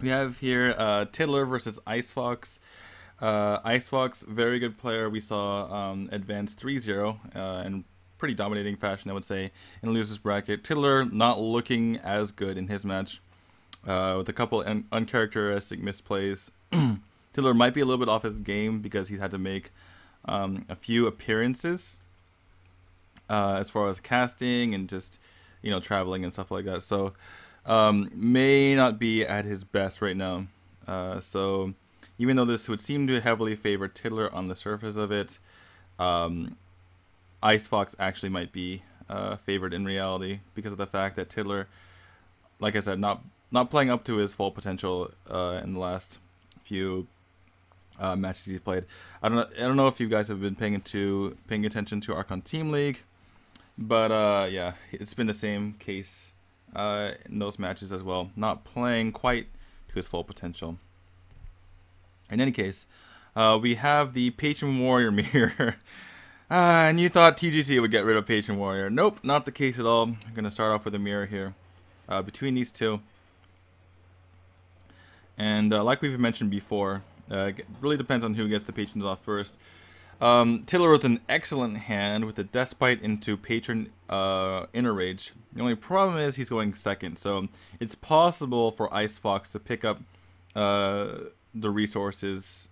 We have here Tiddler versus Icefox. Icefox, very good player. We saw advance 3-0 in pretty dominating fashion, I would say, in the losers bracket. Tiddler not looking as good in his match with a couple uncharacteristic misplays. Tiddler might be a little bit off his game because he's had to make a few appearances as far as casting and just traveling and stuff like that. So may not be at his best right now. So even though this would seem to heavily favor Tiddler on the surface of it, Icefox actually might be favored in reality because of the fact that Tiddler, like I said, not playing up to his full potential in the last few matches he's played. I don't know if you guys have been paying attention to Archon Team League, but yeah, it's been the same case in those matches as well. Not playing quite to his full potential. In any case, we have the Patron Warrior mirror. And you thought TGT would get rid of Patron Warrior. Nope, not the case at all. I'm going to start off with a mirror here between these two. And like we've mentioned before, it really depends on who gets the patrons off first. Tiddler with an excellent hand with a Despite into Patron Inner Rage. The only problem is he's going second, so it's possible for Icefox to pick up the resources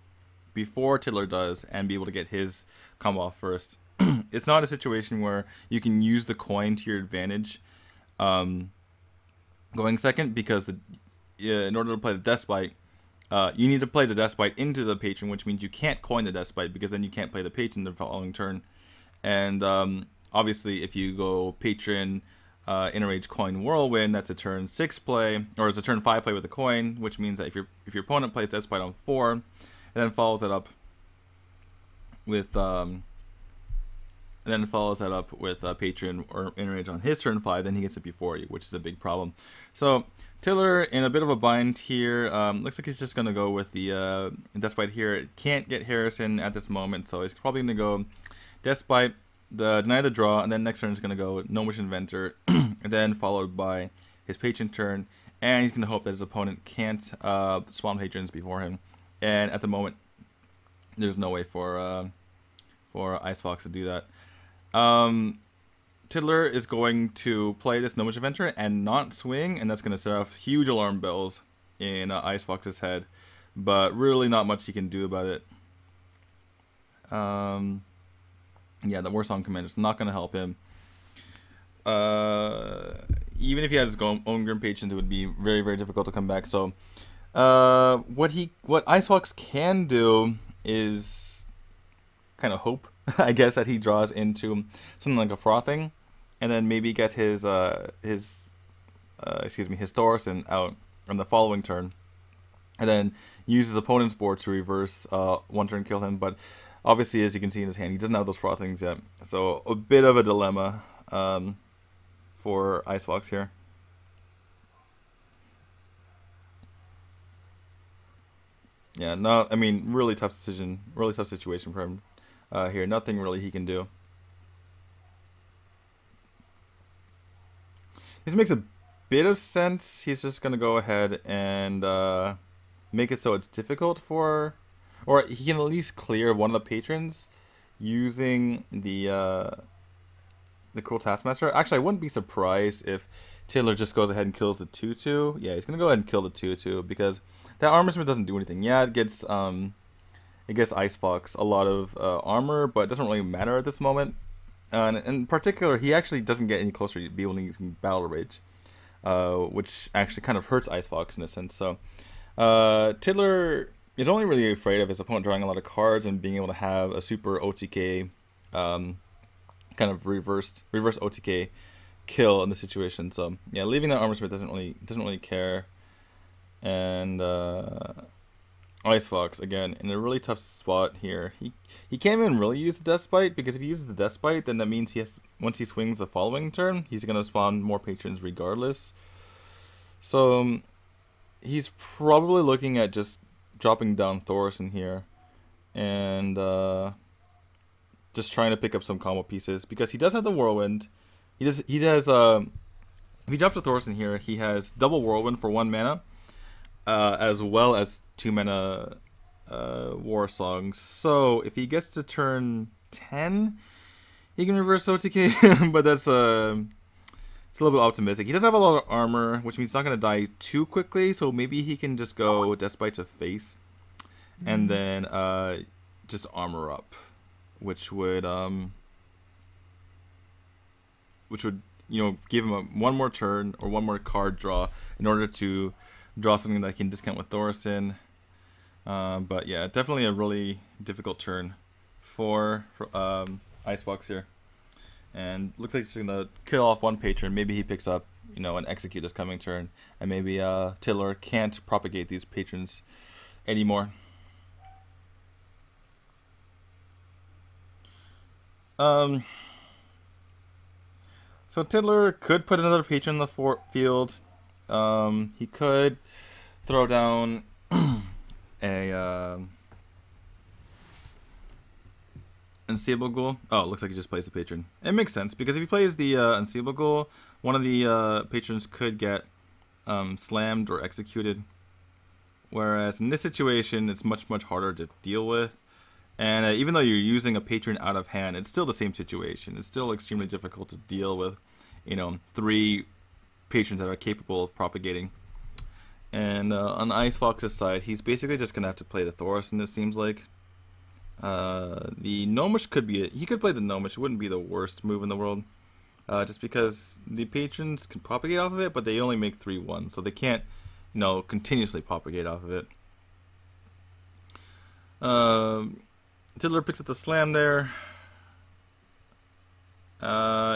before Tiddler does and be able to get his combo off first. It's not a situation where you can use the coin to your advantage going second, because in order to play the Despite, you need to play the Despite into the Patron, which means you can't coin the Despite, because then you can't play the Patron the following turn. And obviously, if you go Patron Inner Rage Coin Whirlwind, that's a turn 6 play, or it's a turn 5 play with a coin, which means that if your opponent plays Despite on 4, and then follows that up with Patron or Inner Rage on his turn 5, then he gets it before you, which is a big problem. So Tiddler in a bit of a bind here. Looks like he's just going to go with the Despite here. Can't get Harrison at this moment, so he's probably going to go Despite, deny the draw, and then next turn is going to go Gnomish Inventor, and then followed by his Patron turn, and he's going to hope that his opponent can't spawn Patrons before him. And at the moment, there's no way for Icefox to do that. Tiddler is going to play this Gnomish Adventure and not swing, and that's going to set off huge alarm bells in Icefox's head, but really not much he can do about it. Yeah, the Warsong Commander is not going to help him. Even if he had his own Grim Patrons, it would be very, very difficult to come back. So what Icefox can do is kind of hope, I guess, that he draws into something like a Frothing, and then maybe get his Thorson out on the following turn, and then use his opponent's board to reverse one turn kill him. But obviously, as you can see in his hand, he doesn't have those Frothings yet, so a bit of a dilemma for Icefox here. Yeah, no, I mean, really tough decision, really tough situation for him here. Nothing really he can do. This makes a bit of sense. He's just going to go ahead and make it so it's difficult for, or he can at least clear one of the patrons using the Cruel Taskmaster. Actually, I wouldn't be surprised if Tiddler just goes ahead and kills the 2/2. Yeah, he's going to go ahead and kill the 2/2 because that Armor Smith doesn't do anything. Yeah, it gets Icefox a lot of armor, but it doesn't really matter at this moment. And in particular, he actually doesn't get any closer to be able to use Battle Rage, which actually kind of hurts Icefox in a sense. So Tiddler is only really afraid of his opponent drawing a lot of cards and being able to have a super OTK kind of reverse OTK kill in the situation. So yeah, leaving that Armor Smith doesn't really care. And Icefox again in a really tough spot here. He can't even really use the Despite, because if he uses the Despite, then that means once he swings the following turn, he's gonna spawn more patrons regardless. So he's probably looking at just dropping down Thorson here and just trying to pick up some combo pieces, because he does have the Whirlwind. He has if he drops a Thorson here, he has double Whirlwind for 1 mana. as well as 2 mana War Songs. So if he gets to turn 10, he can reverse OTK, but that's it's a little bit optimistic. He does have a lot of armor, which means he's not going to die too quickly, so maybe he can just go Deathbite to face, and then just armor up, which would give him one more turn or one more card draw in order to draw something that he can discount with Thorson. But yeah, definitely a really difficult turn for Icefox here. And looks like he's gonna kill off one patron. Maybe he picks up, and execute this coming turn. And maybe Tiddler can't propagate these patrons anymore. So Tiddler could put another patron in the field. He could throw down a Unseeable Ghoul. Oh, it looks like he just plays the patron. It makes sense, because if he plays the Unseeable Ghoul, one of the patrons could get slammed or executed. Whereas in this situation, it's much, much harder to deal with. And even though you're using a patron out of hand, it's still the same situation. It's still extremely difficult to deal with, 3 patrons that are capable of propagating. And on Icefox's side, he's basically just going to have to play the Thorson, it seems like. The Gnomish he could play the Gnomish. It wouldn't be the worst move in the world. Just because the patrons can propagate off of it, but they only make 3/1, so they can't, continuously propagate off of it. Tiddler picks up the slam there.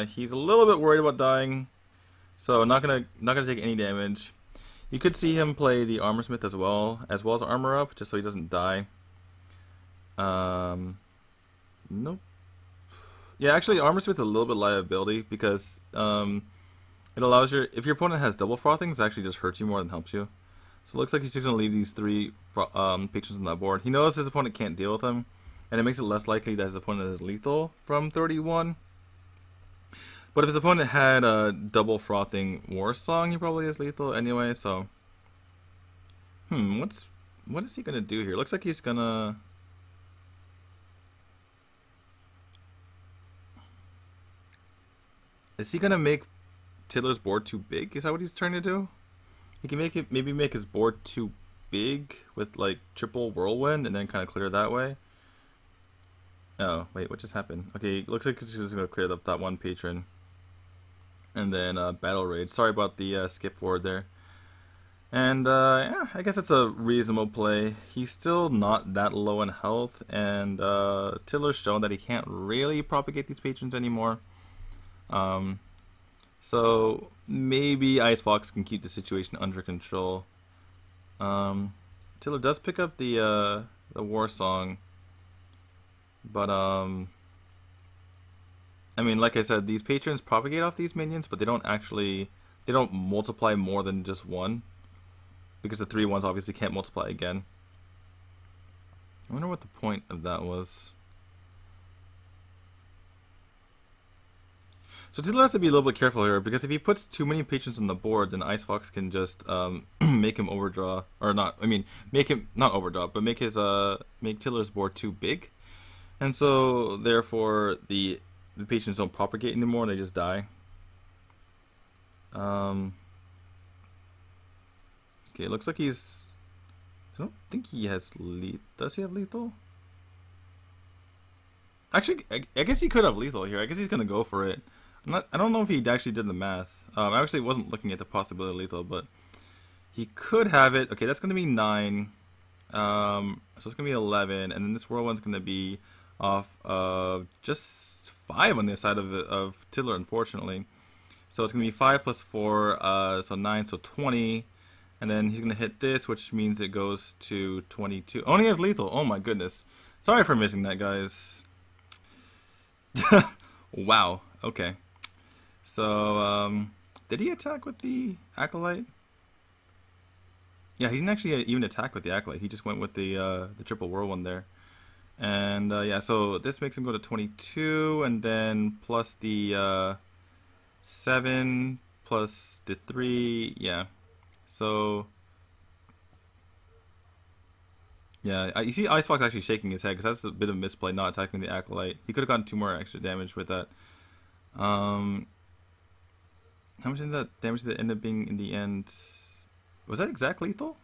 He's a little bit worried about dying, so not gonna take any damage. You could see him play the Armorsmith as well as armor up, just so he doesn't die. Nope. Yeah, actually, Armorsmith is a little bit liability, because it allows if your opponent has double frothing, it actually just hurts you more than helps you. So it looks like he's just gonna leave these 3 patrons on that board. He knows his opponent can't deal with him, and it makes it less likely that his opponent is lethal from 31. But if his opponent had a double frothing War Song, he probably is lethal anyway. So, what is he gonna do here? Looks like he's gonna. Is he gonna make Tiddler's board too big? Is that what he's trying to do? He can maybe make his board too big with like triple whirlwind and then kind of clear that way. Oh wait, what just happened? Okay, looks like he's just gonna clear up that one patron, and then battle rage. Sorry about the skip forward there. And yeah, I guess it's a reasonable play. He's still not that low in health, and Tiddler's shown that he can't really propagate these patrons anymore. So maybe Icefox can keep the situation under control. Tiddler does pick up the War Song, but I mean, like I said, these patrons propagate off these minions, but they don't multiply more than just 1, because the 3/1s obviously can't multiply again. I wonder what the point of that was. So Tiddler has to be a little bit careful here, because if he puts too many patrons on the board, then Icefox can just make him overdraw, or not. I mean, make him not overdraw, but make Tiddler's board too big, and so therefore the patrons don't propagate anymore; they just die. Okay, it looks like he's. I don't think he has lethal. Does he have lethal? Actually, I guess he could have lethal here. I guess he's gonna go for it. I don't know if he actually did the math. I actually wasn't looking at the possibility of lethal, but he could have it. Okay, that's going to be 9. So it's going to be 11, and then this whirlwind's going to be off of just 5 on the side of Tiddler, unfortunately. So it's going to be 5 plus 4, so 9, so 20. And then he's going to hit this, which means it goes to 22. Oh, and he has lethal. Oh my goodness. Sorry for missing that, guys. Wow. Okay. So, did he attack with the Acolyte? Yeah, he didn't actually even attack with the Acolyte. He just went with the triple whirlwind there. And, yeah, so this makes him go to 22, and then plus the 7 plus the 3, yeah. So, Yeah, you see Icefox actually shaking his head because that's a bit of misplay, not attacking the Acolyte. He could have gotten 2 more extra damage with that. How much did that damage that ended up being in the end? Was that exact lethal?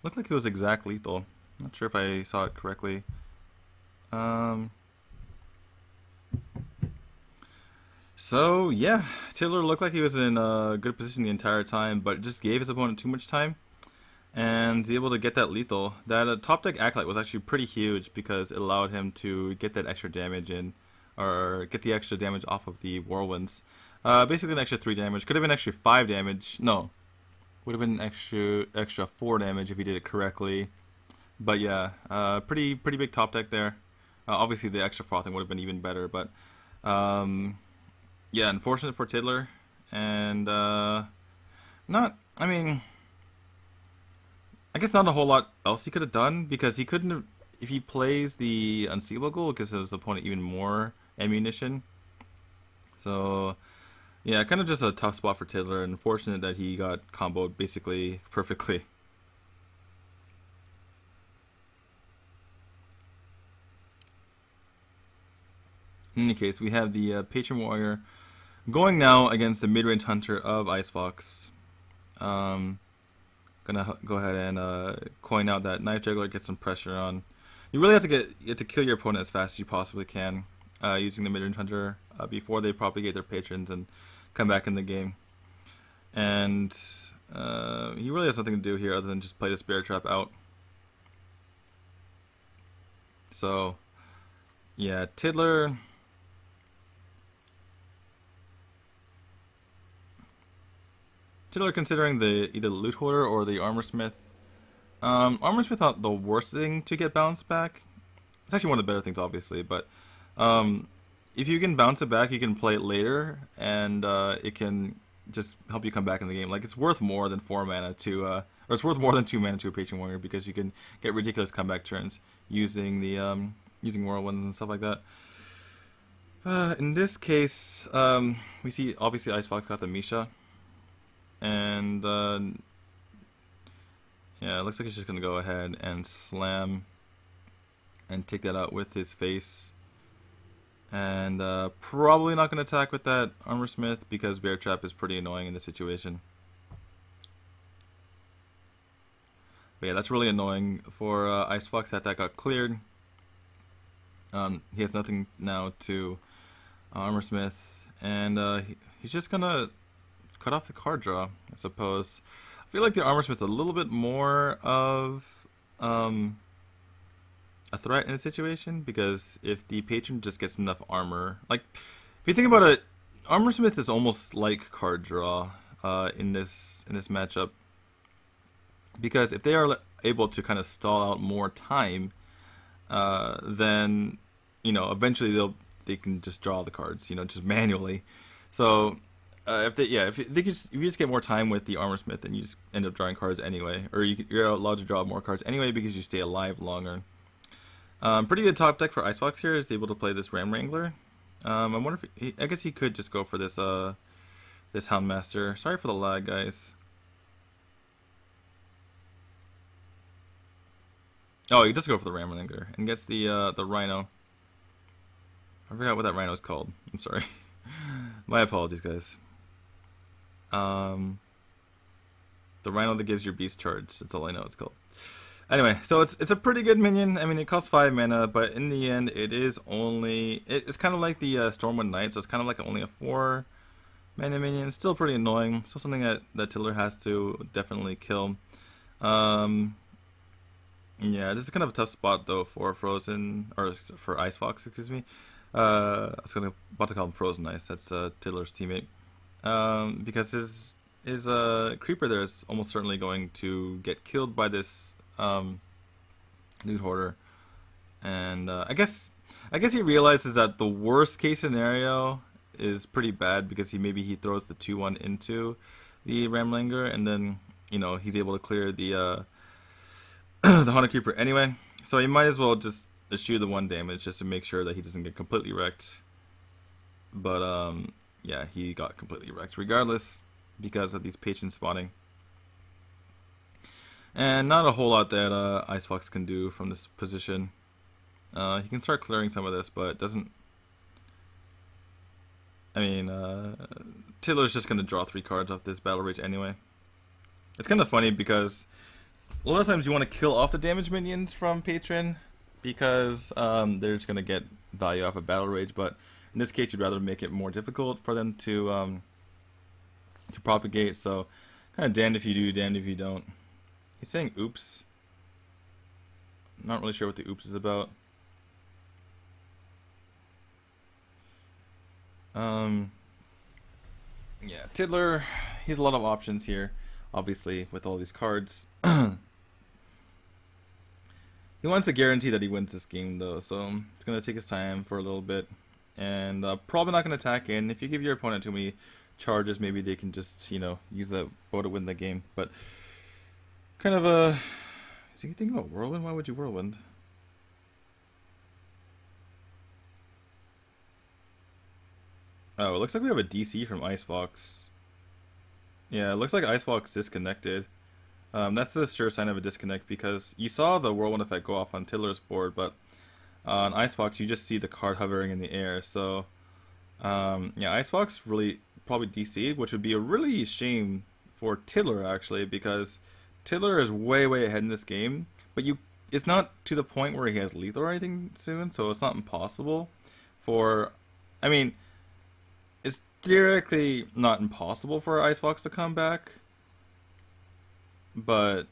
Looked like it was exact lethal. Not sure if I saw it correctly. So yeah, Tiddler looked like he was in a good position the entire time, but just gave his opponent too much time, and able to get that lethal. That top deck Acolyte was actually pretty huge because it allowed him to get that extra damage in, or get the extra damage off of the Whirlwinds. Basically an extra 3 damage. Could have been extra 5 damage. No, would have been extra 4 damage if he did it correctly. But yeah, pretty big top deck there. Obviously the extra frothing would have been even better, but yeah, unfortunate for Tiddler, and I mean, I guess not a whole lot else he could have done, because he couldn't have, if he plays the Unseeable Goal, it gives his opponent even more ammunition. So yeah, kind of just a tough spot for Tiddler, and unfortunate that he got comboed basically perfectly. In any case, we have the Patron Warrior going now against the mid-range Hunter of Icefox. Gonna go ahead and coin out that Knife Juggler, get some pressure on. You really have to kill your opponent as fast as you possibly can, using the mid-range Hunter before they propagate their patrons and come back in the game. And he really has nothing to do here other than just play the Bear Trap out. So yeah, Tiddler. Tiddler considering either the Loot Hoarder or the Armor Smith. Armor Smith not the worst thing to get bounced back. It's actually one of the better things, obviously, but if you can bounce it back, you can play it later, and it can just help you come back in the game. Like, it's worth more than 4 mana to, or it's worth more than 2 mana to a Patron Warrior, because you can get ridiculous comeback turns using the using Whirlwinds and stuff like that. In this case, we see obviously Icefox got the Misha. And yeah, it looks like he's just gonna go ahead and slam and take that out with his face, and probably not gonna attack with that Armor Smith because Bear Trap is pretty annoying in this situation. But yeah, that's really annoying for Icefox that got cleared. He has nothing now to Armor Smith, and he's just gonna cut off the card draw, I suppose. I feel like the Armor Smith's a little bit more of a threat in a situation, because if the patron just gets enough armor, like if you think about it, Armor Smith is almost like card draw in this matchup, because if they are able to kind of stall out more time, then eventually they can just draw the cards, just manually. So if you just get more time with the Armor Smith, then you just end up drawing cards anyway, or you're allowed to draw more cards anyway because you stay alive longer. Pretty good top deck for Icefox here is able to play this Ram Wrangler. I wonder if I guess he could just go for this this Houndmaster. Sorry for the lag, guys. Oh, he does go for the Ram Wrangler and gets the Rhino. I forgot what that Rhino is called. I'm sorry. My apologies, guys. The Rhino that gives your beast charge. That's all I know it's called. Anyway, so it's a pretty good minion. I mean, it costs 5 mana, but in the end, it is only... It's kind of like the Stormwind Knight, so it's kind of like only a 4 mana minion. It's still pretty annoying. Still something that Tiddler has to definitely kill. Yeah, this is kind of a tough spot, though, for Frozen... Or for Icefox, excuse me. I was about to call him Frozen Ice. That's Tiddler's teammate. Because his creeper there is almost certainly going to get killed by this Loot Hoarder, and I guess he realizes that the worst case scenario is pretty bad, because maybe he throws the 2/1 into the Ramlanger, and then he's able to clear the the Haunted Creeper anyway. So he might as well just eschew the 1 damage just to make sure that he doesn't get completely wrecked. But yeah, he got completely wrecked regardless because of these patron spawning. And not a whole lot that Icefox can do from this position. He can start clearing some of this, but it doesn't. I mean, Tiddler's just going to draw 3 cards off this Battle Rage anyway. It's kind of funny because a lot of times you want to kill off the damage minions from Patron because they're just going to get value off of Battle Rage, but in this case you'd rather make it more difficult for them to propagate, so kind of damned if you do, damned if you don't. He's saying oops. I'm not really sure what the oops is about. Yeah, Tiddler, he has a lot of options here, obviously, with all these cards. He wants to guarantee that he wins this game, though, so it's going to take his time for a little bit. And probably not going to attack in. If you give your opponent too many charges, maybe they can just, you know, use that bow to win the game. But kind of a... Is he thinking about Whirlwind? Why would you Whirlwind? Oh, it looks like we have a DC from Icefox. Yeah, it looks like Icefox disconnected. That's the sure sign of a disconnect because you saw the Whirlwind effect go off on Tiddler's board, but on Icefox you just see the card hovering in the air. So, yeah, Icefox really probably DC'd, which would be a really shame for Tiddler actually because Tiddler is way ahead in this game, but it's not to the point where he has lethal or anything soon, so it's not impossible for... I mean, it's theoretically not impossible for Icefox to come back, but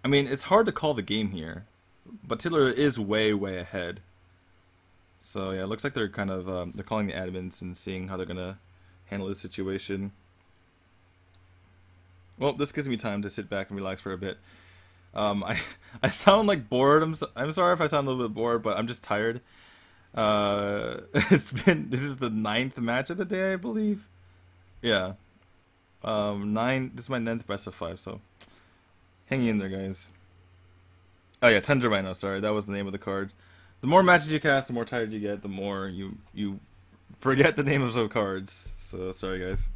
I mean, it's hard to call the game here, but Tiddler is way ahead. So yeah, it looks like they're kind of they're calling the admins and seeing how they're gonna handle the situation. Well, this gives me time to sit back and relax for a bit. I sound like bored. I'm sorry if I sound a little bit bored, but I'm just tired. This is the 9th match of the day, I believe. Yeah. 9. This is my 9th best of 5. So hang in there, guys. Oh yeah, Tundra Rhino. Sorry, that was the name of the card. The more matches you cast, the more tired you get. The more you forget the name of some cards. So sorry, guys.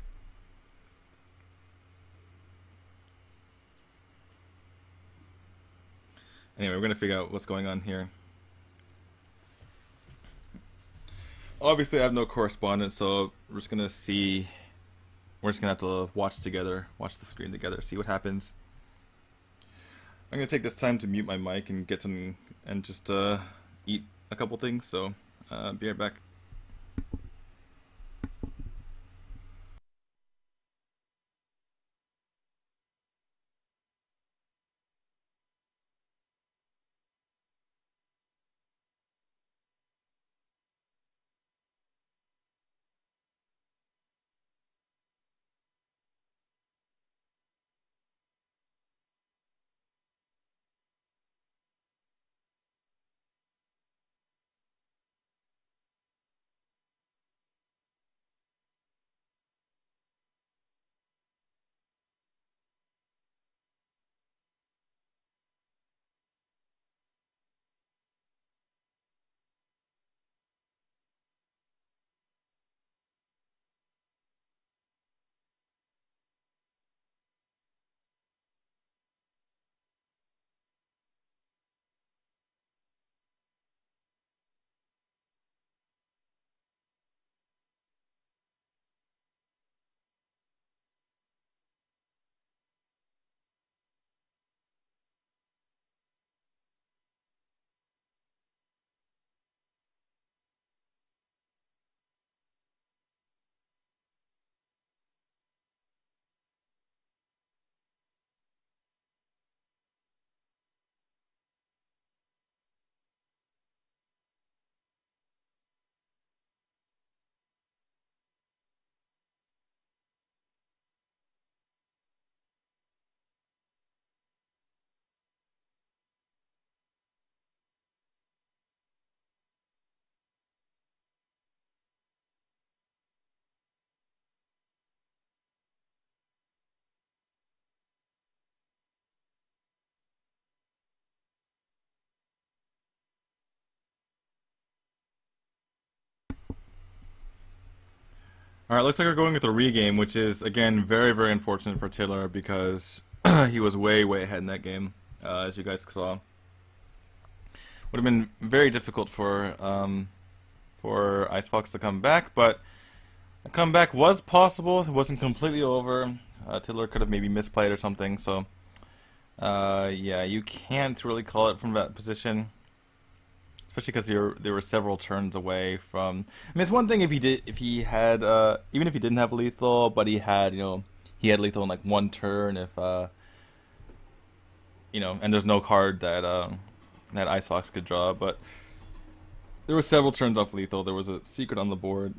Anyway, we're gonna figure out what's going on here. Obviously, I have no correspondence, so we're just gonna see. We're just gonna have to watch together, watch the screen together, see what happens. I'm gonna take this time to mute my mic and get some, and just eat a couple things. So, be right back. All right, looks like we're going with a regame, which is again very, very unfortunate for Tiddler because he was way, way ahead in that game, as you guys saw. Would have been very difficult for Icefox to come back, but a comeback was possible. It wasn't completely over. Tiddler could have maybe misplayed or something. So, yeah, you can't really call it from that position. Especially because there were several turns away from. I mean, it's one thing if he had, even if he didn't have lethal, but he had, he had lethal in like one turn. If, and there's no card that that Icefox could draw, but there were several turns off lethal. There was a secret on the board.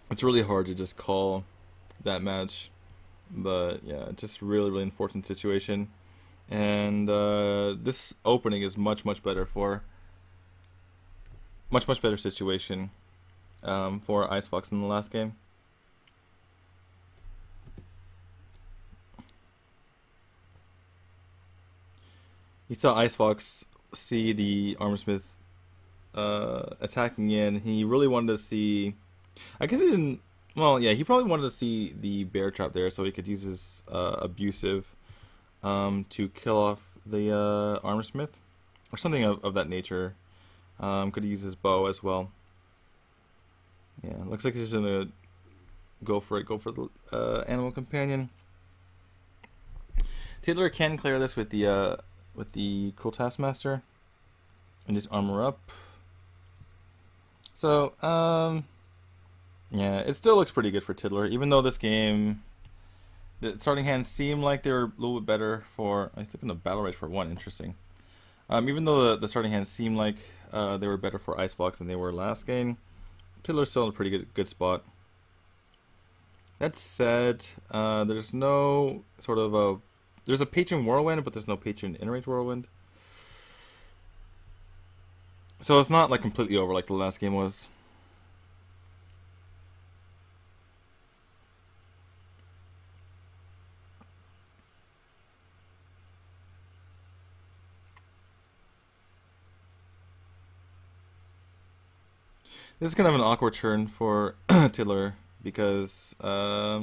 It's really hard to just call that match, but yeah, just really, really unfortunate situation. And this opening is much better for much better situation for Icefox in the last game. You saw Icefox see the Armorsmith attacking in. He really wanted to see. I guess he didn't. Well, yeah, he probably wanted to see the bear trap there so he could use his abusive. To kill off the Armorsmith, or something of that nature. Could use his bow as well. Yeah, looks like he's just gonna go for it. Go for the animal companion. Tiddler can clear this with the Cruel Taskmaster and just armor up. So yeah, it still looks pretty good for Tiddler, even though this game. The starting hands seem like they were a little bit better for. I was thinking the battle rate for one. Interesting. Even though the starting hands seem like they were better for Icefox than they were last game, Tiddler's still in a pretty good spot. That said, there's no sort of a. There's a patron whirlwind, but there's no patron inner-range whirlwind. So it's not like completely over like the last game was. This is kind of an awkward turn for Tiddler because, I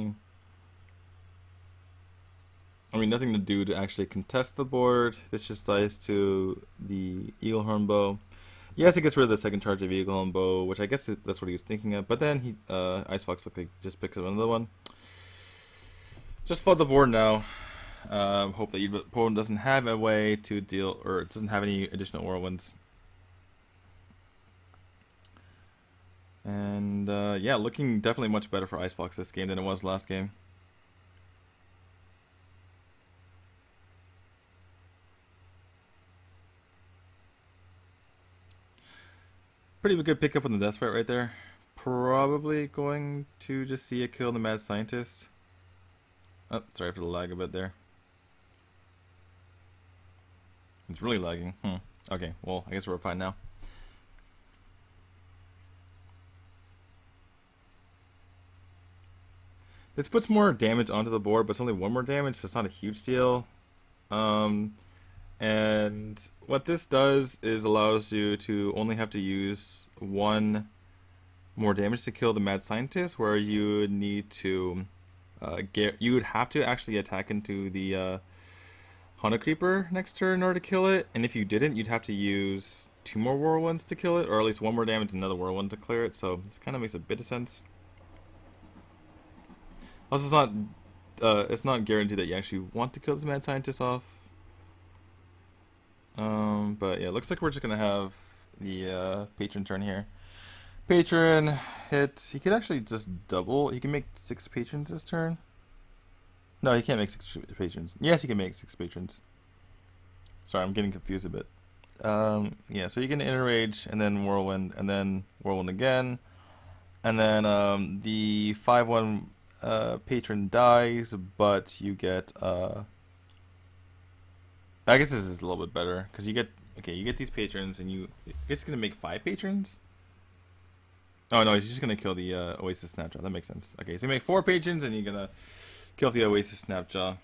mean, nothing to do to actually contest the board. This just dies to the Eaglehorn Bow. Yes, it gets rid of the second charge of Eaglehorn Bow, which I guess that's what he was thinking of. But then he, Icefox looked like just picks up another one. Just flood the board now. Hope that your opponent doesn't have a way to deal, or it doesn't have any additional whirlwinds. And yeah, looking definitely much better for Icefox this game than it was last game. Pretty good pickup on the death sprite right there. Probably going to just see a kill the Mad Scientist. Oh, sorry for the lag a bit there. It's really lagging. Okay, well, I guess we're fine now. This puts more damage onto the board, but it's only one more damage, so it's not a huge deal. And what this does is allows you to only have to use one more damage to kill the Mad Scientist, where you would need to you would have to actually attack into the Haunted Creeper next turn in order to kill it, and if you didn't, you'd have to use 2 more Whirlwinds to kill it, or at least 1 more damage and another Whirlwind to clear it, so this kind of makes a bit of sense. Also, it's not guaranteed that you actually want to kill this Mad Scientist off. But yeah, it looks like we're just gonna have the patron turn here. Patron hits. He could actually just double. He can make 6 patrons this turn. No, he can't make 6 patrons. Yes, he can make 6 patrons. Sorry, I'm getting confused a bit. Yeah, so you can Enrage and then Whirlwind again, and then the 5/1 patron dies, but you get I guess this is a little bit better because you get these patrons and I guess it's gonna make 5 patrons. Oh no, he's just gonna kill the Oasis Snapjaw. That makes sense. Okay, so you make 4 patrons and you're gonna kill the Oasis Snapjaw.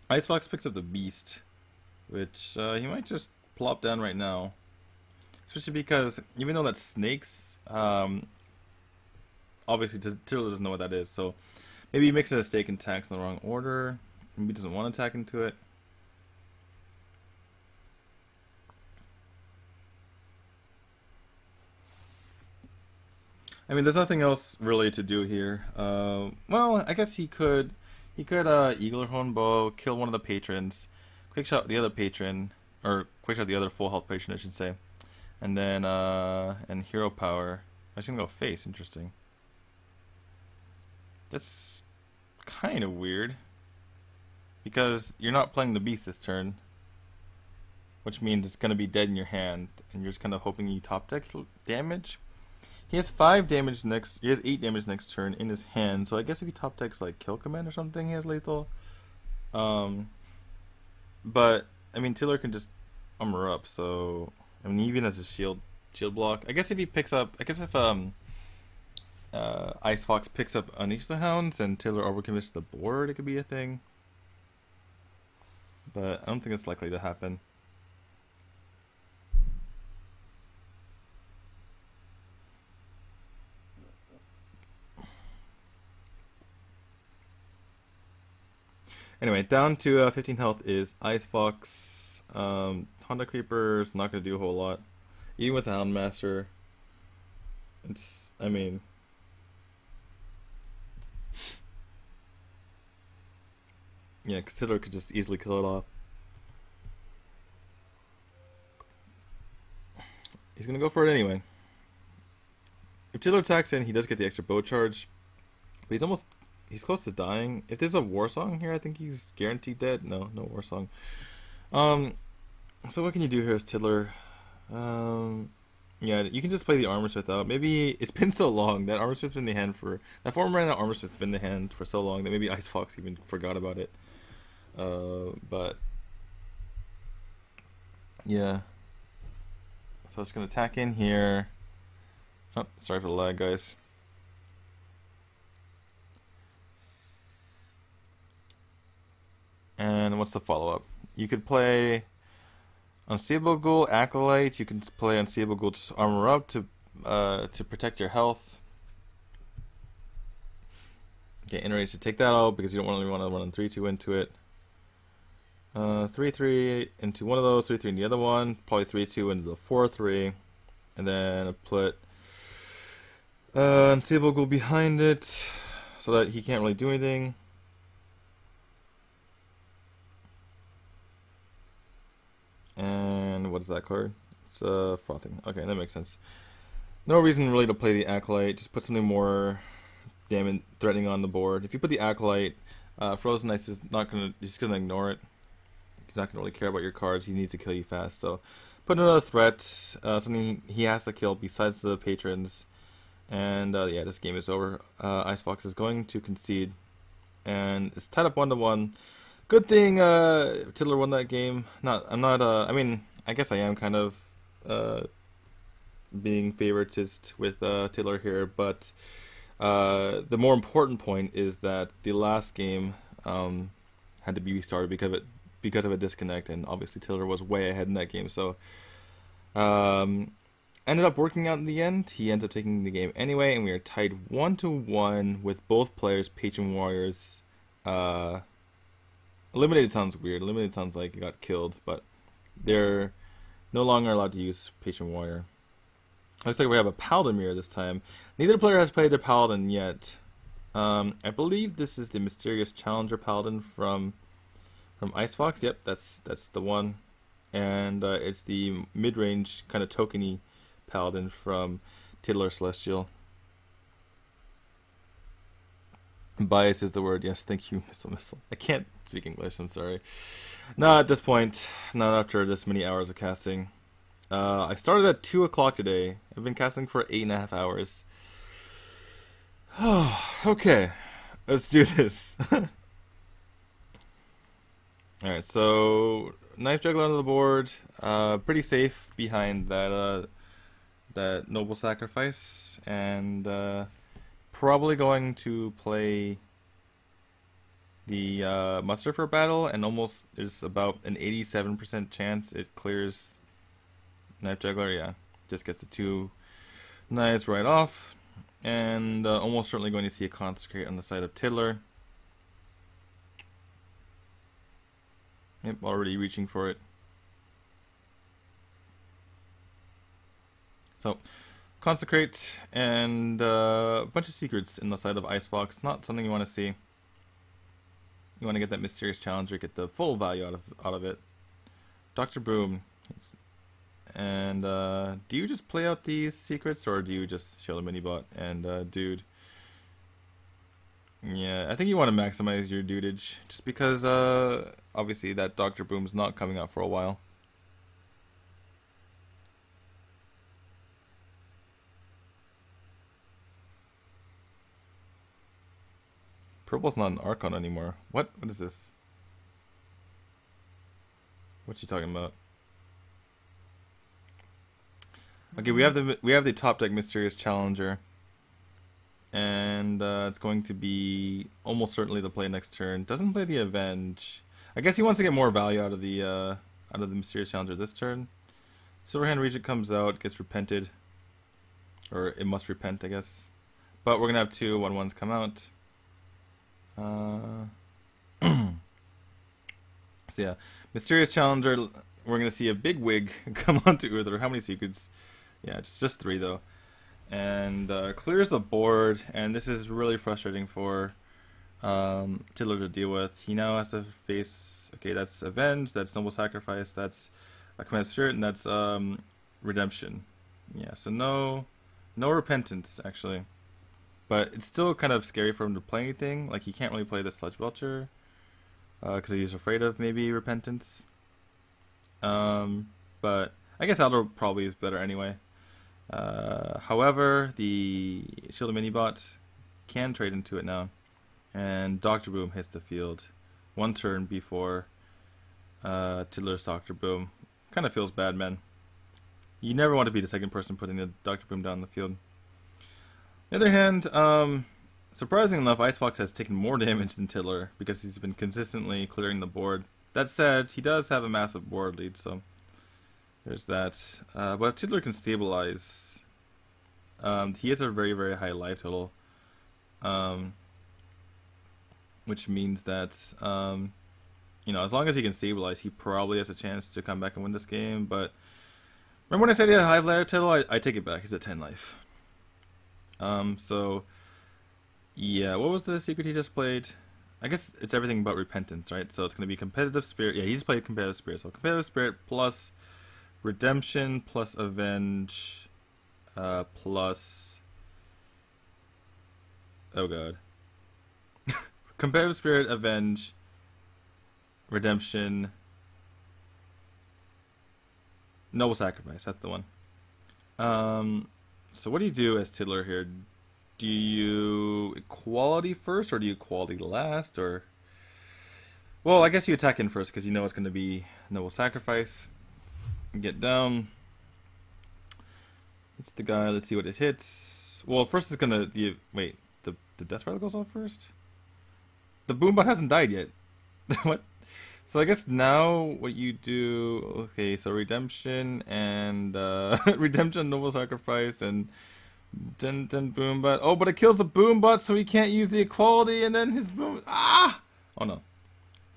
Icefox picks up the Beast, which he might just plop down right now. Especially because even though that's snakes, obviously Tiddler doesn't know what that is, so maybe he mixes a steak and attacks in the wrong order. Maybe he doesn't want to attack into it. I mean, there's nothing else really to do here. Well, I guess he could Eagle or Horn Bow, kill one of the patrons, quick shot the other patron, or quick shot the other full health patron, I should say, and then and hero power. I was gonna go face. Interesting. That's kind of weird because you're not playing the beast this turn, which means it's gonna be dead in your hand, and you're just kind of hoping you top deck damage. He has 5 damage next. He has 8 damage next turn in his hand. So I guess if he top decks like Kill Command or something, he has lethal. But I mean, Tiddler can just armor up. So I mean, even as a shield block. I guess if he picks up, I guess if Icefox picks up Unleash the Hounds and Tiddler overcommits the board, it could be a thing. But I don't think it's likely to happen. Anyway, down to 15 health is Icefox. Honda Creeper's not going to do a whole lot. Even with the Houndmaster, it's, I mean, yeah, Tiddler could just easily kill it off. He's going to go for it anyway. If Tiddler attacks in, he does get the extra bow charge, but he's close to dying. If there's a war song here, I think he's guaranteed dead. No war song. So what can you do here as Tiddler? Yeah, you can just play the Armor Smith out. Maybe it's been so long that Armor Smith's been in the hand for that former ran Armor Smith's been in the hand for so long that maybe Icefox even forgot about it. But yeah. So it's gonna attack in here. Oh, sorry for the lag, guys. And what's the follow-up? You could play Unstable Ghoul, Acolyte. You can play Unstable Ghoul, just armor up to protect your health. Okay, Enrage to take that out because you don't really want to run 3-2 into it. 3-3 into one of those, 3-3 in the other one. Probably 3-2 into the 4-3, and then put Unstable Ghoul behind it so that he can't really do anything. And what is that card? It's Frothing. Okay, that makes sense. No reason really to play the Acolyte. Just put something more damage threatening on the board. If you put the Acolyte, Frozen Ice is not gonna. He's just gonna ignore it. He's not gonna really care about your cards. He needs to kill you fast. So put another threat, something he has to kill besides the patrons. And yeah, this game is over. Icefox is going to concede, and it's tied up 1-1. Good thing Tiddler won that game. I mean, I guess I am kind of being favoritist with Tiddler here, but the more important point is that the last game had to be restarted because of a disconnect, and obviously Tiddler was way ahead in that game. So ended up working out in the end. He ends up taking the game anyway, and we are tied 1-1 with both players, Patron Warriors. Eliminated sounds weird. Eliminated sounds like it got killed, but they're no longer allowed to use Patron Warrior. Looks like we have a Paladin mirror this time. Neither player has played their Paladin yet. I believe this is the Mysterious Challenger Paladin from Icefox. Yep, that's the one. And it's the mid-range kind of tokeny Paladin from TiddlerCelestial. Bias is the word. Yes, thank you, Missile. I can't speak English, I'm sorry. Not at this point. Not after this many hours of casting. I started at 2 o'clock today. I've been casting for 8.5 hours. Okay, let's do this. Alright, so Knife Juggler on the board. Pretty safe behind that Noble Sacrifice. And probably going to play the Muster for battle, and there's about an 87% chance it clears Knife Juggler. Yeah, Just gets the 2 knives right off. And almost certainly going to see a Consecrate on the side of Tiddler. Yep, already reaching for it. So, Consecrate and a bunch of secrets in the side of Icefox. Not something you want to see. You want to get that Mysterious Challenger, get the full value out of it. Dr. Boom. And do you just play out these secrets, or do you just shield a mini-bot and dude? Yeah, I think you want to maximize your dudage, just because obviously that Dr. Boom's not coming out for a while. Purple's not an Archon anymore. What? What is this? What you talking about? Okay, we have the top deck Mysterious Challenger, and it's going to be almost certainly the play next turn. Doesn't play the Avenge. I guess he wants to get more value out of the Mysterious Challenger this turn. Silverhand Regent comes out, gets repented, or it must repent, I guess. But we're gonna have 2 1/1s come out. So yeah, Mysterious Challenger. We're gonna see a big wig come onto Uther. How many secrets? Yeah, just 3 though, and clears the board. And this is really frustrating for Tiddler to deal with. He now has to face. Okay, that's Avenge. That's Noble Sacrifice. That's a Command Spirit, and that's Redemption. Yeah, so no repentance actually. But it's still kind of scary for him to play anything. Like, he can't really play the Sludge Belcher because he's afraid of maybe repentance. But I guess Aldo probably is better anyway. However, the Shielded Minibot can trade into it now. And Dr. Boom hits the field 1 turn before Tiddler's Dr. Boom. Kind of feels bad, man. You never want to be the second person putting the Dr. Boom down the field. On the other hand, surprisingly enough, Icefox has taken more damage than Tiddler because he's been consistently clearing the board. That said, he does have a massive board lead, so there's that. But if Tiddler can stabilize, he has a very, very high life total, which means that, you know, as long as he can stabilize, he probably has a chance to come back and win this game. But remember when I said he had a high life total? I take it back. He's at 10 life. So, yeah, what was the secret he just played? I guess it's everything but repentance, right? So it's going to be competitive spirit. Yeah, he's played competitive spirit. So competitive spirit plus redemption plus avenge plus... Oh, God. Competitive spirit, avenge, redemption, noble sacrifice. That's the one. So what do you do as Tiddler here? Do you equality first, or do you equality last, or... Well, I guess you attack in first, because you know it's going to be noble sacrifice. Get down. It's the guy, let's see what it hits. Well, first it's going to... Wait, the Death Rattle goes off first? The Boombot hasn't died yet. What? So I guess now what you do... Okay, so redemption and... redemption, noble sacrifice, and... Then Boombot. Oh, but it kills the Boombot, so he can't use the equality, and then his Boom... Ah! Oh, no.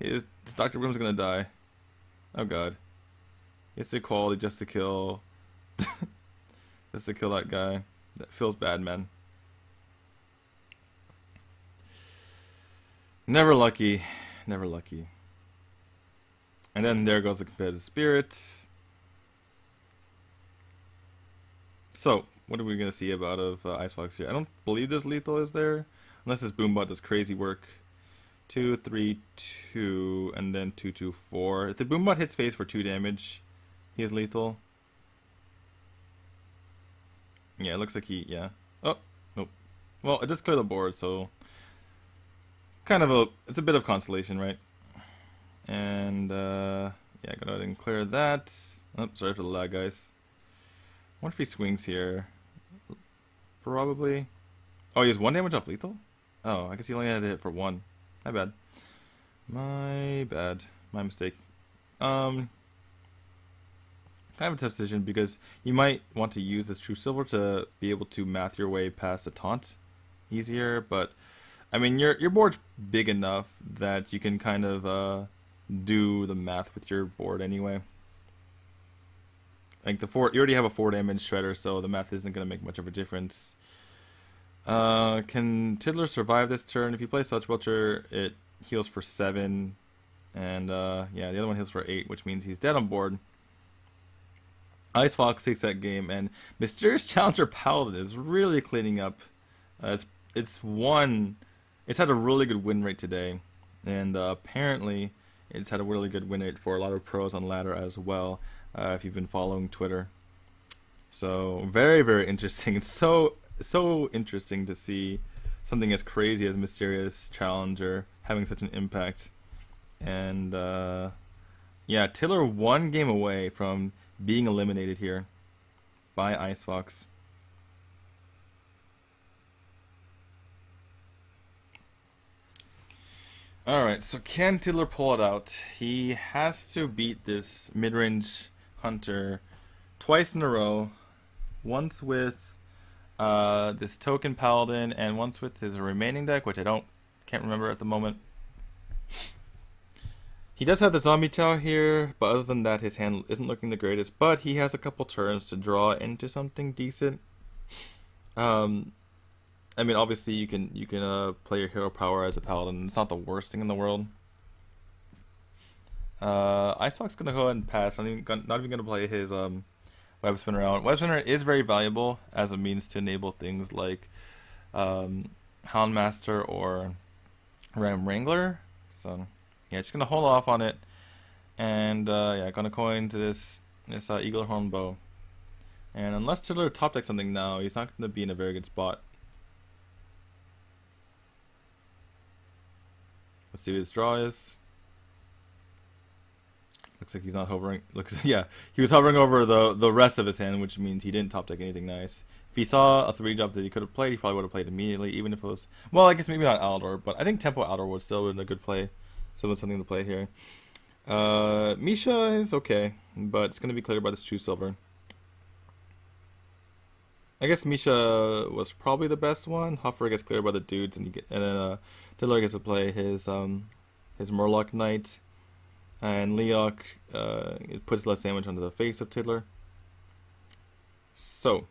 His Dr. Boom's gonna die. Oh, God. It's the equality just to kill... just to kill that guy. That feels bad, man. Never lucky. Never lucky. And then there goes the competitive spirit. So, what are we going to see out of Icefox here? I don't believe this lethal is there. Unless this Boombot does crazy work. 2, 3, 2, and then 2, 2, 4. If the Boombot hits face for 2 damage, he is lethal. Yeah, it looks like he... Yeah. Oh, nope. Well, it does clear the board, so... Kind of a... It's a bit of consolation, right? And, yeah, go ahead and clear that. Oh, sorry for the lag, guys. I wonder if he swings here. Probably. Oh, he has 1 damage off lethal? Oh, I guess he only had to hit for 1. My bad. My bad. My mistake. kind of a tough decision because you might want to use this True Silver to be able to math your way past the taunt easier, but I mean your board's big enough that you can kind of do the math with your board anyway. Like you already have a 4 damage shredder, so the math isn't going to make much of a difference. Can Tiddler survive this turn? If you play Such Belcher, it heals for 7, and yeah, the other one heals for 8, which means he's dead on board. Icefox takes that game, and Mysterious Challenger Paladin is really cleaning up. It's had a really good win rate today, and apparently it's had a really good win rate for a lot of pros on ladder as well. If you've been following Twitter, so very, very interesting. It's so interesting to see something as crazy as Mysterious Challenger having such an impact. And yeah, Tiddler 1 game away from being eliminated here by Icefox. Alright, so can Tiddler pull it out? He has to beat this mid-range hunter twice in a row. Once with this token paladin, and once with his remaining deck, which can't remember at the moment. He does have the zombie chow here, but other than that, his hand isn't looking the greatest. But he has a couple turns to draw into something decent. I mean, obviously you can play your hero power as a paladin. It's not the worst thing in the world. Icefox gonna go ahead and pass. Not even gonna play his Web Spinner out. Web Spinner is very valuable as a means to enable things like Houndmaster or Ram Wrangler. So yeah, just gonna hold off on it, and yeah, gonna coin to this Eagle Horn Bow. And unless Tiddler top decks something now, he's not gonna be in a very good spot. Let's see what his draw is. Looks like he's not hovering. Yeah, he was hovering over the rest of his hand, which means he didn't top deck anything nice. If he saw a 3-drop that he could have played, he probably would have played immediately, even if it was, well, I guess maybe not Aldor, but I think Tempo Aldor would still have been a good play. So it's something to play here. Misha is okay, but it's going to be cleared by this True Silver. I guess Misha was probably the best one. Huffer gets cleared by the dudes, and then Tiddler gets to play his Murloc Knight, and Leok it puts less damage onto the face of Tiddler. So,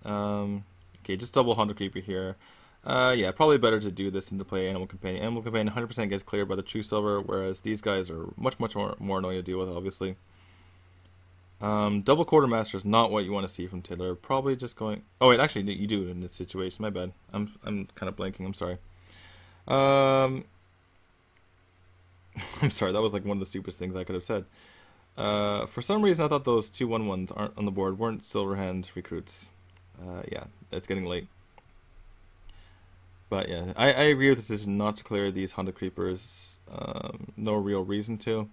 okay, just double Hunter Creeper here. Yeah, probably better to do this than to play Animal Companion. Animal Companion 100% gets cleared by the True Silver, whereas these guys are much more annoying to deal with, obviously. Double Quartermaster is not what you want to see from Tiddler. Probably just going... Oh wait, actually you do in this situation. My bad. I'm kind of blanking. I'm sorry. I'm sorry. That was like one of the stupidest things I could have said. For some reason, I thought those 2/1/1s aren't on the board weren't Silverhand recruits. Yeah, it's getting late. But yeah, I agree with the decision not to clear these Honda Creepers. No real reason to.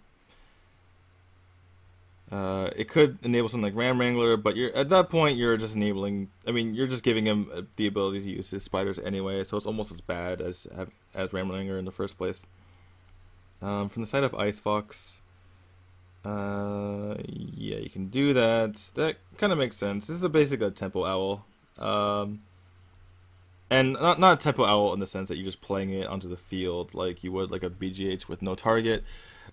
It could enable something like Ram Wrangler, but at that point you're just enabling. I mean, you're just giving him the ability to use his spiders anyway, so it's almost as bad as Ram Wrangler in the first place. From the side of Icefox, yeah, you can do that. That kind of makes sense. This is basically a Tempo Owl, and not a Tempo Owl in the sense that you're just playing it onto the field like you would like a BGH with no target.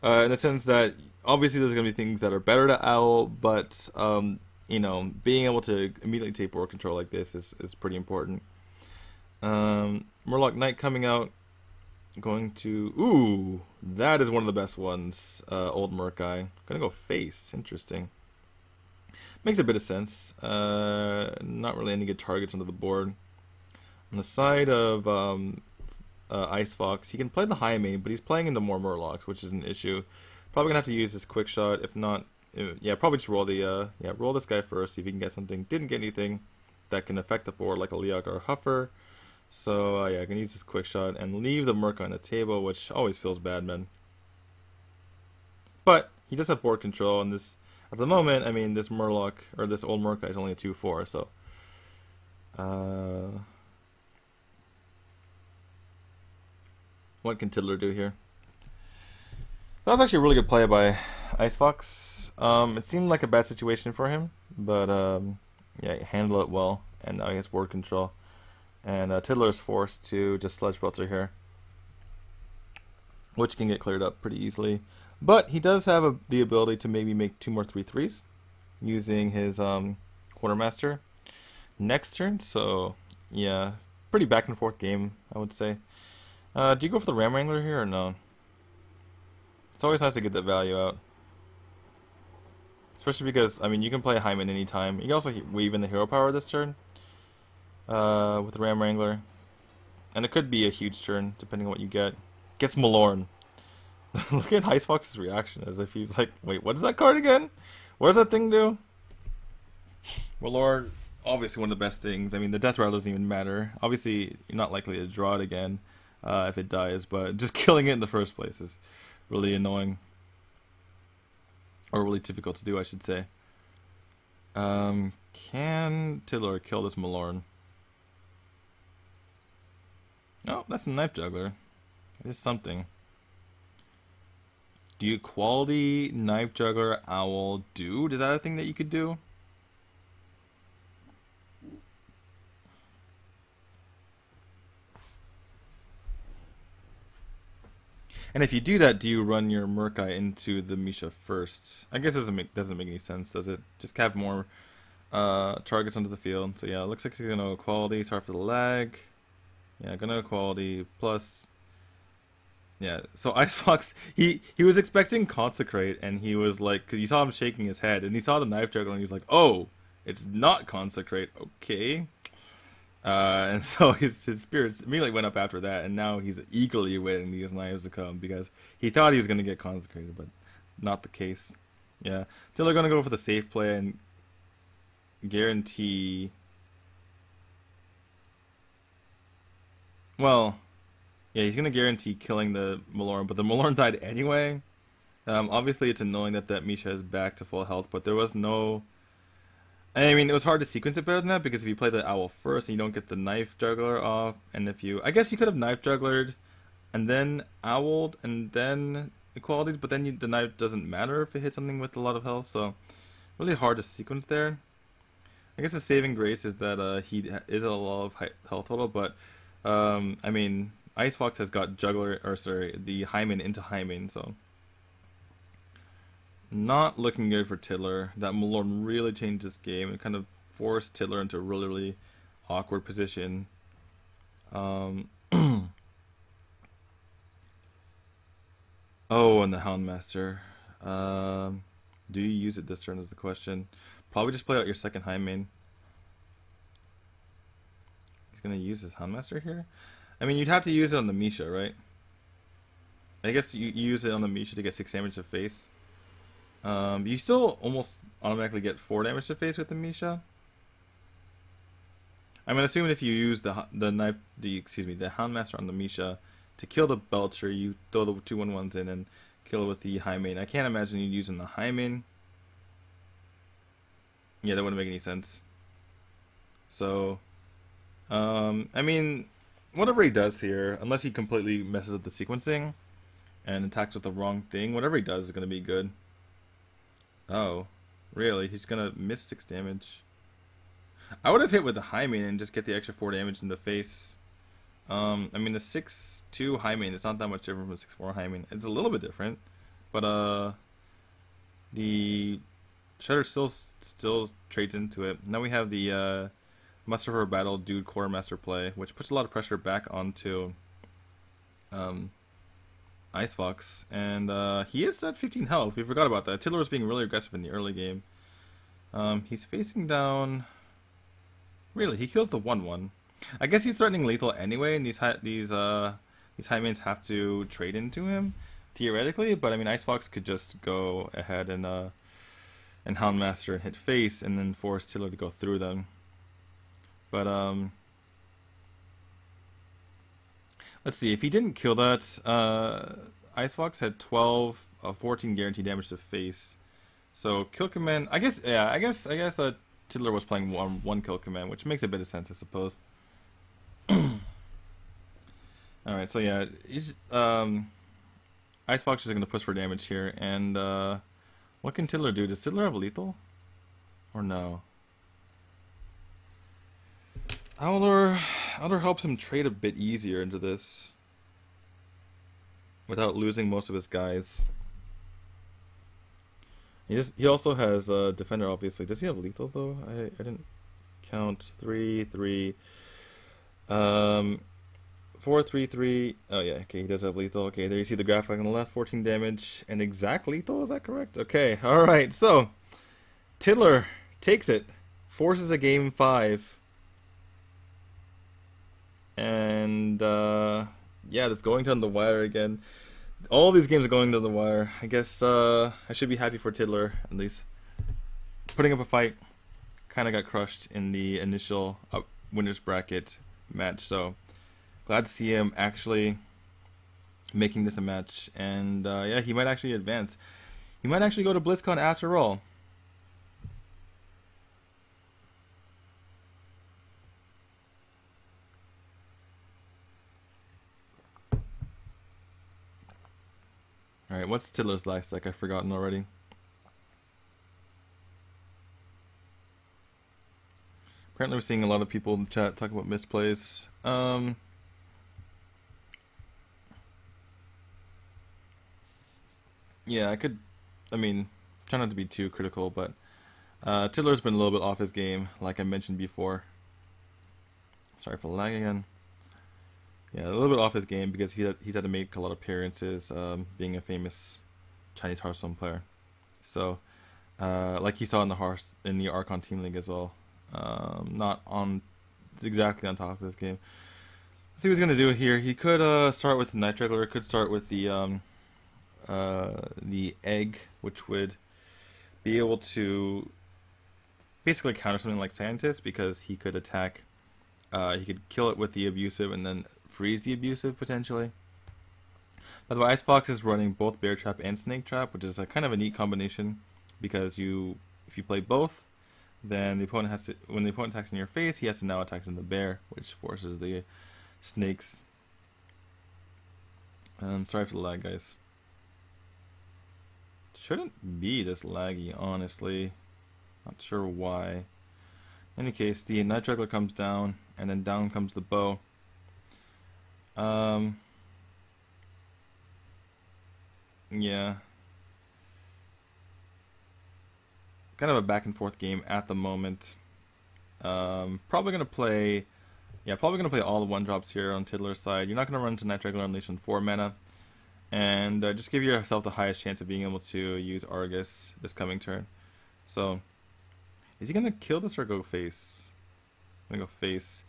In the sense that obviously there's going to be things that are better to Owl, but you know, being able to immediately take board control like this is pretty important. Murloc Knight coming out, going to... Ooh, that is one of the best ones. Old Merc guy. Gonna go face. Interesting. Makes a bit of sense. Not really any good targets onto the board. On the side of... Icefox, he can play the high main, but he's playing into more Murlocs, which is an issue. Probably gonna have to use this quick shot. If not, yeah, probably just roll the roll this guy first, see if he can get something. Didn't get anything that can affect the board like a Leok or a Huffer. So yeah, I can use this quick shot and leave the Merc on the table, which always feels bad, man. But he does have board control, and this at the moment, I mean, this Murloc or this old Merc guy is only a 2/4, so. What can Tiddler do here? That was actually a really good play by Icefox. It seemed like a bad situation for him, but yeah, he handled it well, and now he has board control. And Tiddler is forced to just Sledge Belcher here, which can get cleared up pretty easily. But he does have the ability to maybe make 2 more 3/3s using his Quartermaster next turn. So yeah, pretty back and forth game, I would say. Do you go for the Ram Wrangler here or no? It's always nice to get that value out. Especially because, I mean, you can play Hyman anytime. You can also weave in the hero power this turn with the Ram Wrangler. And it could be a huge turn, depending on what you get. Gets Malorn. Look at Icefox's reaction, as if he's like, wait, what is that card again? What does that thing do? Malorn, obviously one of the best things. I mean, the death rattle doesn't even matter. Obviously, you're not likely to draw it again if it dies, but just killing it in the first place is really annoying. Or really difficult to do, I should say. Can Tiddler kill this Malorn? Oh, that's a Knife Juggler. It is something. Do you quality Knife Juggler Owl Dude? Is that a thing that you could do? And if you do that, do you run your Murkai into the Misha first? I guess it doesn't make any sense, does it? Just have more targets onto the field. So yeah, it looks like he's gonna quality. Sorry for the lag. Yeah, gonna quality plus. Yeah, so Icefox, he was expecting Consecrate, and he was like, because you saw him shaking his head, and he saw the Knife Juggler, and he was like, oh, it's not Consecrate, okay. And so his spirits immediately went up after that, and now he's eagerly waiting these knives to come because he thought he was going to get consecrated, but not the case. Yeah, so they're going to go for the safe play and guarantee. Well, yeah, he's going to guarantee killing the Malorn, but the Malorn died anyway. Obviously, it's annoying that Misha is back to full health, but there was no. I mean, it was hard to sequence it better than that, because if you play the Owl first and you don't get the Knife Juggler off, and if you... I guess you could have Knife Jugglered, and then Owled, and then Equality, but then the Knife doesn't matter if it hits something with a lot of health, so... Really hard to sequence there. I guess the saving grace is that he is a lot of health total, but... I mean, Icefox has got Juggler, or sorry, the Hyman into Hyman, so... Not looking good for Tiddler. That Malorn really changed this game and kind of forced Tiddler into a really, really awkward position. Oh, and the Houndmaster. Do you use it this turn is the question. Probably just play out your second Hyman. He's going to use his Houndmaster here? I mean, you'd have to use it on the Misha, right? I guess you use it on the Misha to get 6 damage to face. You still almost automatically get 4 damage to face with the Misha. I'm gonna assume if you use the Houndmaster on the Misha to kill the Belcher, you throw the 2/1/1s in and kill it with the Hyman. I can't imagine you using the Hyman. Yeah, that wouldn't make any sense. So, I mean, whatever he does here, unless he completely messes up the sequencing and attacks with the wrong thing, whatever he does is gonna be good. Oh, really? He's gonna miss 6 damage. I would have hit with the Hyman and just get the extra 4 damage in the face. I mean, the 6-2 Hyman is not that much different from the 6-4 Hyman. It's a little bit different, but the Shredder still trades into it. Now we have the Muster for Battle Dude Quartermaster play, which puts a lot of pressure back onto Icefox, and he is at 15 health. We forgot about that. Tiddler was being really aggressive in the early game. He's facing down. Really, he kills the 1/1. I guess he's threatening lethal anyway, and these Hymens have to trade into him theoretically. But I mean, Icefox could just go ahead and Houndmaster and hit face, and then force Tiddler to go through them. But let's see, if he didn't kill that, Icefox had 12, 14 guaranteed damage to face. So kill command, I guess Tiddler was playing one kill command, which makes a bit of sense, I suppose. Alright, so yeah, Icebox is going to push for damage here, and What can Tiddler do? Does Tiddler have lethal? Or no? Owler helps him trade a bit easier into this without losing most of his guys. He also has Defender, obviously. Does he have lethal, though? I didn't count. 3, 3. 4, 3, 3. Oh, yeah. Okay, he does have lethal. Okay, there you see the graphic on the left. 14 damage and exact lethal. Is that correct? Okay, alright. So, Tiddler takes it. Forces a game 5. And, yeah, that's going down the wire again. All these games are going to the wire. I guess I should be happy for Tiddler, at least. Putting up a fight. Kind of got crushed in the initial winners bracket match. So glad to see him actually making this a match. And yeah, he might actually advance. He might actually go to Blizzcon after all. Alright, what's Tiddler's life like? I've forgotten already. Apparently we're seeing a lot of people in the chat talk about misplays. Yeah, I mean, try not to be too critical, but Tiddler's been a little bit off his game, like I mentioned before. Sorry for the lag again. Yeah, a little bit off his game because he's had to make a lot of appearances, being a famous Chinese Hearthstone player. So, like he saw in the Archon Team League as well, not on exactly on top of his game. Let's see what he's gonna do here. He could start with the Night Juggler. Could start with the egg, which would be able to basically counter something like Scientist because he could attack. He could kill it with the Abusive and then freeze the Abusive potentially. By the way, Icefox is running both Bear Trap and Snake Trap, which is a kind of a neat combination because if you play both, then the opponent has to, when the opponent attacks in your face, he has to now attack in the bear, which forces the snakes. Sorry for the lag, guys. Shouldn't be this laggy, honestly. Not sure why. In any case, the Night Juggler comes down, and then down comes the bow. Yeah. Kind of a back and forth game at the moment. Probably gonna play all the 1-drops here on Tiddler's side. You're not gonna run into Night Juggler Unleashed on 4 mana. And just give yourself the highest chance of being able to use Argus this coming turn. So, is he gonna kill this or go face? I'm gonna go face.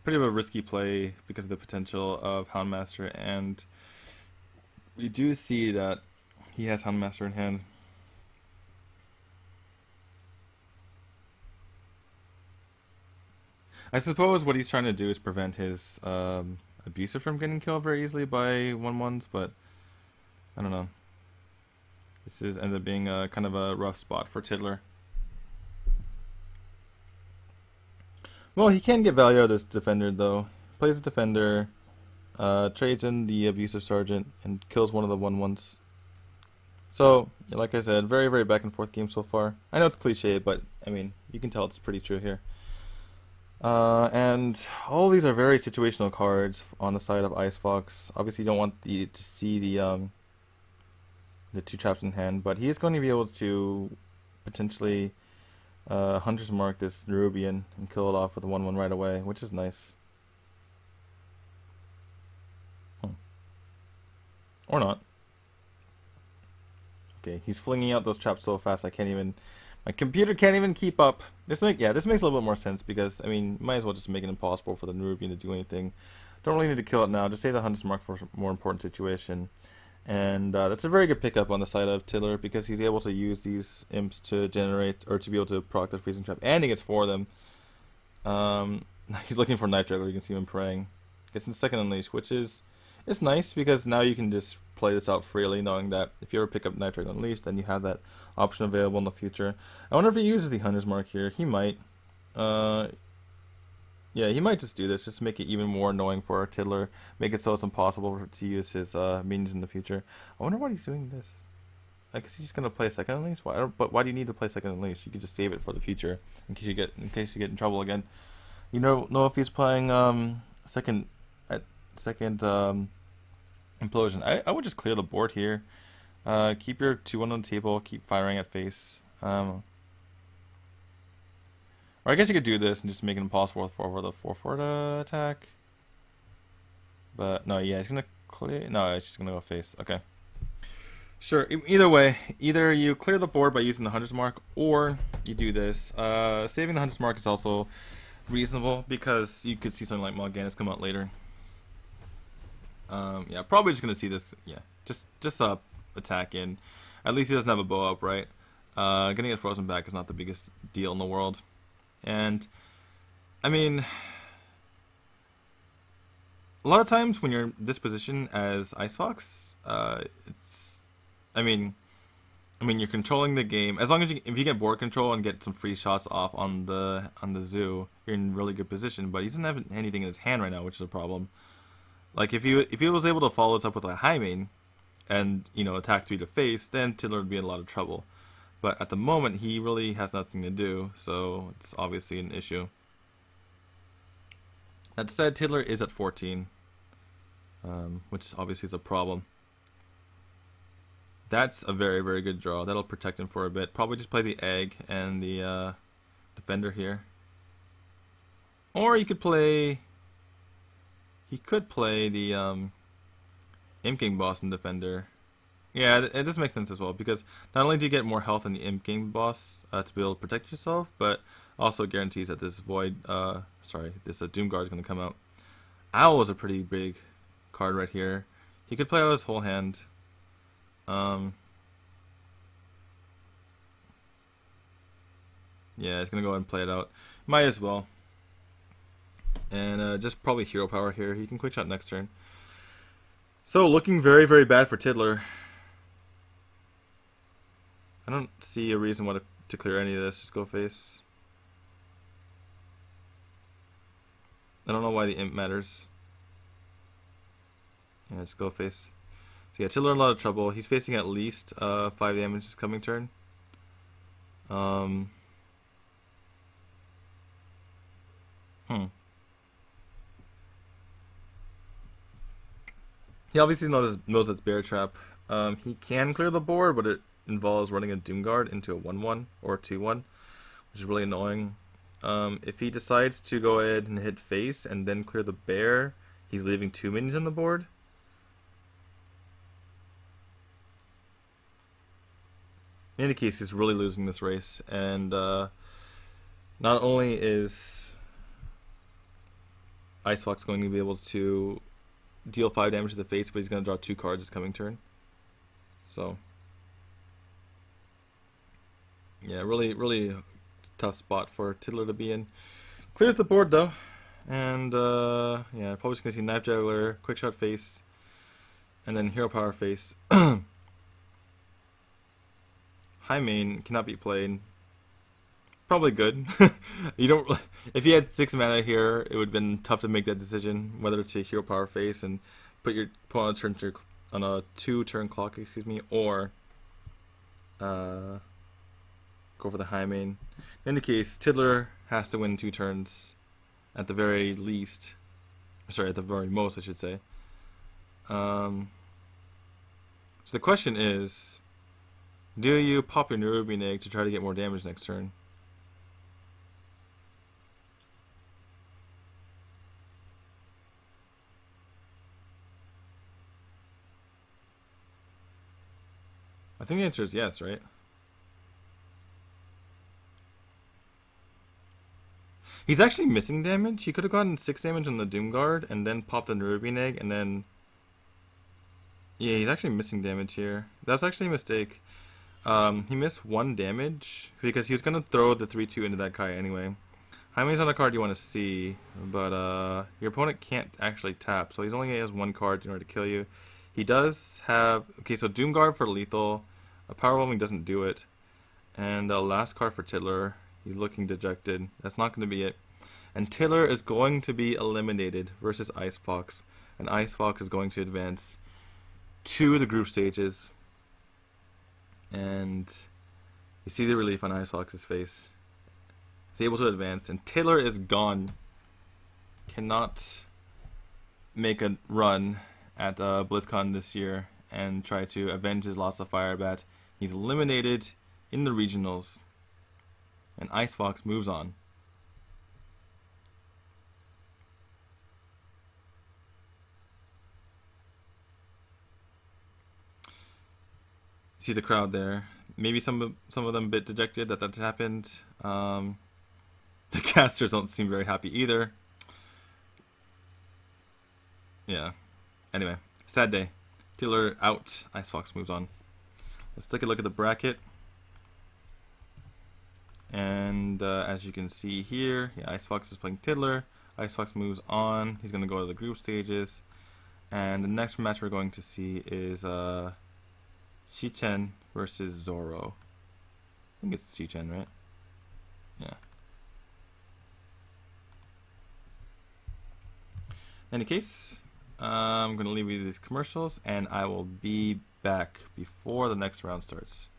Pretty of a risky play because of the potential of Houndmaster, and we do see that he has Houndmaster in hand. I suppose what he's trying to do is prevent his Abusive from getting killed very easily by 1/1s, but I don't know. This ends up being a kind of a rough spot for Tiddler. Well, he can get value out of this Defender, though. Plays a Defender, trades in the Abusive Sergeant, and kills one of the 1/1s. So, like I said, very, very back and forth game so far. I know it's cliche, but, I mean, you can tell it's pretty true here. And all these are very situational cards on the side of Icefox. Obviously, you don't want to see the 2 traps in hand, but he is going to be able to potentially Hunter's Mark this Nerubian and kill it off with a 1/1 right away, which is nice. Or not. Okay, he's flinging out those traps so fast my computer can't even keep up. This makes a little bit more sense because, I mean, might as well just make it impossible for the Nerubian to do anything. Don't really need to kill it now, just save the Hunter's Mark for a more important situation. And that's a very good pickup on the side of Tiddler because he's able to use these imps to generate, or to be able to proc the freezing trap, and he gets 4 of them. He's looking for Night Juggler, you can see him praying. Gets in second Unleash, which is nice because now you can just play this out freely, knowing that if you ever pick up Night Juggler Unleashed, then you have that option available in the future. I wonder if he uses the Hunter's Mark here. He might. Yeah, he might just do this, just to make it even more annoying for Tiddler, make it so it's impossible to use his minions in the future. I wonder why he's doing this. I guess he's just gonna play second unleash. Why? But why do you need to play second unleash? You could just save it for the future in case you get in trouble again. You know if he's playing second implosion. I would just clear the board here. Keep your 2-1 on the table. Keep firing at face. Or I guess you could do this and just make it impossible for the 4-4 attack. But no, yeah, he's gonna clear. No, it's just gonna go face. Okay. Sure. Either way, either you clear the board by using the 100's mark, or you do this. Saving the 100's mark is also reasonable because you could see something like Morganis come out later. Yeah, probably just gonna see this. Yeah, just attack in. At least he doesn't have a bow up, right? Getting it frozen back is not the biggest deal in the world. And I mean, a lot of times when you're in this position as Icefox, I mean, you're controlling the game. As long as if you get board control and get some free shots off on the zoo, you're in really good position. But he doesn't have anything in his hand right now, which is a problem. Like if he was able to follow this up with a high main, and attack 3 to face, then Tiddler would be in a lot of trouble. But at the moment, he really has nothing to do, so it's obviously an issue. That said, Tiddler is at 14, which obviously is a problem. That's a very, very good draw. That'll protect him for a bit. Probably just play the egg and the defender here. Or he could play... He could play the Imp King boss and defender. Yeah, this makes sense as well, because not only do you get more health in the Imp King boss to be able to protect yourself, but also guarantees that this this Doom Guard is going to come out. Owl is a pretty big card right here. He could play out his whole hand. Yeah, he's going to go ahead and play it out. Might as well. And just probably hero power here. He can quick shot next turn. So looking very, very bad for Tiddler. I don't see a reason why to clear any of this. Just go face. I don't know why the imp matters. Yeah, just go face. So yeah, Tiddler in a lot of trouble. He's facing at least 5 damage this coming turn. He obviously knows it's Bear Trap. He can clear the board, but it involves running a Doom Guard into a 1-1 or a 2-1, which is really annoying. If he decides to go ahead and hit face and then clear the bear, he's leaving 2 minions on the board. In any case, he's really losing this race, and not only is Icefox going to be able to deal 5 damage to the face, but he's going to draw 2 cards this coming turn. So, yeah, really, really tough spot for Tiddler to be in. Clears the board though, and yeah, probably just going to see Knife Juggler, Quick Shot face, and then Hero Power face. High main cannot be played. Probably good. You don't. If you had 6 mana here, it would have been tough to make that decision whether to hero power face and put your opponent on a 2-turn clock, or go for the high main. In any case, Tiddler has to win 2 turns at the very least. Sorry, at the very most, I should say. So the question is, do you pop your Nerubian Egg to try to get more damage next turn? I think the answer is yes, right? He's actually missing damage. He could have gotten 6 damage on the Doom Guard and then popped the Nerubian Egg and then... Yeah, he's actually missing damage here. That's actually a mistake. He missed 1 damage because he was going to throw the 3-2 into that Kai anyway. Jaime's on a card you want to see, but your opponent can't actually tap, so he's only has 1 card in order to kill you. He does have... Okay, so Doom Guard for lethal. A Power Whelming doesn't do it. And the last card for Tiddler. He's looking dejected. That's not going to be it. And Tiddler is going to be eliminated versus Icefox. And Icefox is going to advance to the group stages. And you see the relief on Icefox's face. He's able to advance, and Tiddler is gone. Cannot make a run at BlizzCon this year and try to avenge his loss of Firebat. He's eliminated in the regionals, and Icefox moves on. See the crowd there. Maybe some of them a bit dejected that happened. The casters don't seem very happy either. Yeah. Anyway, sad day. Tiddler out. Icefox moves on. Let's take a look at the bracket. And as you can see here, yeah, Icefox is playing Tiddler. Icefox moves on. He's going to go to the group stages. And the next match we're going to see is Shichen versus Zoro. I think it's Shichen, right? Yeah. In any case, I'm going to leave you these commercials, and I will be back before the next round starts.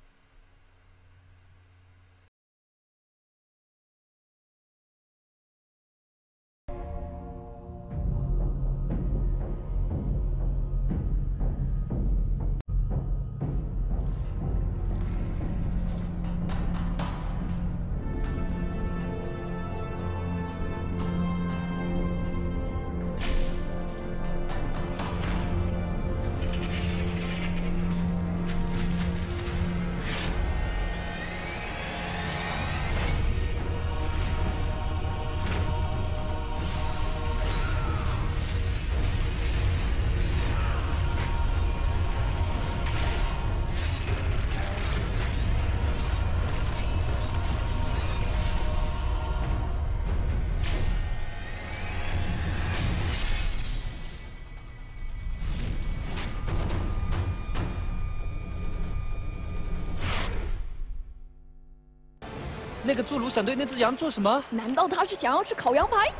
那个侏儒想对那只羊做什么？难道他是想要吃烤羊排？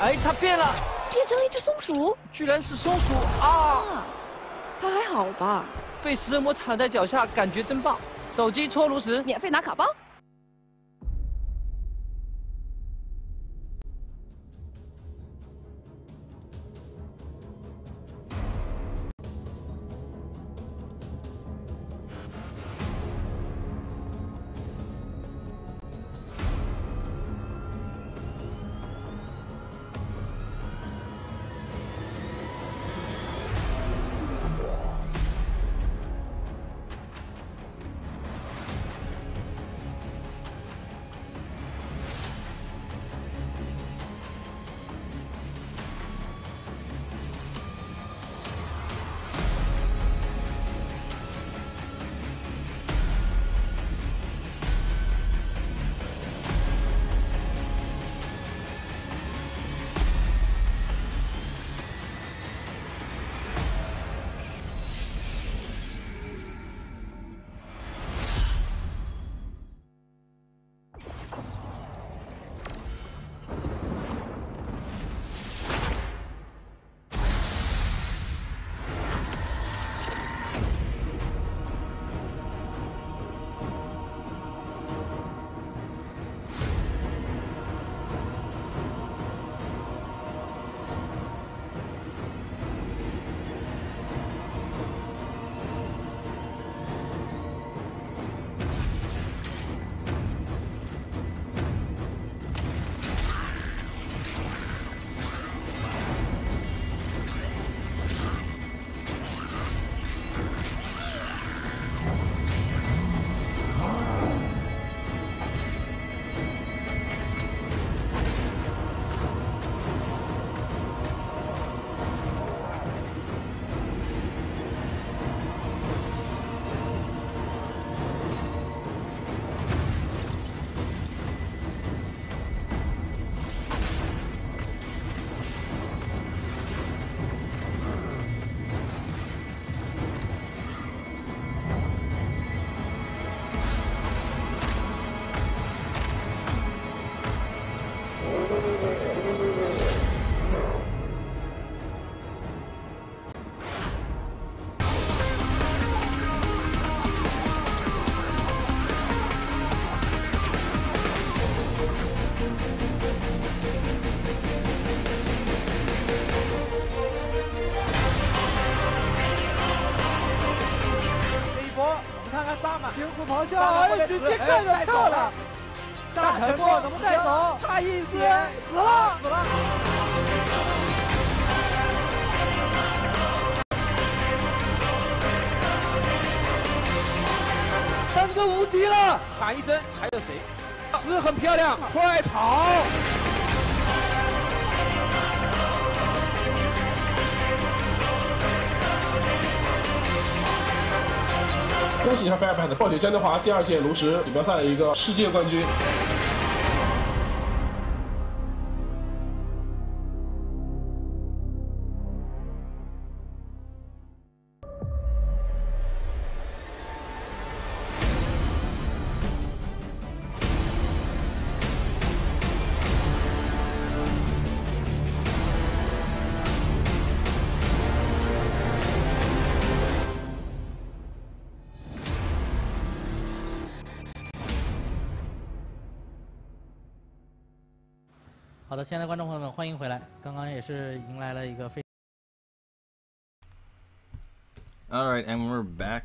哎，它变了，变成了一只松鼠？居然是松鼠啊！它还好吧？被食人魔踩在脚下，感觉真棒。手机搓炉石，免费拿卡包。辛苦咆哮，哎，直接干着跳了。大沉默怎么带走？差一丝，死了，死了。三个无敌了！喊一声，还有谁？是很漂亮，快跑！恭喜一下 Firebat 暴雪嘉年华第2届炉石锦标赛的一个世界冠军。好的，亲爱的观众朋友们，欢迎回来。刚刚也是迎来了一个非。All right, and we're back.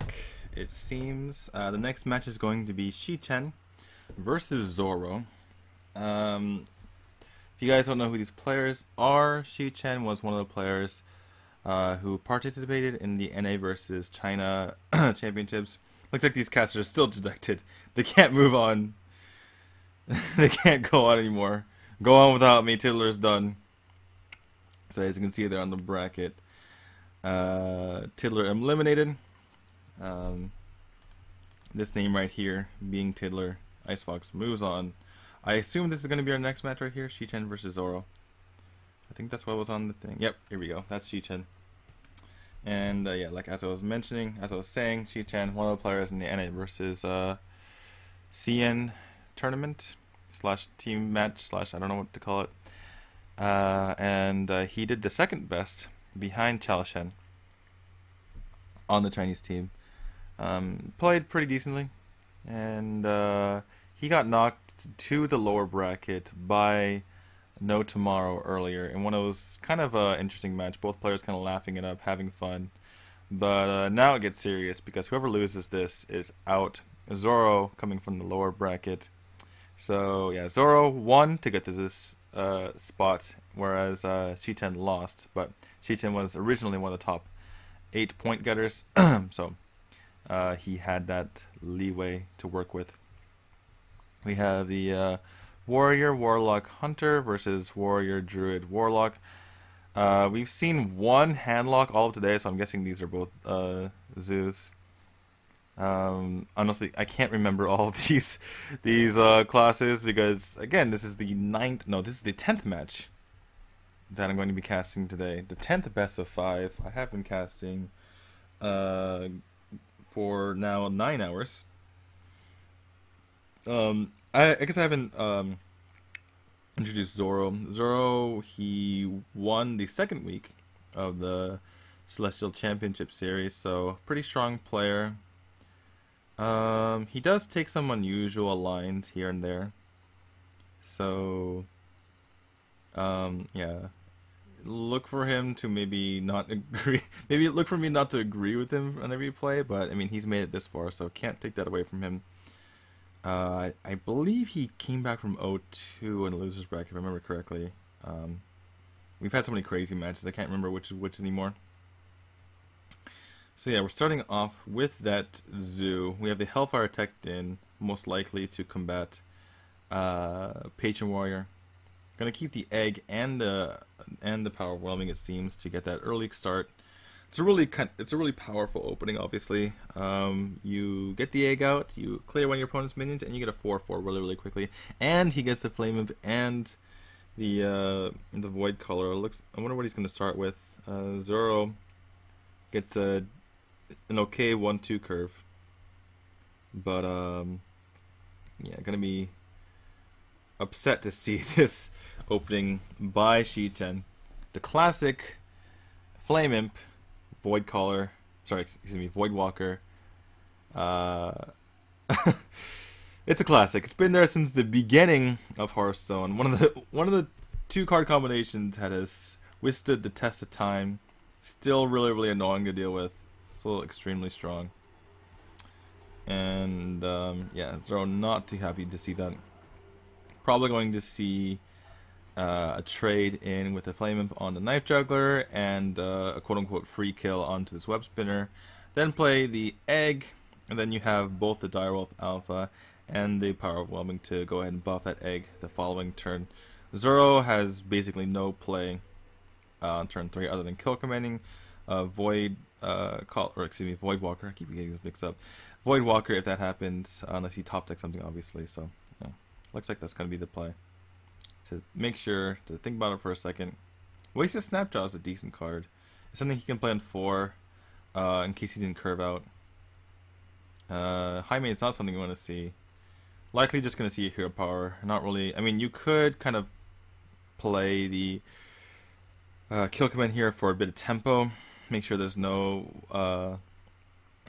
It seems the next match is going to be Shi-Chen versus Zoro. If you guys don't know who these players are, Shi-Chen was one of the players who participated in the NA versus China Championships. Looks like these casters are still dejected. They can't move on. They can't go on anymore. Go on without me, Tiddler's done. So as you can see there on the bracket, Tiddler eliminated. This name right here being Tiddler. Icefox moves on. I assume this is going to be our next match right here, Shi-Chen versus Zoro. I think that's what was on the thing. Yep, here we go. That's Shi-Chen. And yeah, like as I was saying, Shi-Chen, one of the players in the NA versus CN tournament. / team match / I don't know what to call it, and he did the second best behind Chao Shen on the Chinese team. Played pretty decently, and he got knocked to the lower bracket by No Tomorrow earlier in one of those kind of interesting match. Both players kind of laughing it up, having fun, but now it gets serious because whoever loses this is out. Zoro coming from the lower bracket. So yeah, Zoro won to get to this spot, whereas Shi-Chen lost. But Shi-Chen was originally one of the top 8 point getters, so he had that leeway to work with. We have the Warrior Warlock Hunter versus Warrior Druid Warlock. We've seen one handlock all of today, so I'm guessing these are both Zeus. Honestly, I can't remember all of these classes because again, this is the 10th match that I'm going to be casting today. The 10th best of 5. I have been casting for now 9 hours. I guess I haven't introduced Zoro. Zoro, he won the second week of the Celestial Championship series, so pretty strong player. He does take some unusual lines here and there. So, yeah. Look for him to maybe not agree. Maybe look for me not to agree with him on every play, but I mean, he's made it this far, so can't take that away from him. I believe he came back from 0-2 in the losers bracket, if I remember correctly. We've had so many crazy matches, I can't remember which is which anymore. So yeah, we're starting off with that Zoo. We have the Hellfire Tech in, most likely to combat Patron Warrior. Gonna keep the egg and the power overwhelming, it seems, to get that early start. It's a really powerful opening. Obviously, you get the egg out, you clear one of your opponent's minions, and you get a 4/4 really quickly. And he gets the Flame Imp and the Void Color. I wonder what he's gonna start with. Zoro gets an okay 1-2 curve, but yeah, gonna be upset to see this opening by Shi-Chen. The classic Flame Imp, Void Caller, Void Walker. It's a classic. It's been there since the beginning of Hearthstone. One of the 2 card combinations that has withstood the test of time. Still really annoying to deal with. Still extremely strong. And yeah, Zoro not too happy to see that. Probably going to see a trade in with a flame imp on the knife juggler and a quote-unquote free kill onto this web spinner. Then play the egg, and then you have both the Direwolf Alpha and the Power Overwhelming to go ahead and buff that egg the following turn. Zoro has basically no play on turn 3 other than kill commanding Void Void Walker. I keep getting this mixed up. Void Walker if that happens, unless he top decks something obviously. So yeah, looks like that's going to be the play. To make sure to think about it for a second. Wasted Snapjaw is a decent card. It's something he can play on 4 in case he didn't curve out. High main is not something you want to see. Likely just going to see a hero power. Not really. I mean, you could kind of play the kill command here for a bit of tempo. Make sure there's no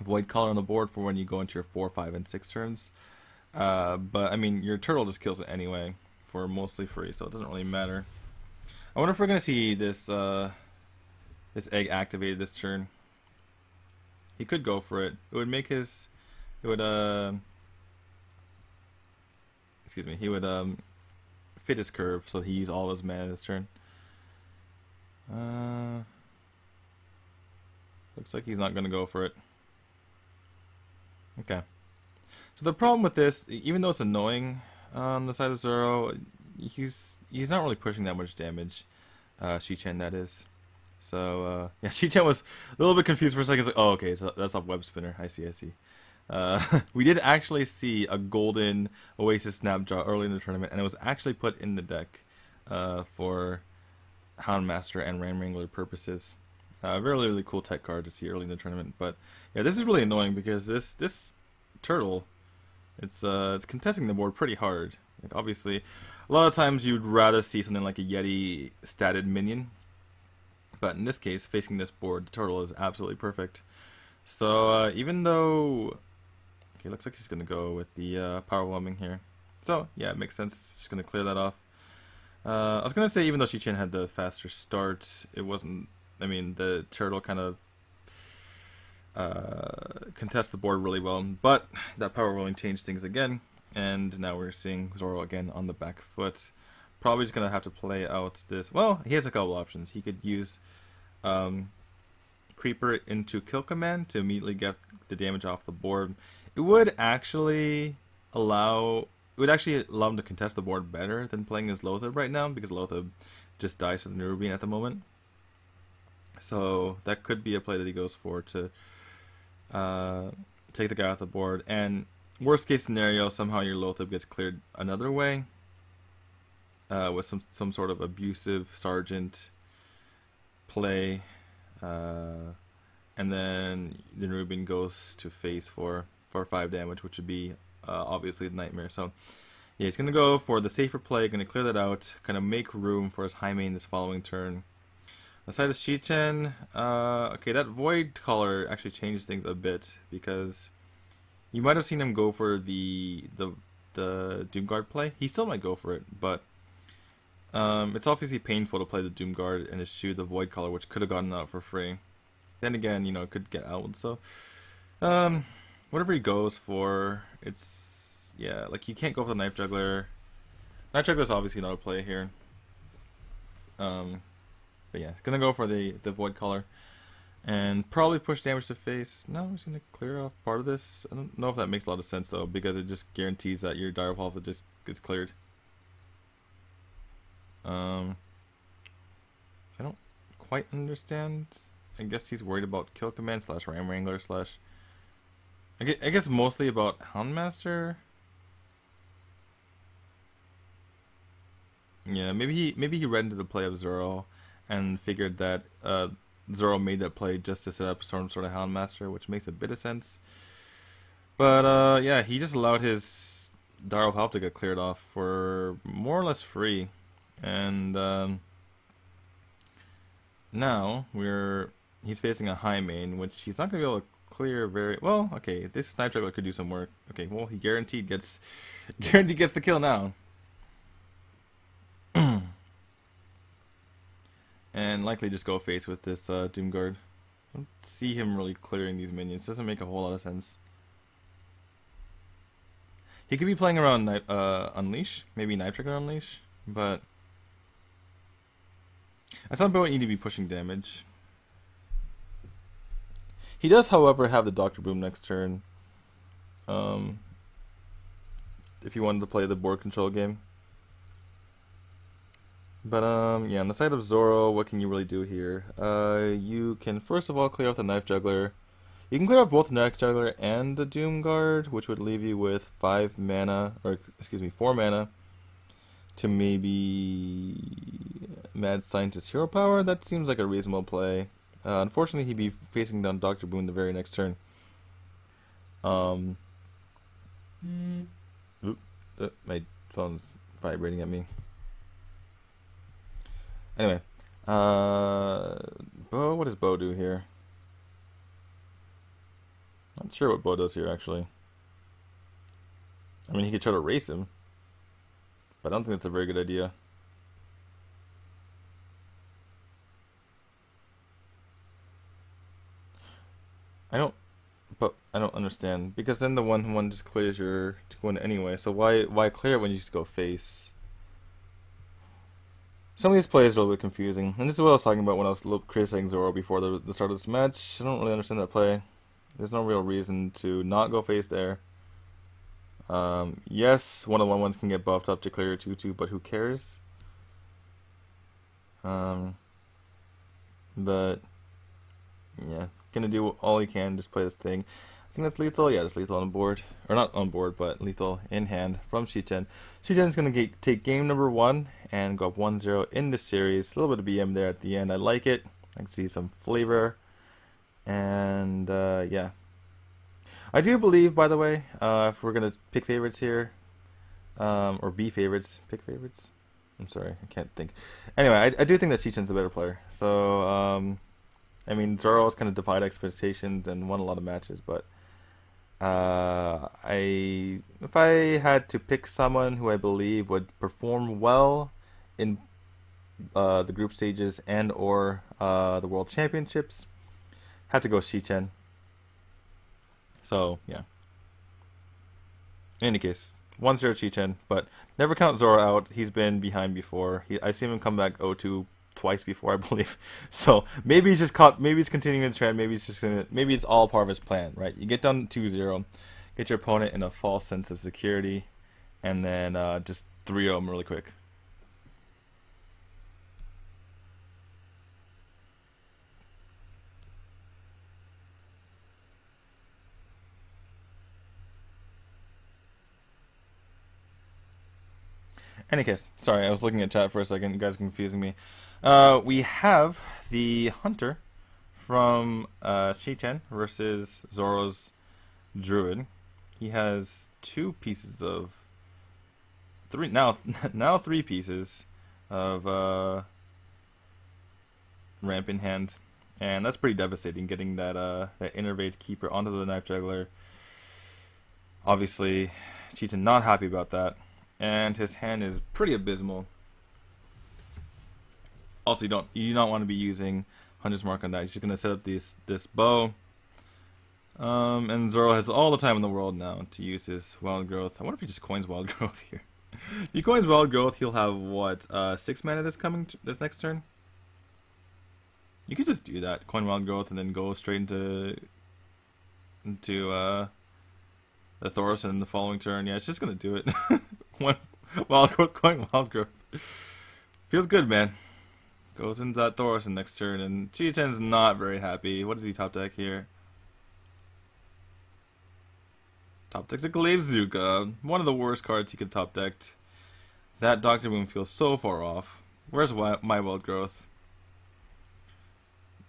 void color on the board for when you go into your 4, 5, and 6 turns. But I mean, your turtle just kills it anyway for mostly free, so it doesn't really matter. I wonder if we're going to see this this egg activated this turn. He could go for it. It would make his... It would, excuse me, he would fit his curve so he used all his mana this turn. Looks like he's not going to go for it. Okay. So the problem with this, even though it's annoying on the side of Zoro, he's not really pushing that much damage. Shi-Chen, that is. So yeah, Shi-Chen was a little bit confused for a second. He's like, oh, okay, so that's a web spinner. I see. We did actually see a golden Oasis Snapjaw early in the tournament, and it was actually put in the deck for Houndmaster and Ram Wrangler purposes. Really, really cool tech card to see early in the tournament. But yeah, this is really annoying because this turtle, it's contesting the board pretty hard. Like, obviously, a lot of times you'd rather see something like a Yeti statted minion, but in this case, facing this board, the turtle is absolutely perfect. So even though, okay, looks like he's gonna go with the power overwhelming here. So yeah, it makes sense. Just gonna clear that off. I was gonna say even though Shi-Chen had the faster start, it wasn't. I mean, the turtle kind of contests the board really well, but that power rolling changed things again, and now we're seeing Zoro again on the back foot. Probably just gonna have to play out this. Well, he has a couple options. He could use Creeper into kill command to immediately get the damage off the board. It would actually allow him to contest the board better than playing as Lothar right now, because Lothar just dies to the Nerubian at the moment. So that could be a play that he goes for to take the guy off the board. And worst case scenario, somehow your Lothar gets cleared another way with some sort of abusive sergeant play, and then the Nerubian goes to face for 5 damage, which would be obviously a nightmare. So yeah, he's gonna go for the safer play, gonna clear that out, kind of make room for his high main this following turn. Aside of Shi-Chen, okay, that Void Collar actually changes things a bit, because you might have seen him go for the Doomguard play. He still might go for it, but it's obviously painful to play the Doomguard and eschew the Void Collar, which could have gotten out for free. Then again, you know, it could get out, so whatever he goes for, it's, yeah, like, you can't go for the Knife Juggler. Knife Juggler is obviously not a play here. But yeah, gonna go for the Void Collar and probably push damage to face. No, I'm just gonna clear off part of this. I don't know if that makes a lot of sense though, because it just guarantees that your Direwolf Alpha just gets cleared. I don't quite understand. I guess he's worried about kill command / Ram Wrangler / I guess mostly about Houndmaster. Yeah, maybe he read into the play of Zoro and figured that Zoro made that play just to set up some sort of Houndmaster, which makes a bit of sense. But yeah, he just allowed his Direwolf Alpha to get cleared off for more or less free. And now he's facing a high main, which he's not going to be able to clear very well. Okay, this Snipe Juggler could do some work. Okay, well, he guaranteed gets the kill now. And likely just go face with this Doomguard. I don't see him really clearing these minions. Doesn't make a whole lot of sense. He could be playing around Unleash, maybe Night Trigger Unleash, but at some point you need to be pushing damage. He does, however, have the Dr. Boom next turn. If you wanted to play the board control game. But yeah, on the side of Zoro, what can you really do here? You can first of all clear off the Knife Juggler. You can clear off both the Knife Juggler and the Doom Guard, which would leave you with 5 mana, or excuse me, 4 mana to maybe Mad Scientist Hero Power. That seems like a reasonable play. Unfortunately, he'd be facing down Dr. Boom the very next turn. My phone's vibrating at me. Anyway, Bo, what does Bo do here? Not sure what Bo does here, actually. I mean, he could try to race him, but I don't think that's a very good idea. I don't understand, because then the one just clears your one anyway. So why clear it when you just go face? Some of these plays are a little bit confusing, and this is what I was talking about when I was criticizing Zoro before the start of this match. I don't really understand that play. There's no real reason to not go face there. Yes, one of the 1/1s can get buffed up to clear your 2/2, but who cares? But yeah, gonna do all he can, just play this thing. I think that's lethal. Yeah, it's lethal on board, or not on board, but lethal in hand from Shi-Chen. Shi-Chen's gonna take game number 1 and go up 1-0 in this series. A little bit of BM there at the end. I like it. I can see some flavor, and yeah. I do believe, by the way, if we're gonna pick favorites here, or be favorites, pick favorites. I'm sorry, I can't think. Anyway, I do think that Shi-Chen's the better player. So I mean, Zoro's kind of defied expectations and won a lot of matches, but if I had to pick someone who I believe would perform well in the group stages and or the World Championships, have to go Shi-Chen. So yeah. In any case, 1-0 Shi-Chen, but never count Zoro out. He's been behind before. I've seen him come back 0-2 twice before, I believe. So maybe he's just caught. Maybe he's continuing the trend. Maybe he's just gonna. Maybe it's all part of his plan, right? You get down 2-0, get your opponent in a false sense of security, and then just 3-0 him really quick. Any case, sorry, I was looking at chat for a second. You guys are confusing me. We have the Hunter from Shi-Chen versus Zoro's Druid. He has 2 pieces of 3 now 3 pieces of ramp in hand, and that's pretty devastating. Getting that that Innervate Keeper onto the Knife Juggler. Obviously, Shi-Chen not happy about that. And his hand is pretty abysmal. Also, you don't want to be using Hunter's Mark on that. He's just gonna set up this bow. And Zoro has all the time in the world now to use his Wild Growth. I wonder if he just coins Wild Growth here. If he coins Wild Growth, he'll have what 6 mana this next turn. You could just do that, coin Wild Growth, and then go straight into the Thorson the following turn. Yeah, it's just gonna do it. One Wild Growth, coin Wild Growth. Feels good, man. Goes into that Thorson next turn, and Shi-Chen's not very happy. What does he top deck here? Top decks a Glavezuka. One of the worst cards he could top deck. That Dr. Boom feels so far off. Where's my Wild Growth?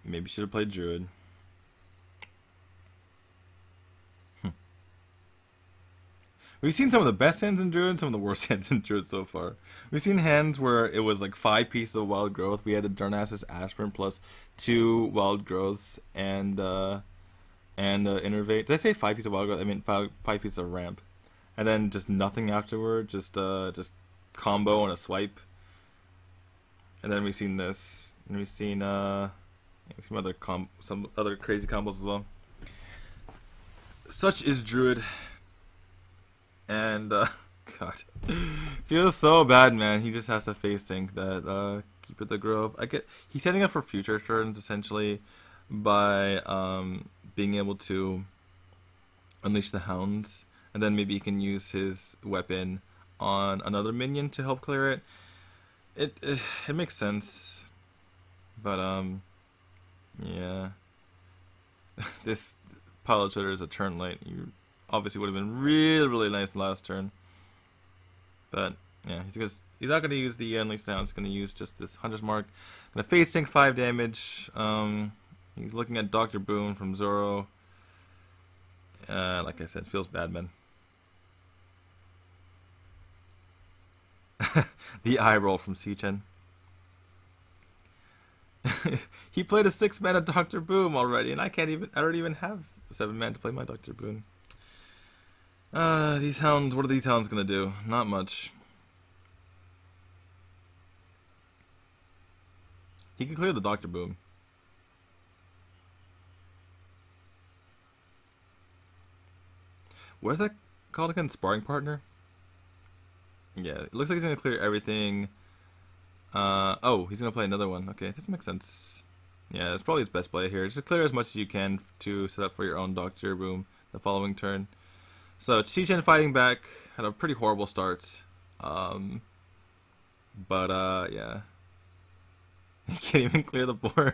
Maybe should have played Druid. We've seen some of the best hands in Druid, some of the worst hands in Druid so far. We've seen hands where it was like 5 pieces of Wild Growth. We had the Darnassus Aspirin plus 2 Wild Growths and Innervate. Did I say 5 pieces of Wild Growth? I mean 5 pieces of Ramp. And then just nothing afterward, just combo and a swipe. And then we've seen this. And we've seen some other crazy combos as well. Such is Druid. And God, feels so bad, man. He just has to face sync that Keeper the Grove. He's setting up for future turns essentially by being able to unleash the hounds, and then maybe he can use his weapon on another minion to help clear it. It makes sense, but yeah. This pilot shooter is a turn late. You obviously would have been really nice last turn, but yeah, he's not going to use the unleash now. He's going to use just this Hunter's Mark. Going to face sync 5 damage. He's looking at Dr. Boom from Zoro. Like I said, feels bad, man. The eye roll from Siichen. He played a 6-mana Dr. Boom already, and I don't even have 7 mana to play my Dr. Boom. These hounds, what are these hounds gonna do? Not much. He can clear the Dr. Boom. Where's that called again? Sparring partner? Yeah, it looks like he's gonna clear everything. Oh, he's gonna play another one. Okay, this makes sense. Yeah, it's probably his best play here. Just clear as much as you can to set up for your own Dr. Boom the following turn. So Siichen fighting back, had a pretty horrible start. Yeah. He can't even clear the board.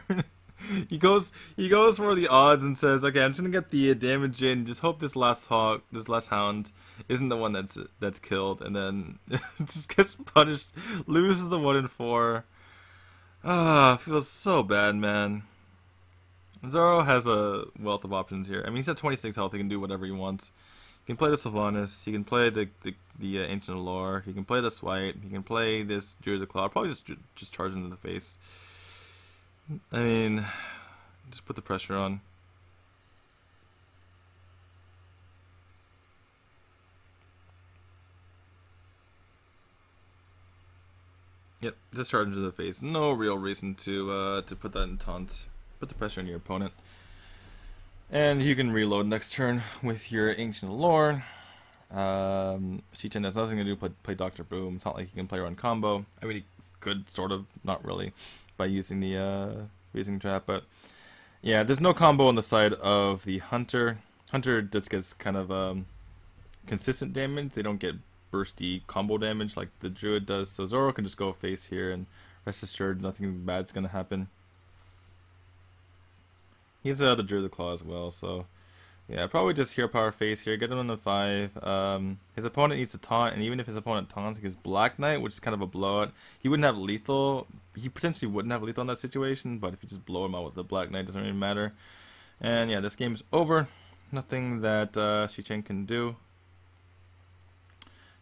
He goes for the odds and says, okay, I'm just gonna get the damage in, just hope this last hound isn't the one that's killed, and then just gets punished, loses the 1 in 4. Feels so bad, man. Zoro has a wealth of options here. I mean, he's at 26 health, he can do whatever he wants. He can play the Sylvanas, he can play the Ancient Allure, he can play the Swipe, he can play this Druid of Claw, probably just charge into the face. I mean, just put the pressure on. Yep, just charge into the face. No real reason to put that in taunt. Put the pressure on your opponent. And you can reload next turn with your Ancient Allure. Siichen has nothing to do but play Dr. Boom. It's not like he can play around combo. I mean, he could, sort of, not really, by using the Freezing Trap, but yeah, there's no combo on the side of the Hunter. Hunter just gets kind of consistent damage. They don't get bursty combo damage like the Druid does, so Zoro can just go face here and rest assured nothing bad's gonna happen. He's the Druid of Claw as well, so yeah, probably just hero power face here, get him on the 5. His opponent needs to taunt, and even if his opponent taunts, his Black Knight, which is kind of a blowout, he wouldn't have lethal. He potentially wouldn't have lethal in that situation, but if you just blow him out with the Black Knight, it doesn't really matter. And yeah, this game's over. Nothing that Siichen can do.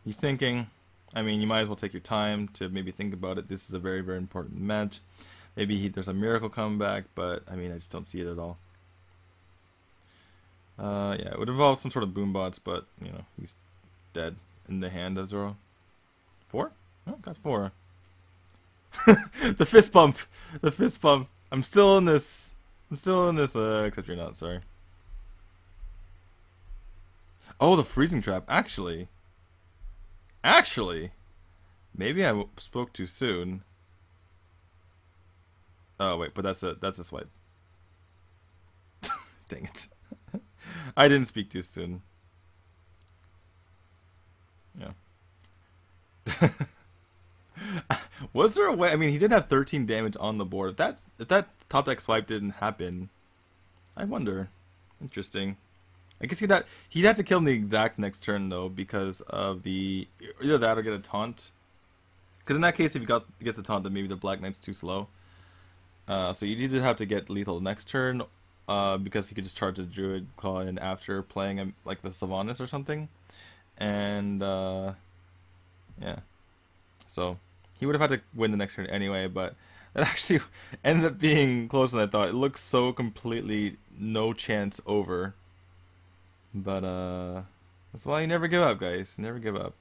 He's thinking. I mean, you might as well take your time to maybe think about it. This is a very important match. Maybe there's a miracle comeback, but I mean, I just don't see it at all. Yeah, it would involve some sort of boom bots, but you know, he's dead in the hand of Zoro. 4? Oh, got 4. The fist bump. The fist bump. I'm still in this, except you're not, sorry. Oh, the freezing trap. Actually, maybe I spoke too soon. Oh wait, but that's a swipe. Dang it. I didn't speak too soon. Yeah. Was there a way? I mean, he did have 13 damage on the board. If that top deck swipe didn't happen, I wonder. Interesting. I guess he'd have to kill him the exact next turn though, because of the either that or get a taunt. Because in that case, if he gets the taunt, then maybe the Black Knight's too slow. So you'd either have to get lethal next turn, because he could just charge the Druid Claw in after playing like the Sylvanas or something, and yeah. So he would have had to win the next turn anyway, but that actually ended up being closer than I thought. It looks so completely no chance over. But that's why you never give up, guys. Never give up.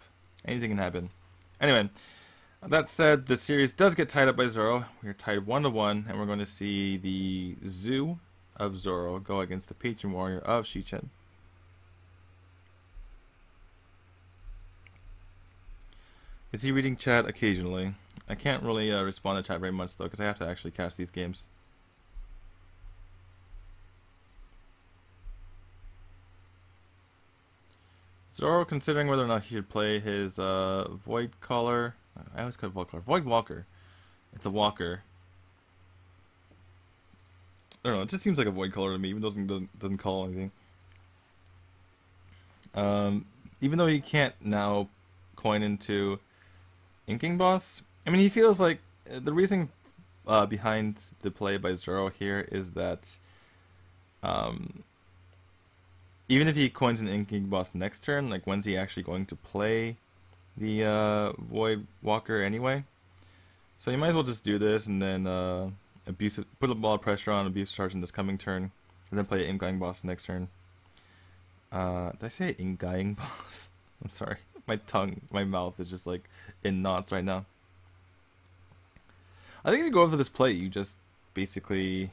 Anything can happen. Anyway, that said, the series does get tied up by Zoro. We're tied 1-1, and we're going to see the Zoo of Zoro go against the Patron Warrior of Siichen. Is he reading chat occasionally? I can't really respond to chat very much though, because I have to actually cast these games. Zoro considering whether or not he should play his Void Caller. I always call it Void Caller. Void Walker. It's a walker. I don't know. It just seems like a Void Caller to me, even though it doesn't call anything. Even though he can't now coin into Inking Boss. I mean, he feels like the reason behind the play by Zoro here is that even if he coins an Inking Boss next turn, like when's he actually going to play the Void Walker anyway? So you might as well just do this and then put a lot of pressure on Abuse Charge in this coming turn, and then play Inking Boss next turn. Did I say Inking Boss? I'm sorry. My mouth is just like in knots right now. I think if you go over this play, you just basically,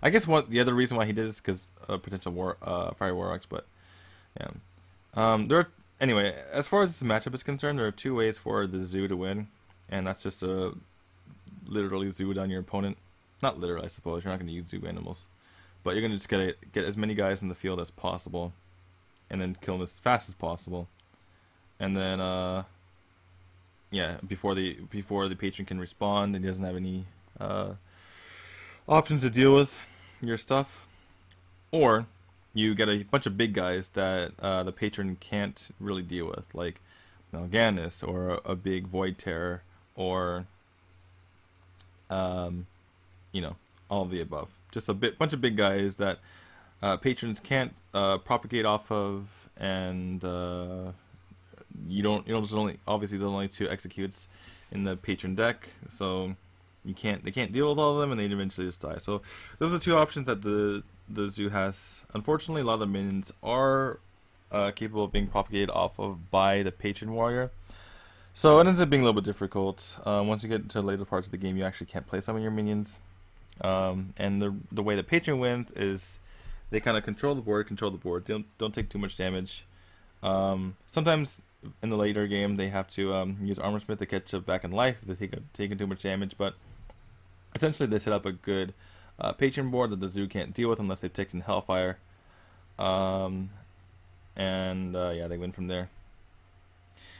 I guess the other reason why he did this is because potential Fire Warlocks, but yeah. Anyway, as far as this matchup is concerned, there are two ways for the zoo to win, and that's just to literally zoo down your opponent. Not literally, I suppose. You're not going to use zoo animals, but you're going to just get as many guys in the field as possible, and then kill them as fast as possible. And then, yeah, before the patron can respond and he doesn't have any options to deal with your stuff, or you get a bunch of big guys that the patron can't really deal with, like Mal'Ganis or a big Void Terror, or you know, all of the above. Just a bunch of big guys that patrons can't propagate off of, and there's only 2 executes in the patron deck, so they can't deal with all of them, and they eventually just die. So those are the 2 options that the zoo has. Unfortunately, a lot of the minions are capable of being propagated off of by the patron warrior, so it ends up being a little bit difficult. Once you get to later parts of the game, you actually can't play some of your minions, and the way the patron wins is they kind of control the board. Don't take too much damage. Sometimes in the later game they have to use Armorsmith to catch up back in life if they taking too much damage, but essentially they set up a good patron board that the zoo can't deal with unless they've taken Hellfire, and yeah, they win from there.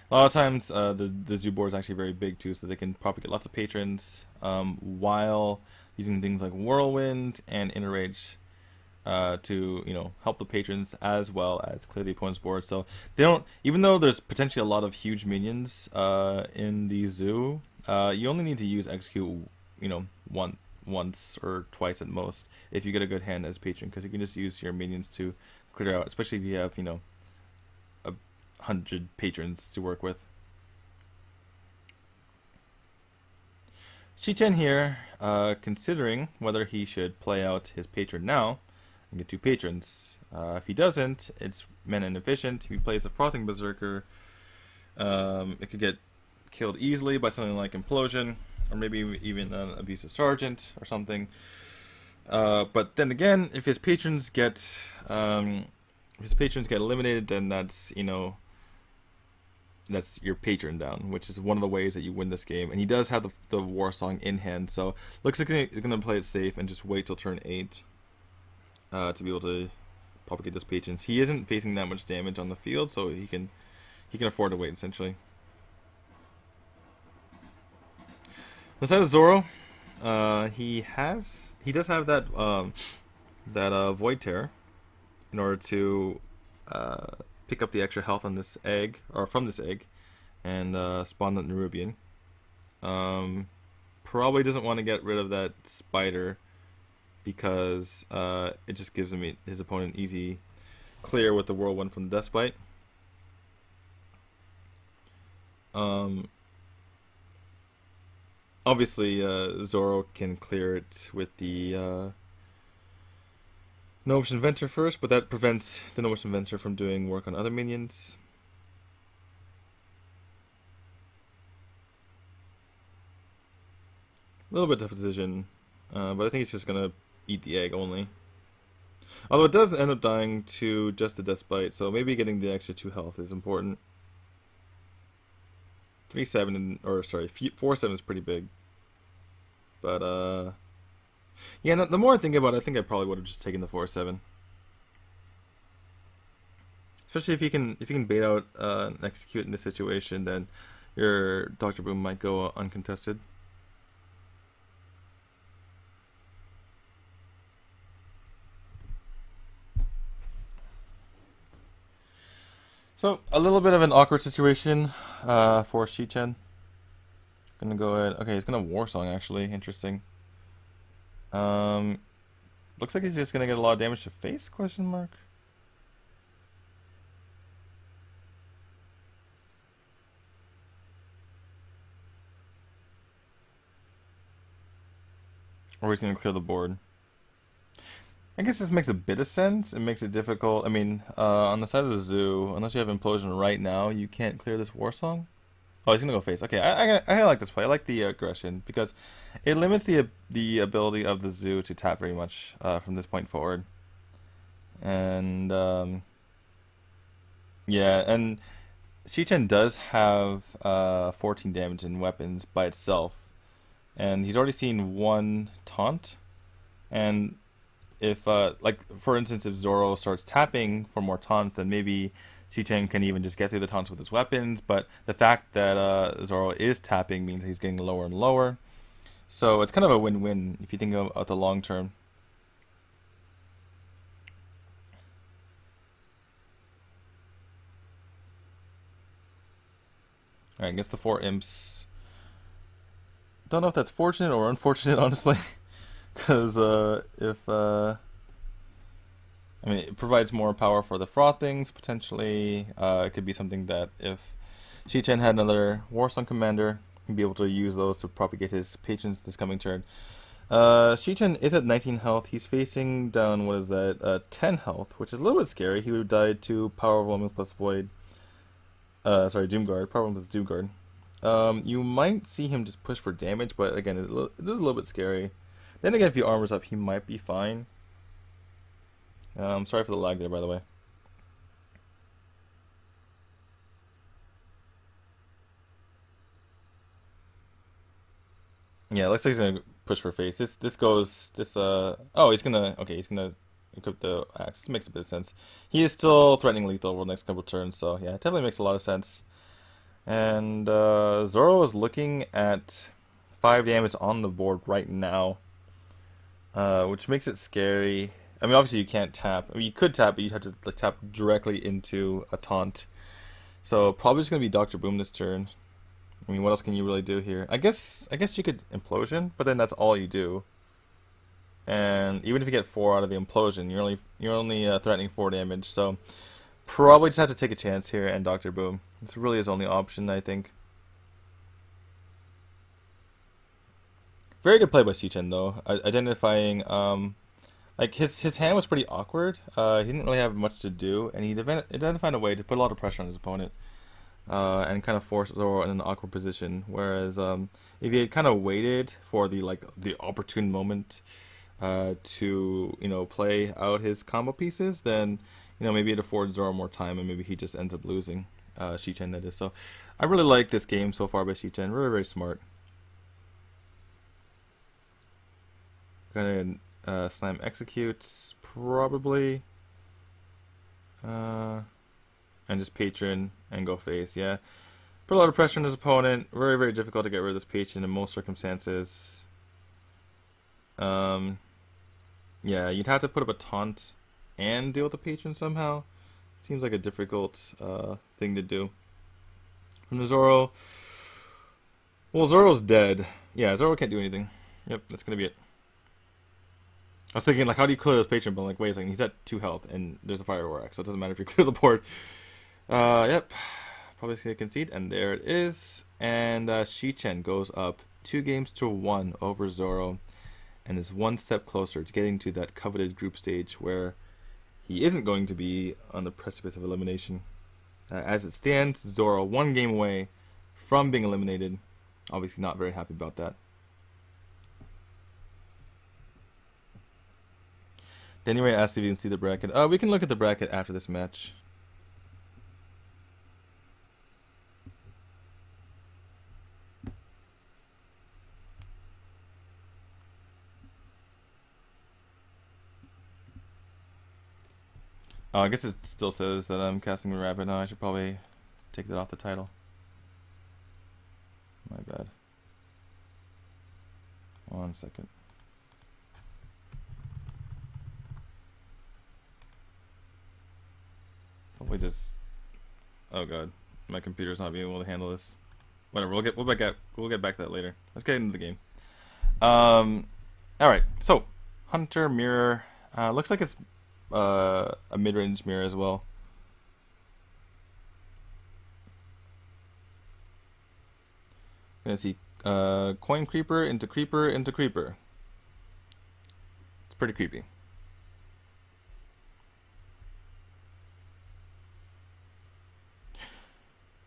A lot of times the zoo board is actually very big too, so they can propagate lots of patrons while using things like Whirlwind and Inner Rage to help the patrons as well as clear the opponent's board. So they don't, even though there's potentially a lot of huge minions in the zoo, you only need to use execute once or twice at most if you get a good hand as patron, because you can just use your minions to clear out, especially if you have 100 patrons to work with. Shichen here, considering whether he should play out his patron now and get 2 patrons. If he doesn't, it's mana inefficient. If he plays a Frothing Berserker, it could get killed easily by something like Implosion, or maybe even an Abusive Sergeant or something. But then again, if his patrons get eliminated, then that's that's your patron down, which is one of the ways that you win this game. And he does have the War Song in hand, so looks like he's gonna play it safe and just wait till turn 8 to be able to propagate this patron. He isn't facing that much damage on the field, so he can afford to wait essentially. Besides Zoro, he does have that Void Terror in order to pick up the extra health on this egg, or from this egg, and spawn that Nerubian. Probably doesn't want to get rid of that spider because it just gives him his opponent easy clear with the Whirlwind from the Deathbite. Obviously, Zoro can clear it with the Gnomish Inventor first, but that prevents the Gnomish Inventor from doing work on other minions. A little bit tough decision, but I think he's just gonna eat the egg only. Although it does end up dying to just the Deathbite, so maybe getting the extra 2 health is important. 3-7 or sorry, 4-7 is pretty big. But yeah, the more I think about it, I think I probably would have just taken the 4-7. Especially if you can bait out and execute in this situation, then your Dr. Boom might go uncontested. So a little bit of an awkward situation for Shi-Chen. Gonna go ahead. Okay, he's gonna War Song actually. Interesting. Looks like he's just gonna get a lot of damage to face? Question mark. Or he's gonna clear the board. I guess this makes a bit of sense. It makes it difficult. I mean, on the side of the zoo, unless you have Implosion right now, you can't clear this War Song. Oh, he's gonna go face. Okay, I like this play. I like the aggression because it limits the ability of the zoo to tap very much from this point forward. And yeah, and Shi-Chen does have 14 damage in weapons by itself, and he's already seen one taunt. And if like for instance, if Zoro starts tapping for more taunts, then maybe Shi-Chen can even just get through the taunts with his weapons, but the fact that Zoro is tapping means he's getting lower and lower. So it's kind of a win-win if you think of the long term. Alright, gets the 4 imps. Don't know if that's fortunate or unfortunate, honestly. Because I mean, it provides more power for the frothings, potentially. It could be something that if Shi-Chen had another War Song commander, he'd be able to use those to propagate his patrons this coming turn. Shi-Chen is at 19 health. He's facing down, what is that, 10 health, which is a little bit scary. He would die to Power Overwhelming plus Void. Sorry, Doomguard. Power Overwhelming plus Doomguard. You might see him just push for damage, but again, it is a little bit scary. Then again, if he armors up, he might be fine. Sorry for the lag there, by the way. Yeah, looks like he's gonna push for face. Oh, he's gonna equip the axe. This makes a bit of sense. He is still threatening lethal over the next couple turns, so yeah, it definitely makes a lot of sense. And Zoro is looking at 5 damage on the board right now, which makes it scary. I mean, obviously you can't tap. I mean, you could tap, but you'd have to like, tap directly into a taunt. So probably just gonna be Dr. Boom this turn. I mean, what else can you really do here? I guess you could Implosion, but then that's all you do. And even if you get 4 out of the Implosion, you're only threatening 4 damage. So probably just have to take a chance here and Dr. Boom. This really is the only option, I think. Very good play by Shi-Chen though, identifying. Like his hand was pretty awkward. He didn't really have much to do, and he identified a way to put a lot of pressure on his opponent, and kind of force Zoro in an awkward position. Whereas if he had kind of waited for the opportune moment to play out his combo pieces, then maybe it affords Zoro more time, and maybe he just ends up losing. Shi-Chen, that is. So I really like this game so far by Shi-Chen. Very, very smart. Gonna slam executes probably, and just patron and go face. Yeah, put a lot of pressure on his opponent. Very, very difficult to get rid of this patron in most circumstances. Yeah, you'd have to put up a taunt and deal with the patron somehow. Seems like a difficult thing to do. From Zoro, well, Zoro's dead. Yeah, Zoro can't do anything. Yep, that's gonna be it. I was thinking, like, how do you clear this patron? But, like, wait a second, he's at 2 health, and there's a Fire War Axe, so it doesn't matter if you clear the board. Yep. Probably going to concede, and there it is. And Shi-Chen goes up 2 games to 1 over Zoro, and is 1 step closer to getting to that coveted group stage where he isn't going to be on the precipice of elimination. As it stands, Zoro 1 game away from being eliminated. Obviously not very happy about that. Anyway, asked if you can see the bracket. We can look at the bracket after this match. Oh, I guess it still says that I'm casting with Rapid. No, I should probably take that off the title. My bad. 1 second. Hopefully this. Oh god, my computer's not being able to handle this. Whatever, we'll get back to that later. Let's get into the game. All right, so Hunter mirror looks like it's a mid-range mirror as well. Gonna see coin creeper into creeper into creeper. It's pretty creepy.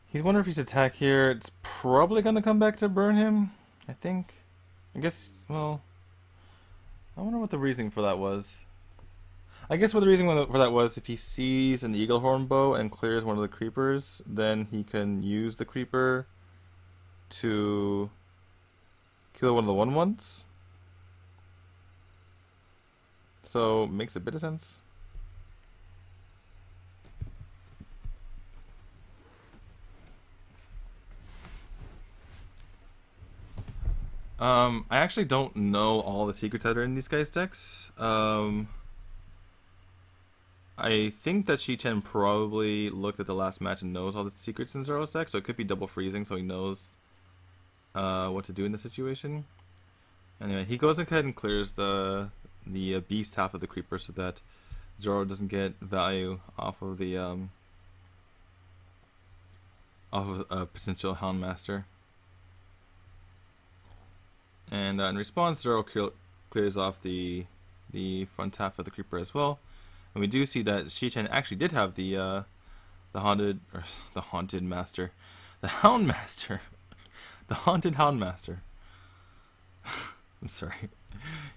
He's wondering if he's attack here. It's probably gonna come back to burn him, I think. I guess, well, I wonder what the reasoning for that was. I guess what the reason for that was, if he sees an eagle horn bow and clears one of the creepers, then he can use the creeper to kill one of the 1/1s. So makes a bit of sense. I actually don't know all the secrets that are in these guys' decks. I think that Shi-Chen probably looked at the last match and knows all the secrets in Zoro's deck, so it could be double freezing, so he knows what to do in the situation. Anyway, he goes ahead and clears the beast half of the creeper so that Zoro doesn't get value off of the a potential Houndmaster. And in response, Zoro clears off the front half of the creeper as well. And we do see that Shi-Chen actually did have the haunted master, the Houndmaster, the haunted Houndmaster. I'm sorry,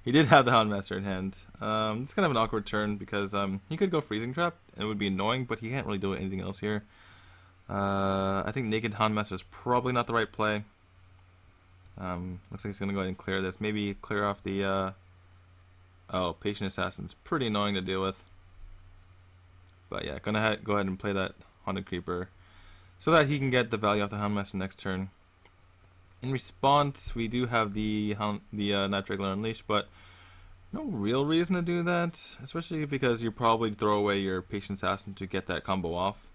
he did have the Houndmaster in hand. It's kind of an awkward turn because he could go freezing trap and it would be annoying, but he can't really do anything else here. I think naked Houndmaster is probably not the right play. Looks like he's gonna go ahead and clear this. Maybe clear off the oh, Patient Assassin's pretty annoying to deal with. But yeah, gonna go ahead and play that Haunted Creeper so that he can get the value off the Houndmaster next turn. In response, we do have the Night Regular Unleashed, but no real reason to do that, especially because you probably throw away your Patient Assassin to get that combo off.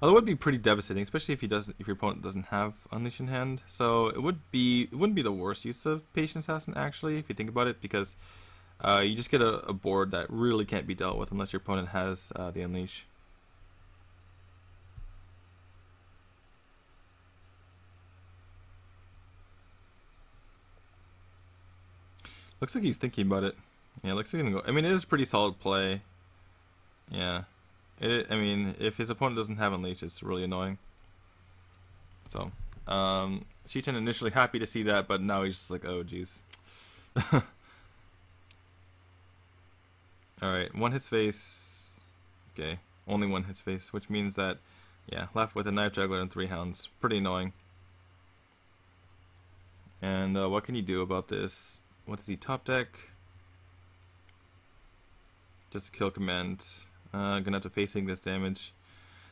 Although it would be pretty devastating, especially if your opponent doesn't have Unleash in hand. So it wouldn't be the worst use of Patient Assassin actually, if you think about it, because you just get a board that really can't be dealt with unless your opponent has the Unleash. Looks like he's thinking about it. Yeah, looks like he's gonna go. I mean, it is a pretty solid play. Yeah. I mean, if his opponent doesn't have Unleash, it's really annoying. So, Shi-Chen initially happy to see that, but now he's just like, oh, jeez. Alright, one hits face. Okay, only one hits face, which means that, yeah, left with a Knife Juggler and 3 Hounds. Pretty annoying. And what can you do about this? What does he top deck? Just a kill command. Gonna have to facing this damage.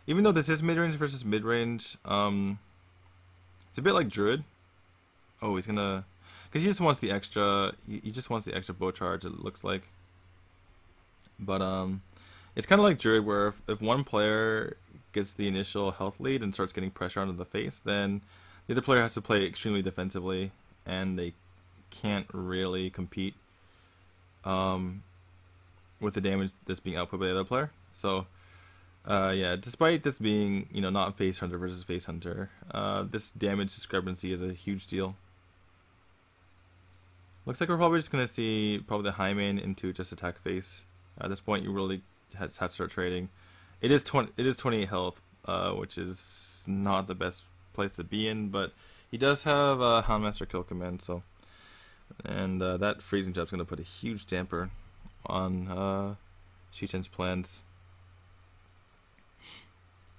Even though this is mid-range versus mid-range, it's a bit like Druid. Oh, he's gonna, because he just wants the extra. He just wants the extra bow charge. It looks like. But it's kind of like Druid, where if one player gets the initial health lead and starts getting pressure onto the face, then the other player has to play extremely defensively, and they can't really compete with the damage that's being output by the other player. So yeah, despite this being, you know, not face hunter versus face hunter, this damage discrepancy is a huge deal. Looks like we're probably just gonna see probably the high main into just attack face. At this point, you really have to start trading. It is 28 health, which is not the best place to be in, but he does have a Houndmaster kill command, so, and that freezing job's gonna put a huge damper on Shi-Chen's plans.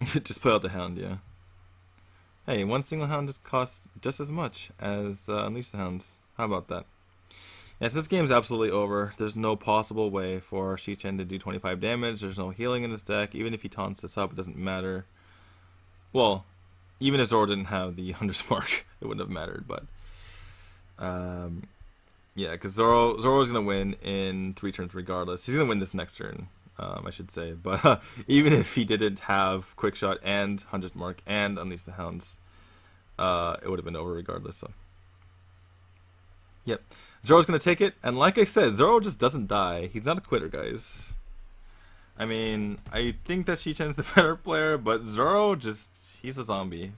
Just play out the Hound, yeah. Hey, one single Hound just costs just as much as Unleash the Hounds. How about that? Yes, this game's absolutely over. There's no possible way for Shi-Chen to do 25 damage. There's no healing in this deck. Even if he taunts this up, it doesn't matter. Well, even if Zoro didn't have the Underspark, it wouldn't have mattered. But yeah, because Zoro's going to win in 3 turns regardless. He's going to win this next turn, I should say. But even if he didn't have Quick Shot and Underspark and Unleash the Hounds, it would have been over regardless. So, yep. Zoro's going to take it. And like I said, Zoro just doesn't die. He's not a quitter, guys. I mean, I think that Shi-Chen's the better player, but Zoro he's a zombie.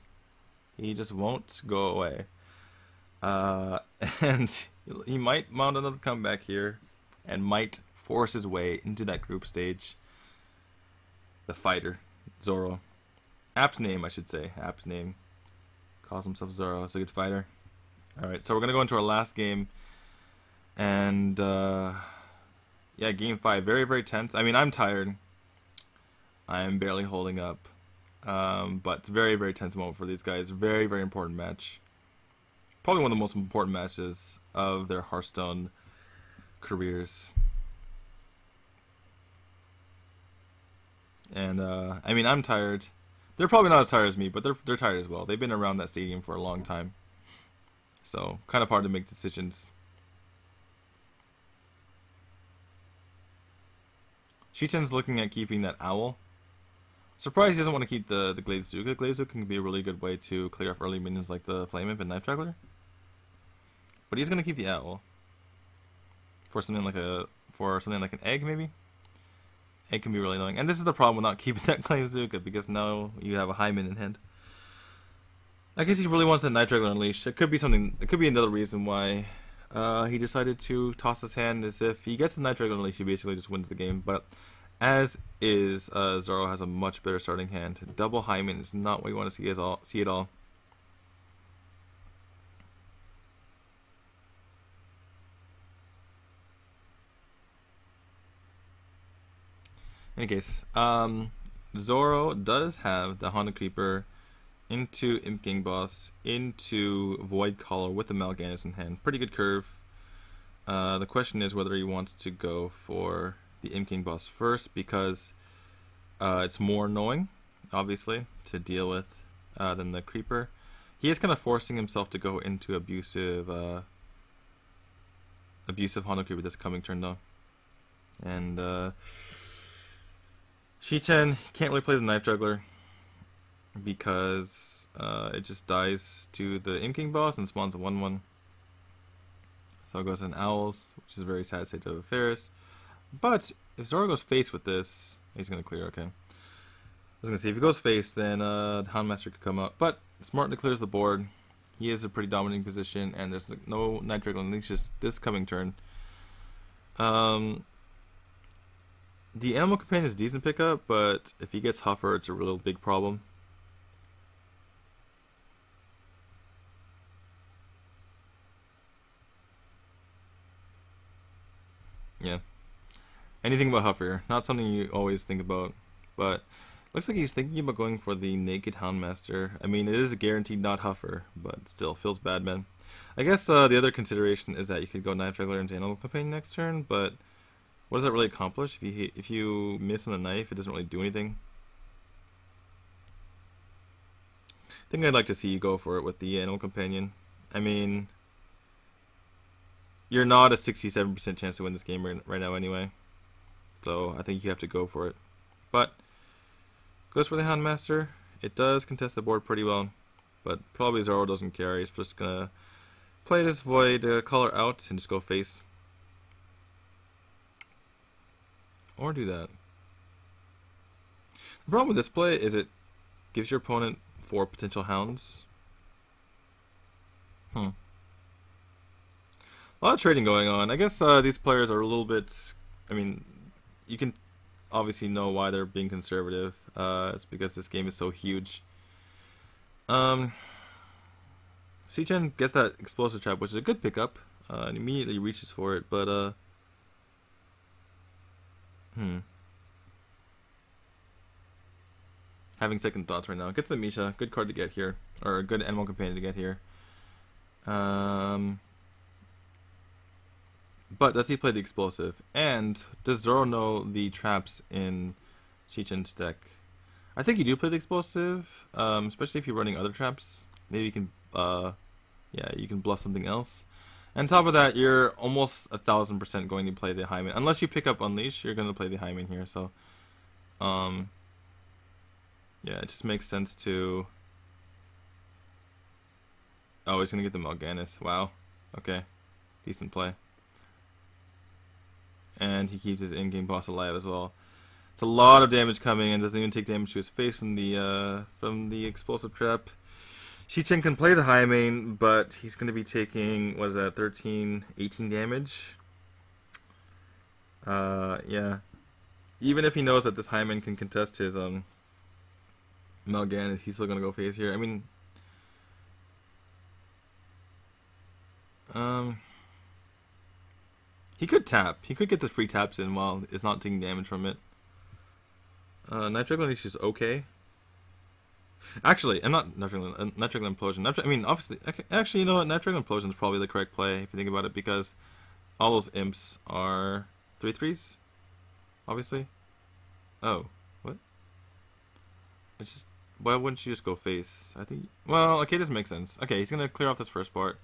He just won't go away. And he might mount another comeback here and might force his way into that group stage. The fighter, Zoro. Apt name, I should say. Apt name. Calls himself Zoro. It's a good fighter. Alright, so we're going to go into our last game. And, yeah, game 5. Very, very tense. I mean, I'm tired. I'm barely holding up. But it's a very, very tense moment for these guys. Very, very important match. Probably one of the most important matches of their Hearthstone careers. And, I mean, I'm tired. They're probably not as tired as me, but they're tired as well. They've been around that stadium for a long time. So, kind of hard to make decisions. Shi-Chen's looking at keeping that owl. Surprised he doesn't want to keep the Gladezuka. Gladezuka can be a really good way to clear off early minions like the Flame Imp and Knife Juggler. But he's gonna keep the owl. For something like an egg, maybe? Egg can be really annoying. And this is the problem with not keeping that Gladezuka, because now you have a high min in hand. I guess he really wants the Knife Juggler Unleashed. It could be something, it could be another reason why he decided to toss his hand, as if he gets the Knife Juggler Unleashed, he basically just wins the game. But as is, Zoro has a much better starting hand. Double Hymen is not what you want to see at all. In any case, Zoro does have the Honda Creeper into Imp King Boss, into Void Caller with the Mal'Ganis in hand. Pretty good curve. The question is whether he wants to go for the Imp King Boss first, because it's more annoying, obviously, to deal with than the Creeper. He is kind of forcing himself to go into abusive Honda Creeper this coming turn, though. And Shi-Chen can't really play the Knife Juggler because it just dies to the Imp King Boss and spawns a 1/1. So it goes in Owls, which is a very sad state of affairs. But if Zoro goes face with this, he's going to clear, okay. I was going to say, if he goes face, then the Houndmaster could come up. But smartly clears the board. He is a pretty dominating position, and there's no Night Dragon Unleashed just this coming turn. The Animal Companion is a decent pickup, but if he gets Huffer, it's a real big problem. Yeah. Anything but Huffer. Not something you always think about, but looks like he's thinking about going for the Naked Houndmaster. I mean, it is a guaranteed not Huffer, but still feels bad, man. I guess the other consideration is that you could go Knife Juggler into Animal Companion next turn, but what does that really accomplish? If you miss on the knife, it doesn't really do anything. I think I'd like to see you go for it with the Animal Companion. I mean, you're not a 67% chance to win this game right now anyway. So I think you have to go for it. But goes for the Houndmaster. It does contest the board pretty well, but probably Zoro doesn't care. He's just gonna play this Void Caller out and just go face. Or do that. The problem with this play is it gives your opponent 4 potential hounds. A lot of trading going on. I guess these players are a little bit... I mean, you can obviously know why they're being conservative. It's because this game is so huge. Shi-Chen gets that Explosive Trap, which is a good pickup, and immediately reaches for it, but... Having second thoughts right now. Gets the Misha. Good card to get here. Or a good Animal Companion to get here. But does he play the explosive? And does Zoro know the traps in Shichen's deck? I think you do play the explosive, especially if you're running other traps. Maybe you can, yeah, you can bluff something else. And on top of that, you're almost 1000% going to play the Hyman. Unless you pick up Unleash, you're going to play the Hyman here. So, yeah, it just makes sense to... Oh, he's going to get the Mal'Ganis. Wow. Okay. Decent play. And he keeps his in-game boss alive as well. It's a lot of damage coming and doesn't even take damage to his face from the explosive trap. Shichen can play the high main, but he's going to be taking, what is that, 13, 18 damage? Yeah. Even if he knows that this high main can contest his Mal'Ganis, he's still going to go face here. I mean, he could tap. He could get the free taps in while it's not taking damage from it. Nitric Unleash is okay. Actually, I'm not Nitric Implosion. I mean, obviously, actually, you know what? Nitric Implosion is probably the correct play if you think about it, because all those imps are 3/3s, obviously. Oh, what? It's just, why wouldn't you just go face? I think. Well, okay, this makes sense. Okay, he's gonna clear off this first part,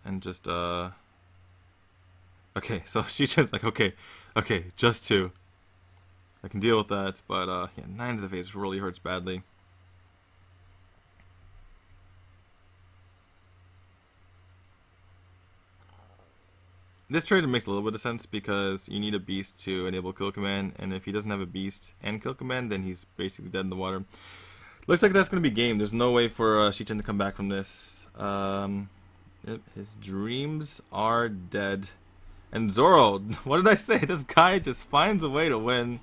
and just Okay, so Shichen's like, okay, just 2. I can deal with that, but yeah, 9 to the face really hurts badly. This trade makes a little bit of sense because you need a beast to enable kill command, and if he doesn't have a beast and kill command, then he's basically dead in the water. Looks like that's going to be game. There's no way for Shichen to come back from this. His dreams are dead. And Zoro, what did I say? This guy just finds a way to win.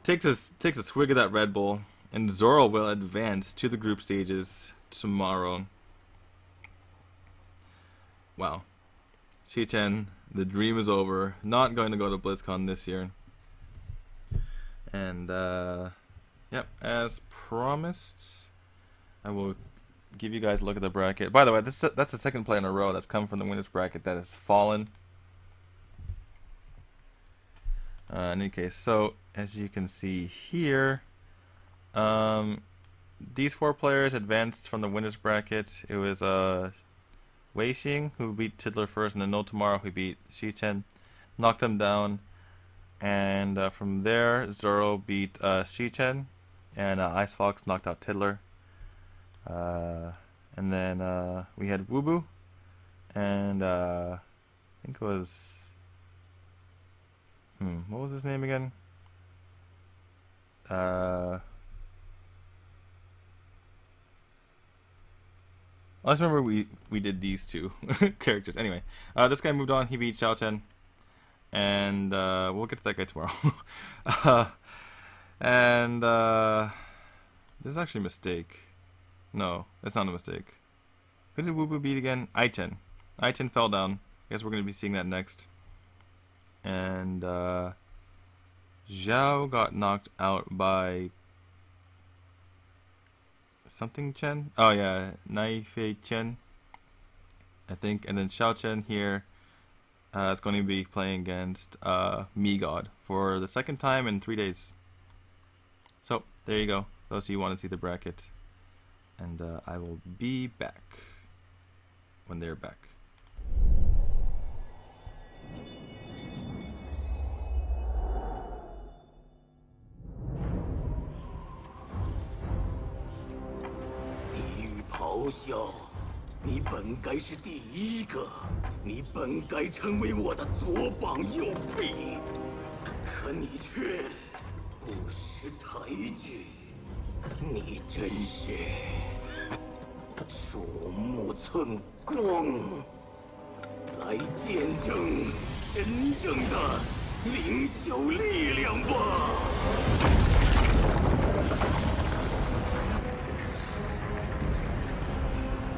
Takes a swig of that Red Bull, and Zoro will advance to the group stages tomorrow. Wow. Shichen, the dream is over. Not going to go to Blizzcon this year. And, yep, as promised, I will give you guys a look at the bracket. By the way, that's the second play in a row that's come from the winners bracket that has fallen. In any case, so as you can see here, these 4 players advanced from the winners bracket. It was Wei Xing who beat Tiddler first, and then No Tomorrow who beat Shichen, knocked them down, and from there Zoro beat Shichen, and Icefox knocked out Tiddler. And then we had Wubu, and I think it was what was his name again? I just remember we did these 2 characters. Anyway, this guy moved on. He beat Xiao Chen, and we'll get to that guy tomorrow. And this is actually a mistake. No, that's not a mistake. Who did Wubu beat again? Aichen. Aichen fell down. I guess we're going to be seeing that next. And Zhao got knocked out by something Chen. Oh yeah, Naifei Chen, I think. And then Xiao Chen here is going to be playing against Miegod for the second time in 3 days. So there you go. Those of you who want to see the bracket. And I will be back when they're back.咆哮！你本该是第一个，你本该成为我的左膀右臂，可你却不识抬举。你真是鼠目寸光，来见证真正的领袖力量吧！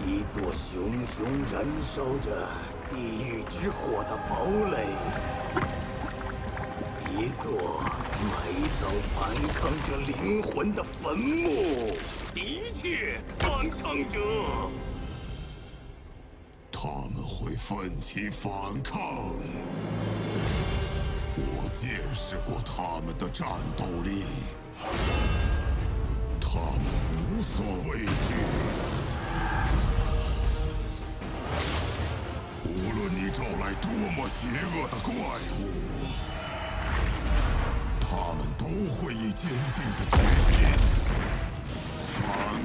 一座熊熊燃烧着地狱之火的堡垒，一座埋葬反抗者灵魂的坟墓，一切反抗者，他们会奋起反抗。我见识过他们的战斗力，他们无所畏惧。无论你招来多么邪恶的怪物，他们都会以坚定的决心反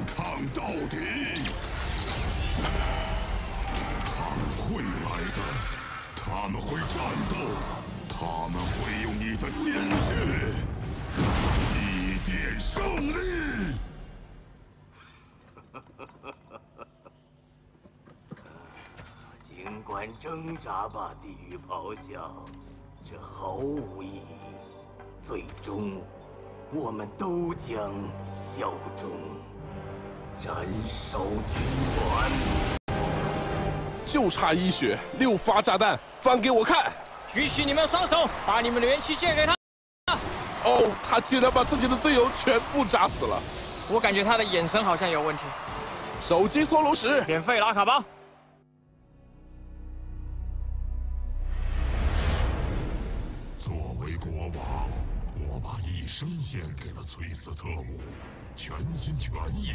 抗到底。他们会来的，他们会战斗，他们会用你的鲜血祭奠胜利。尽管挣扎吧，地狱咆哮，这毫无意义。最终，我们都将效忠，燃烧军团。就差一血，6发炸弹，翻给我看！举起你们的双手，把你们的元气借给他。哦，他竟然把自己的队友全部炸死了。我感觉他的眼神好像有问题。手机缩炉石，免费拉卡包。作为国王，我把一生献给了崔斯特姆，全心全意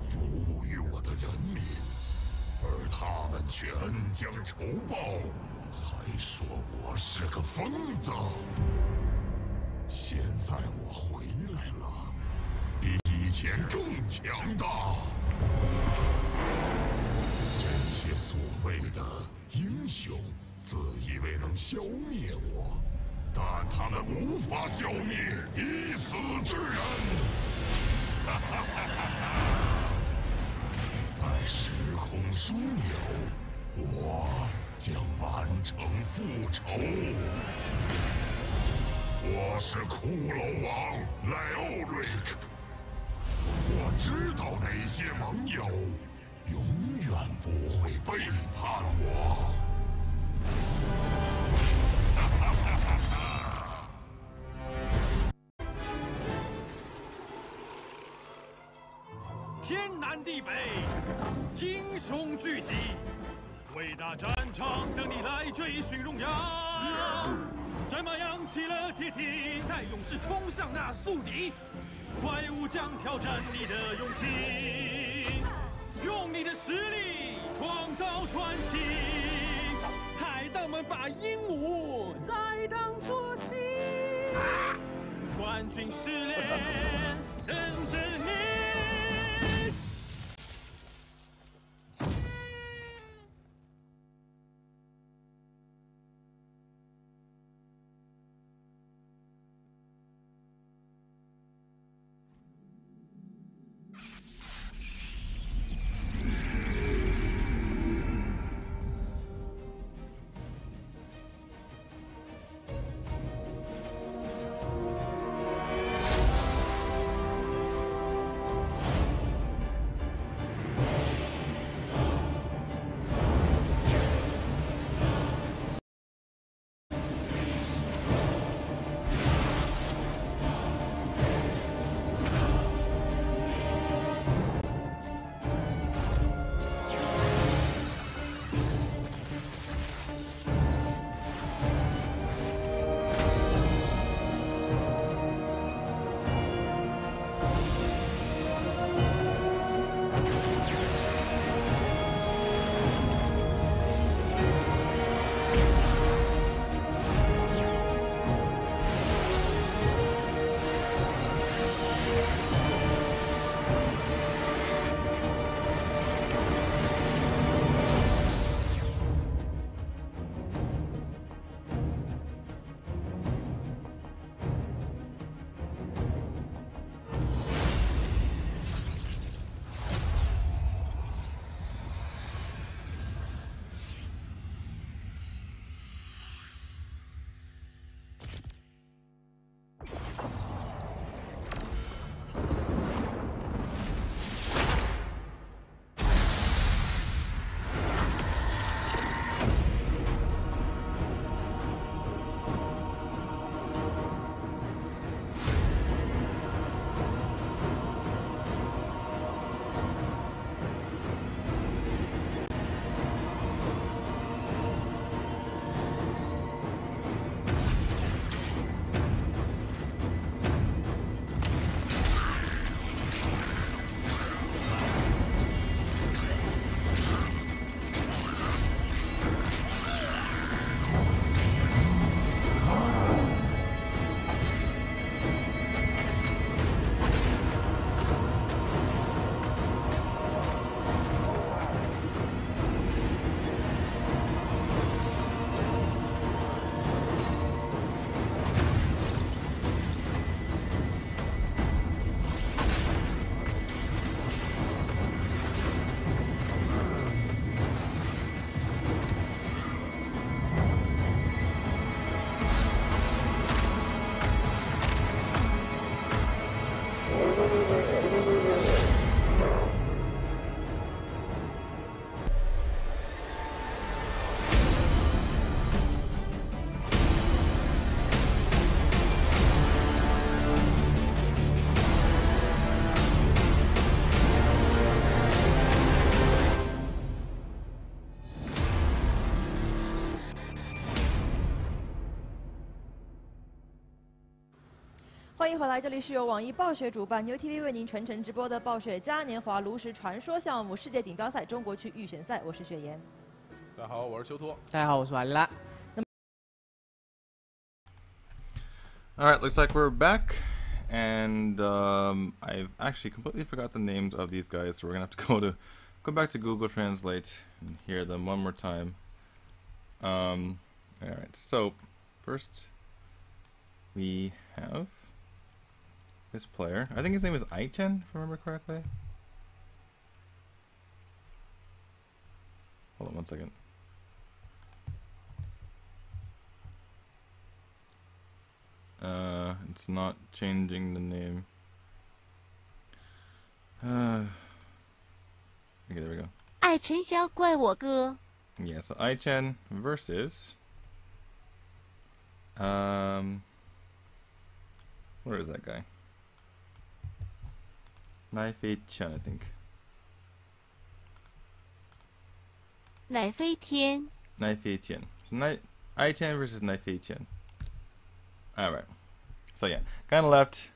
服务于我的人民，而他们却恩将仇报，还说我是个疯子。现在我回来了，比以前更强大。这些所谓的英雄自以为能消灭我，但他们无法消灭已死之人。在时空枢纽，我将完成复仇。我是骷髅王莱欧瑞克，我知道哪些盟友永远不会背叛我。天南地北，英雄聚集，伟大战场等你来追寻荣耀。战马扬起了铁蹄，带勇士冲向那宿敌。怪物将挑战你的勇气，用你的实力创造传奇。海盗们把鹦鹉来当坐骑，冠军试炼等着你。欢迎回来，这里是由网易暴雪主办、New TV 为您全程直播的暴雪嘉年华炉石传说项目世界锦标赛中国区预选赛。我是雪岩。大家好，我是修托。大家好，我是瓦利拉。Alright, looks like we're back. And I've actually completely forgot the names of these guys, so we're gonna have to go back to Google Translate and hear them one more time. Alright, so first we have this player. I think his name is Aichen, if I remember correctly. Hold on one second. It's not changing the name. Okay, there we go. 爱陈潇怪我哥. Yeah, so Aichen versus where is that guy? Naifei Chen, I think. 乃飞天. Naifei Chen. So Aichen versus Naifei Chen. Alright. So yeah, guy on the left,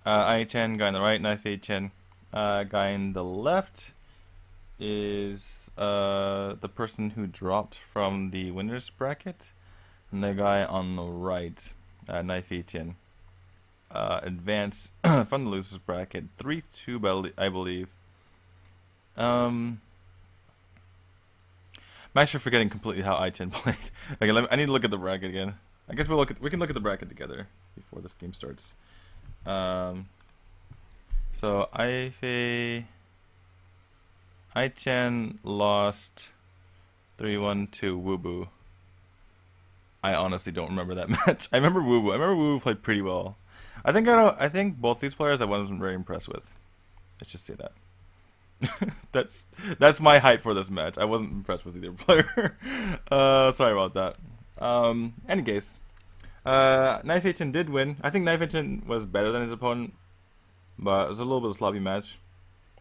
Aichen, guy on the right, Naifei Chen. Guy on the left is the person who dropped from the winners bracket, and the guy on the right, Naifei Chen, advanced from the losers bracket 3-2, I believe. I'm actually forgetting completely how Aichen played. Okay, I need to look at the bracket again. I guess we can look at the bracket together before this game starts. So Aichen lost 3-1 to Wubu. I honestly don't remember that match. I remember Wubu. I remember Wubu played pretty well. I think both these players I wasn't very impressed with. Let's just say that. That's my hype for this match. I wasn't impressed with either player. Sorry about that. Any case, Naifei Chen did win. I think Naifei Chen was better than his opponent, but it was a little bit of a sloppy match.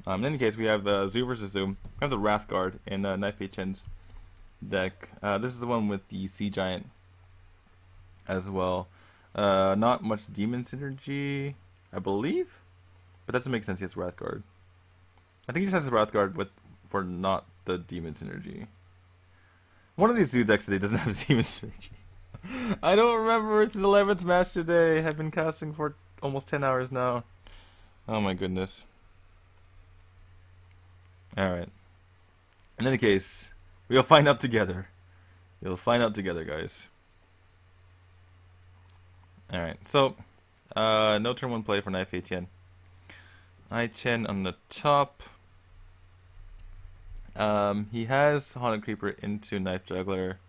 In any case, we have Zoo versus Zoo. We have the Wrathguard in Naifei Chen's deck. This is the one with the Sea Giant as well. Not much Demon Synergy, I believe, but that doesn't make sense. He has Wrathguard. I think he just has his Wrathguard for not the Demon Synergy. One of these Zoo decks today doesn't have Demon Synergy. I don't remember. It's the 11th match today. I've been casting for almost 10 hours now. Oh my goodness. Alright. In any case, we'll find out together. We'll find out together, guys. Alright, so, no turn 1 play for Naifei Chen. Aichen on the top. He has Haunted Creeper into Knife Juggler.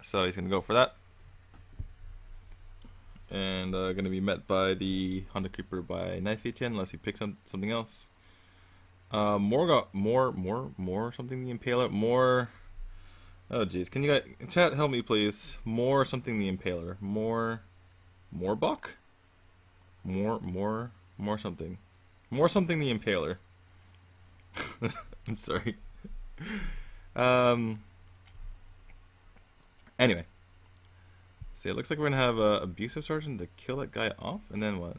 So he's going to go for that. And going to be met by the Haunted Creeper by Naifei Chen unless he picks something else. More something the Impaler. More. Oh jeez, can you guys chat help me please? More something the Impaler. More Buck? More something. More something the Impaler. I'm sorry. Anyway. See, it looks like we're gonna have Abusive Sergeant to kill that guy off, and then what?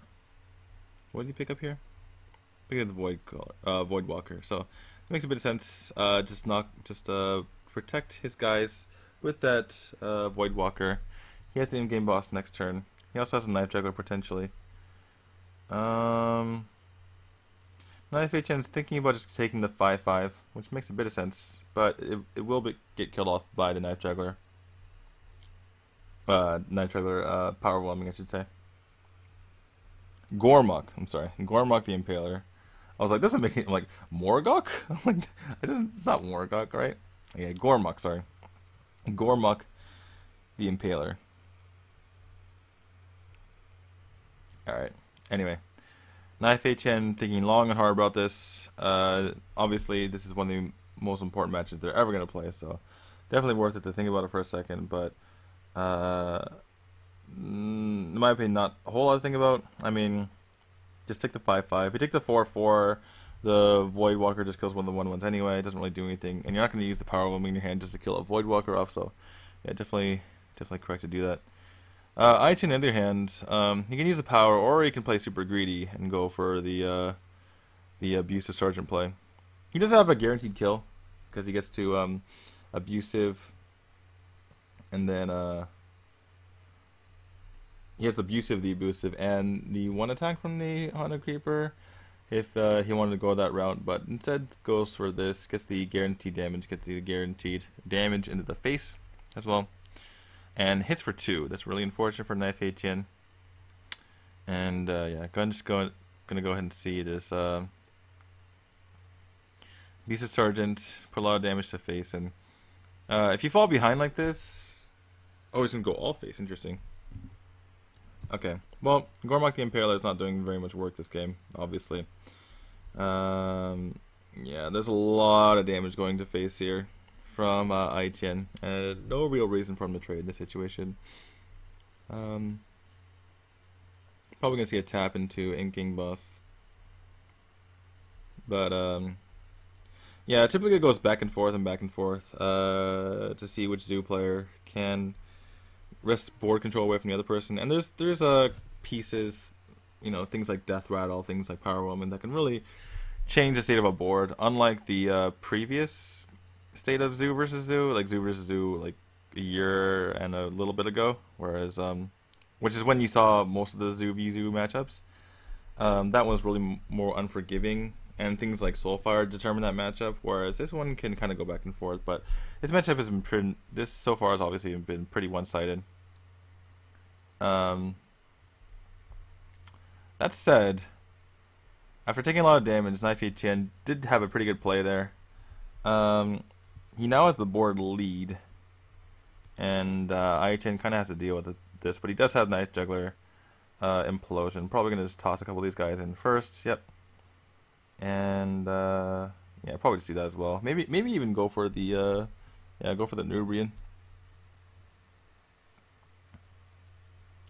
What did he pick up here? Pick up the Void Walker. So it makes a bit of sense. Just protect his guys with that Void Walker. He has the in-game boss next turn. He also has a Knife Juggler potentially. Naifei Chen's thinking about just taking the 5/5, which makes a bit of sense, but it will get killed off by the Knife Juggler. Knife Juggler Power Whelming, I should say. Gormuk, I'm sorry. Gormuk the Impaler. I was like, this doesn't make it, I'm like, Morgok? I'm like, it's not Morgok, right? Yeah, Gormuk, sorry. Gormuk the Impaler. Alright, anyway. Naifei Chen thinking long and hard about this. Obviously, this is one of the most important matches they're ever going to play, so definitely worth it to think about it for a second, but in my opinion, not a whole lot to think about. I mean, just take the 5/5. If you take the 4/4, the Void Walker just kills one of the 1/1s anyway. It doesn't really do anything, and you're not going to use the Power Whelming in your hand just to kill a Void Walker off. So, yeah, definitely correct to do that. Aichen, on the other hand, he can use the power, or he can play super greedy and go for the abusive sergeant play. He does have a guaranteed kill because he gets to abusive, and then he has the abusive, and the one attack from the Haunted Creeper if he wanted to go that route, but instead goes for this, gets the guaranteed damage, gets the guaranteed damage into the face as well, and hits for 2. That's really unfortunate for Knife Etienne. And yeah, gonna go ahead and see this abusive sergeant put a lot of damage to face, and if you fall behind like this, oh, he's gonna go all face. Interesting. Okay, well, Gormak the Impaler is not doing very much work this game, obviously. Yeah, there's a lot of damage going to face here from Aichen, and no real reason for him to trade in this situation. Probably gonna see a tap into Inking Boss, but yeah, typically it goes back and forth to see which Zoo player can wrest board control away from the other person. And there's pieces, you know, things like Death Rattle, things like Power Woman that can really change the state of a board. Unlike the previous state of Zoo versus Zoo, like Zoo versus Zoo, like a year and a little bit ago, whereas which is when you saw most of the Zoo v Zoo matchups. That was really more unforgiving, and things like Soulfire determine that matchup, whereas this one can kind of go back and forth. But this matchup has been this so far has obviously been pretty one-sided. That said, after taking a lot of damage, Knife Etienne did have a pretty good play there. He now has the board lead, and Aichen kind of has to deal with this, but he does have Knife Juggler Implosion. Probably going to just toss a couple of these guys in first. Yep. And yeah, probably just do that as well. Maybe even go for the Nubrian.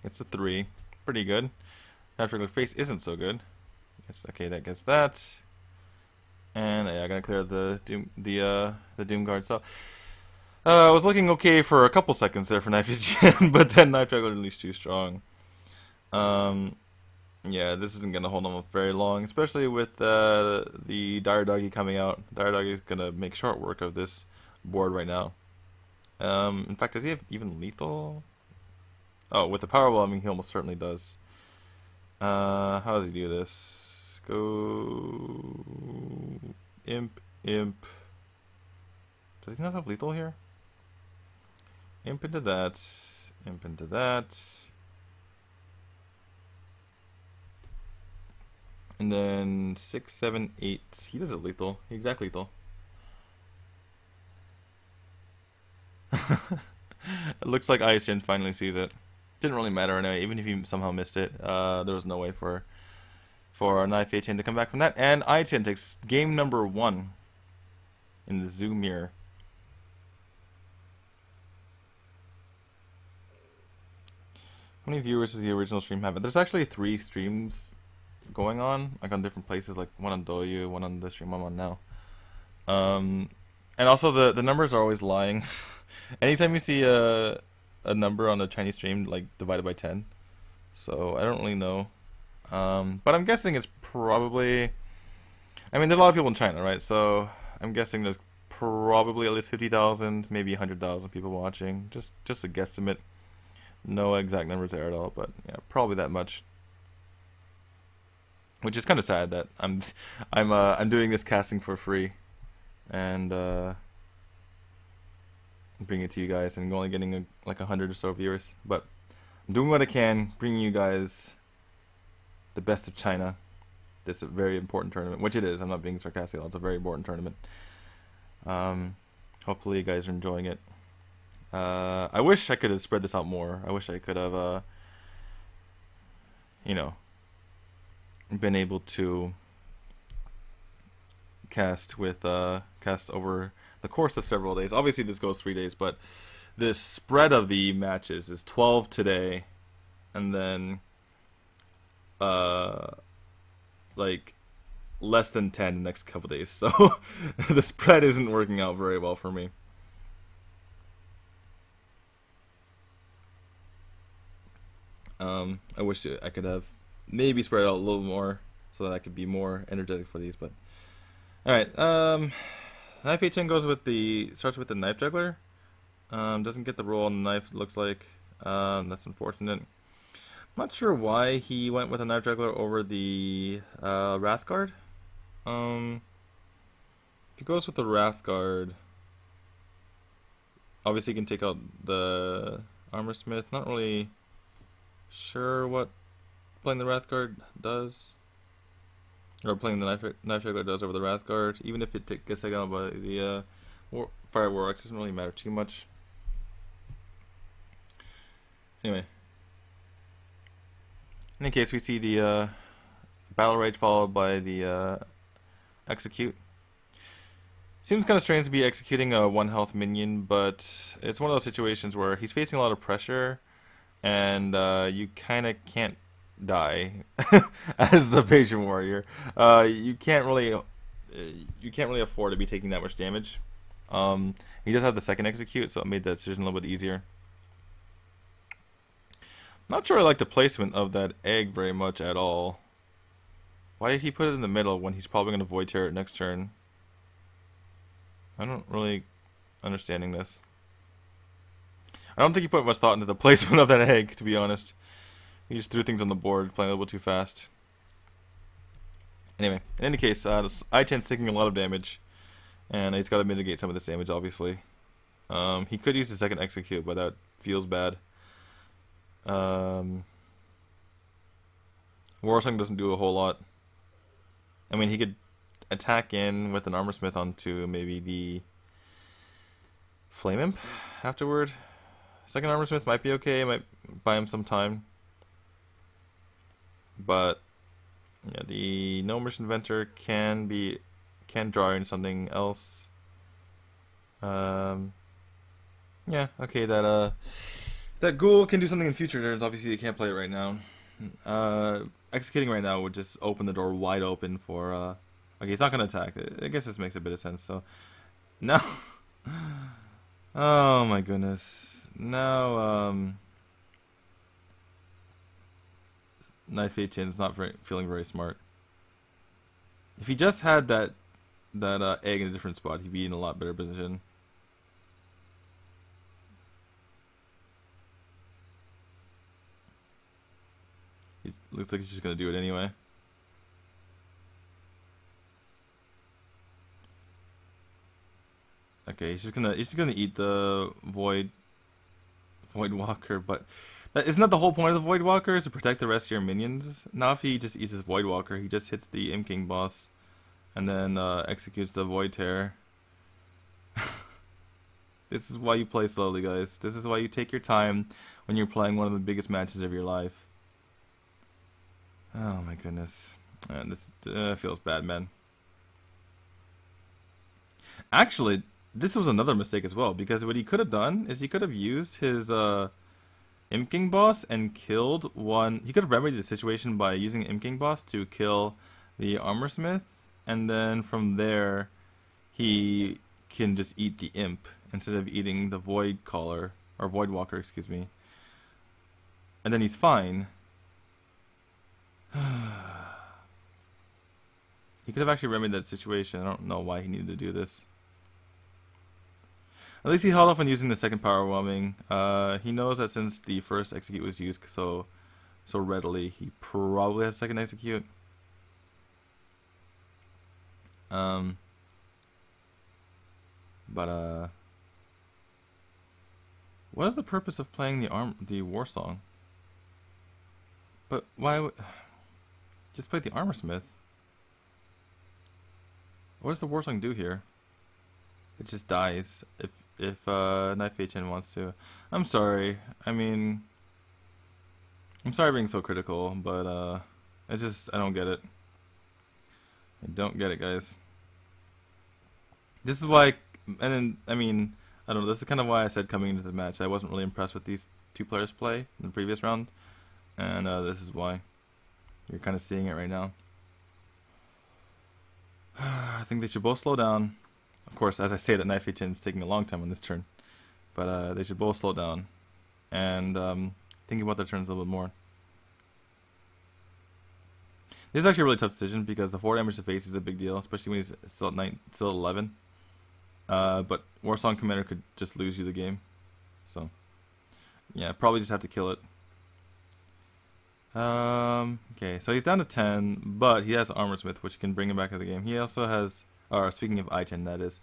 It's a 3, pretty good. After face isn't so good. It's okay. That gets that. And yeah, I'm gonna clear the Doom Guard. So I was looking okay for a couple seconds there for Knife Etienne, but then Knife Juggler at least too strong. Yeah, this isn't gonna hold on very long, especially with the Dire Doggy coming out. Dire Doggy is gonna make short work of this board right now. In fact, does he have even lethal? Oh, with the Powerball, I mean, he almost certainly does. How does he do this? Go Imp. Does he not have lethal here? Imp into that. Imp into that. And then 6, 7, 8. He does it lethal. He exactly lethal. It looks like Aichen finally sees it. Didn't really matter anyway, even if he somehow missed it. There was no way for Knife Aichen to come back from that. And Aichen takes game number 1 in the Zoo Mirror. How many viewers does the original stream have? There's actually 3 streams going on, like on different places, like one on Douyu, one on the stream I'm on now. And also the numbers are always lying. Anytime you see a number on the Chinese stream, like divided by 10, so I don't really know. But I'm guessing it's probably, I mean, there's a lot of people in China, right? So I'm guessing there's probably at least 50,000, maybe 100,000 people watching. Just a guesstimate. No exact numbers there at all, but yeah, probably that much. Which is kind of sad that I'm doing this casting for free, and bring it to you guys, and only getting like 100 or so viewers. But I'm doing what I can, bringing you guys the best of China. This is a very important tournament, which it is. I'm not being sarcastic. It's a very important tournament. Hopefully you guys are enjoying it. I wish I could have spread this out more. I wish I could have, you know, been able to cast over the course of several days. Obviously this goes 3 days, but the spread of the matches is 12 today, and then like less than 10 the next couple days. So the spread isn't working out very well for me. I wish I could have maybe spread out a little more so that I could be more energetic for these. But all right, knife H10 goes with starts with the knife juggler. Doesn't get the roll on the knife. It looks like that's unfortunate. I'm not sure why he went with a knife juggler over the Wrath Guard. If he goes with the Wrath Guard, obviously he can take out the Armor Smith. Not really sure what playing the Wrath Guard does, or playing the knife juggler does over the Wrath Guard. Even if it gets taken out by the Fire Warlocks, doesn't really matter too much. Anyway, in any case, we see the Battle Rage followed by the Execute. Seems kind of strange to be executing a 1 health minion, but it's one of those situations where he's facing a lot of pressure, and you kind of can't die as the Patient Warrior. You can't really afford to be taking that much damage. He does have the second Execute, so it made that decision a little bit easier. Not sure I like the placement of that egg very much at all. Why did he put it in the middle when he's probably going to Void Tear it next turn? I don't really understanding this. I don't think he put much thought into the placement of that egg, to be honest. He just threw things on the board, playing a little bit too fast. Anyway, in any case, I-Chen's taking a lot of damage, and he's got to mitigate some of this damage, obviously. He could use the second Execute, but that feels bad. Warsong doesn't do a whole lot. I mean, he could attack in with an Armor Smith onto maybe the Flame Imp afterward. Second Armor Smith might be okay, might buy him some time. But yeah, the No Mission Inventor can draw in something else. Yeah, okay, that Ghoul can do something in future turns. Obviously, they can't play it right now. Executing right now would just open the door wide open for. Okay, he's not gonna attack. I guess this makes a bit of sense. So now, oh my goodness, now Knife H10 is not feeling very smart. If he just had that egg in a different spot, he'd be in a lot better position. Looks like he's just gonna do it anyway. Okay, he's just gonna eat the Void Walker, but isn't that the whole point of the Void Walker, is to protect the rest of your minions? Now if he just eats his Void Walker, he just hits the Imp King boss, and then executes the Void Tear. This is why you play slowly, guys. This is why you take your time when you're playing one of the biggest matches of your life. Oh my goodness. This feels bad, man. Actually, this was another mistake as well, because what he could have done is he could have used his Imp King boss and killed one. He could have remedied the situation by using Imp King boss to kill the Armor Smith, and then from there he can just eat the Imp instead of eating the Void Caller, or Void Walker, excuse me. And then he's fine. He could have actually remedied that situation. I don't know why he needed to do this. At least he held off on using the second power whelming. He knows that since the first execute was used so readily, he probably has second execute. But what is the purpose of playing the War Song? But why would just play the Armor Smith? What does the War Song do here? It just dies if Knife H10 wants to. I'm sorry. I mean, I'm sorry being so critical, but I don't get it. I don't get it, guys. This is why, and then, I mean, I don't know, this is kind of why I said coming into the match I wasn't really impressed with these two players' play in the previous round, and this is why. You're kind of seeing it right now. I think they should both slow down. Of course, as I say, that Knife H10 is taking a long time on this turn, but they should both slow down and think about their turns a little bit more. This is actually a really tough decision because the 4 damage to face is a big deal, especially when he's still at still at 11. But Warsong Commander could just lose you the game. So, yeah, probably just have to kill it. Okay, so he's down to 10, but he has Armor Smith, which can bring him back to the game. He also has, speaking of Ai-Chen, that is,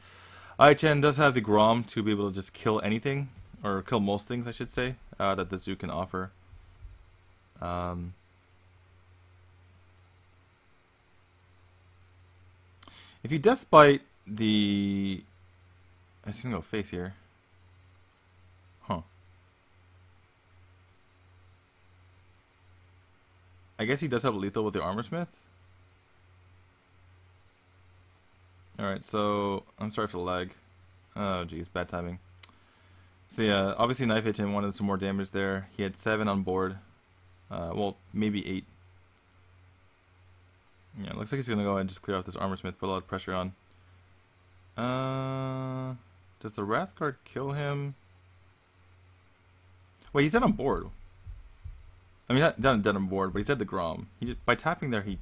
Ai-Chen does have the Grom to be able to just kill anything, or kill most things, I should say, that the Zoo can offer. If you Deathbite the... I'm just gonna go face here. Huh. I guess he does have lethal with the Armor Smith. Alright, so... I'm sorry for the lag. Oh geez, bad timing. So yeah, obviously Knife Hitchin wanted some more damage there. He had 7 on board. Well, maybe 8. Yeah, it looks like he's gonna go ahead and just clear off this Armor Smith, put a lot of pressure on. Does the Wrath Guard kill him? Wait, he's dead on board. I mean, not dead on board, but he's dead to Grom. He just, by tapping there, he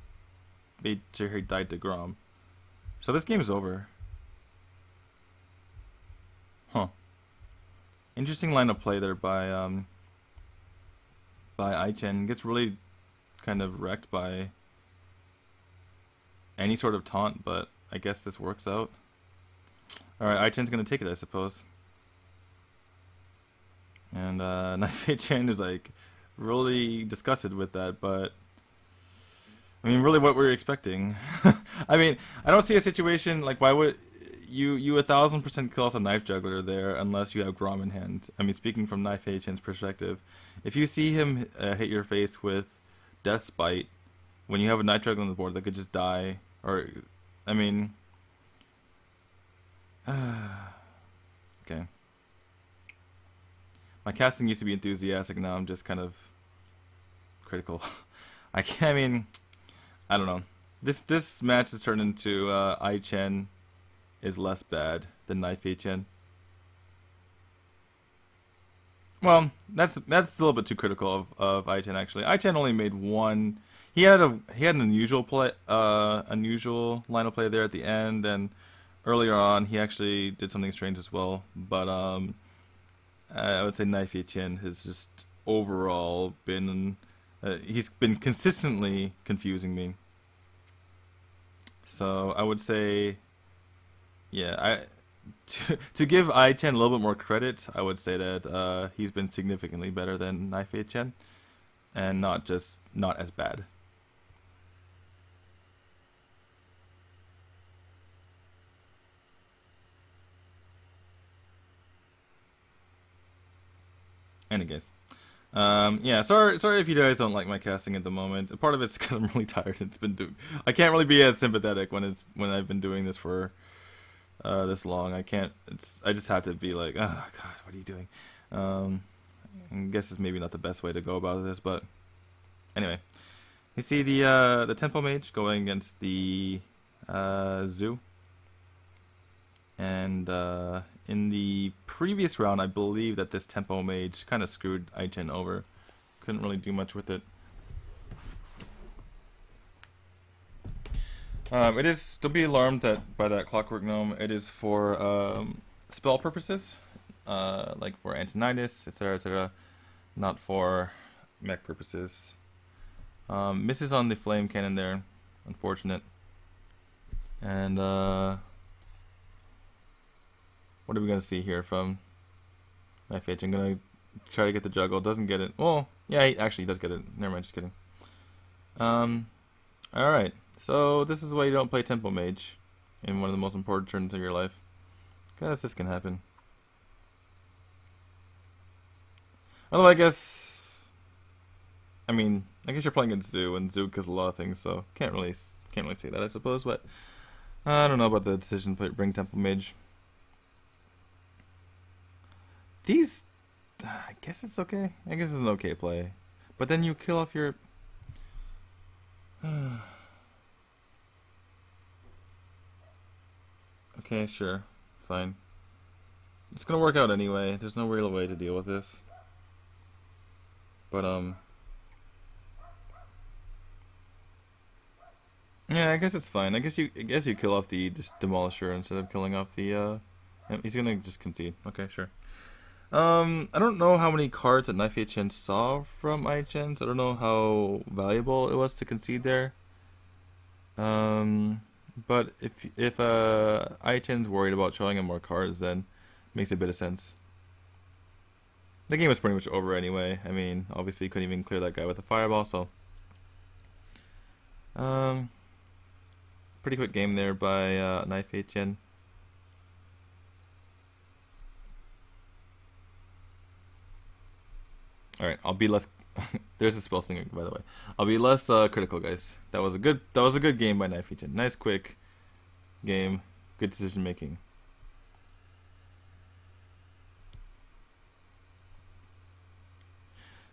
made sure he died to Grom. So this game is over. Huh. Interesting line of play there by Ai-Chen. Gets really kind of wrecked by any sort of taunt, but I guess this works out. Alright, Ai-Chen's gonna take it, I suppose. And Knife Chen is like really disgusted with that, but I mean, really what we're expecting. I mean, I don't see a situation like, why would you 1000% kill off a Knife Juggler there unless you have Grom in hand. I mean, speaking from Knife Chen's perspective, if you see him hit your face with Death Spite when you have a Knife Juggler on the board that could just die, or I mean, okay. My casting used to be enthusiastic, now I'm just kind of critical. I mean, I don't know. This match has turned into Ai-Chen is less bad than Knife Chen. Well, that's a little bit too critical of Ai-Chen actually. Ai-Chen only made one. He had an unusual play, unusual line of play there at the end, and earlier on he actually did something strange as well. But I would say Knife Chen has just overall been he's been consistently confusing me. So I would say, yeah, to give Ai-Chen a little bit more credit, I would say that he's been significantly better than Knife Chen, and not as bad. Anyways, yeah, sorry if you guys don't like my casting at the moment. Part of it's because I'm really tired. I can't really be as sympathetic when I've been doing this for this long. I just have to be like, oh god, what are you doing? I guess it's maybe not the best way to go about this, but anyway, you see the Tempo Mage going against the Zoo, and in the previous round, I believe that this Tempo Mage kind of screwed Ai-Chen over. Couldn't really do much with it. It is, don't be alarmed by that Clockwork Gnome. It is for spell purposes, like for Antonitis, etc., etc., not for mech purposes. Misses on the Flame Cannon there, unfortunate. And what are we gonna see here from Knife Edge? I'm gonna try to get the juggle. Doesn't get it. Well, yeah, he actually does get it. Never mind, just kidding. Alright, so this is why you don't play Tempo Mage in one of the most important turns of your life, because this can happen. Although I guess you're playing against Zoo, and Zoo kills a lot of things, so can't really say that, I suppose. But I don't know about the decision to bring Tempo Mage. These, I guess it's okay. I guess it's an okay play, but then you kill off your. Okay, sure, fine. It's gonna work out anyway. There's no real way to deal with this. But Yeah, I guess it's fine. I guess you kill off the just Demolisher instead of killing off the he's gonna just concede. Okay, sure. I don't know how many cards that Knife Chen saw from Aichen, so I don't know how valuable it was to concede there. But if Aichen's worried about showing him more cards, then it makes a bit of sense. The game was pretty much over anyway. I mean, obviously you couldn't even clear that guy with a fireball, so pretty quick game there by Knife Chen. Alright, I'll be less there's a spell slinger, by the way. I'll be less critical, guys. That was a good game by Knife Chen. Nice quick game. Good decision making.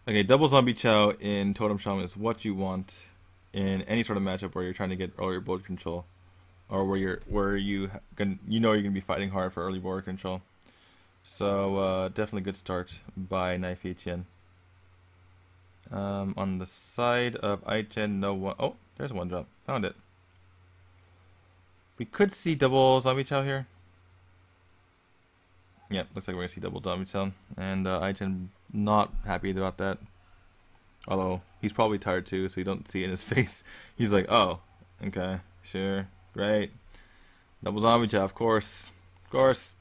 Okay, double Zombie Chow in Totem Shaman is what you want in any sort of matchup where you're trying to get early board control, or where you know you're gonna be fighting hard for early board control. So definitely good start by Knife Chen. On the side of Aichen, no one. Oh, there's one drop. Found it. We could see double Zombie Chow here. Yeah, looks like we're gonna see double Zombie Chow, and Aichen not happy about that. Although he's probably tired too, so you don't see it in his face. He's like, "Oh, okay, sure, great, double Zombie Chow, of course." But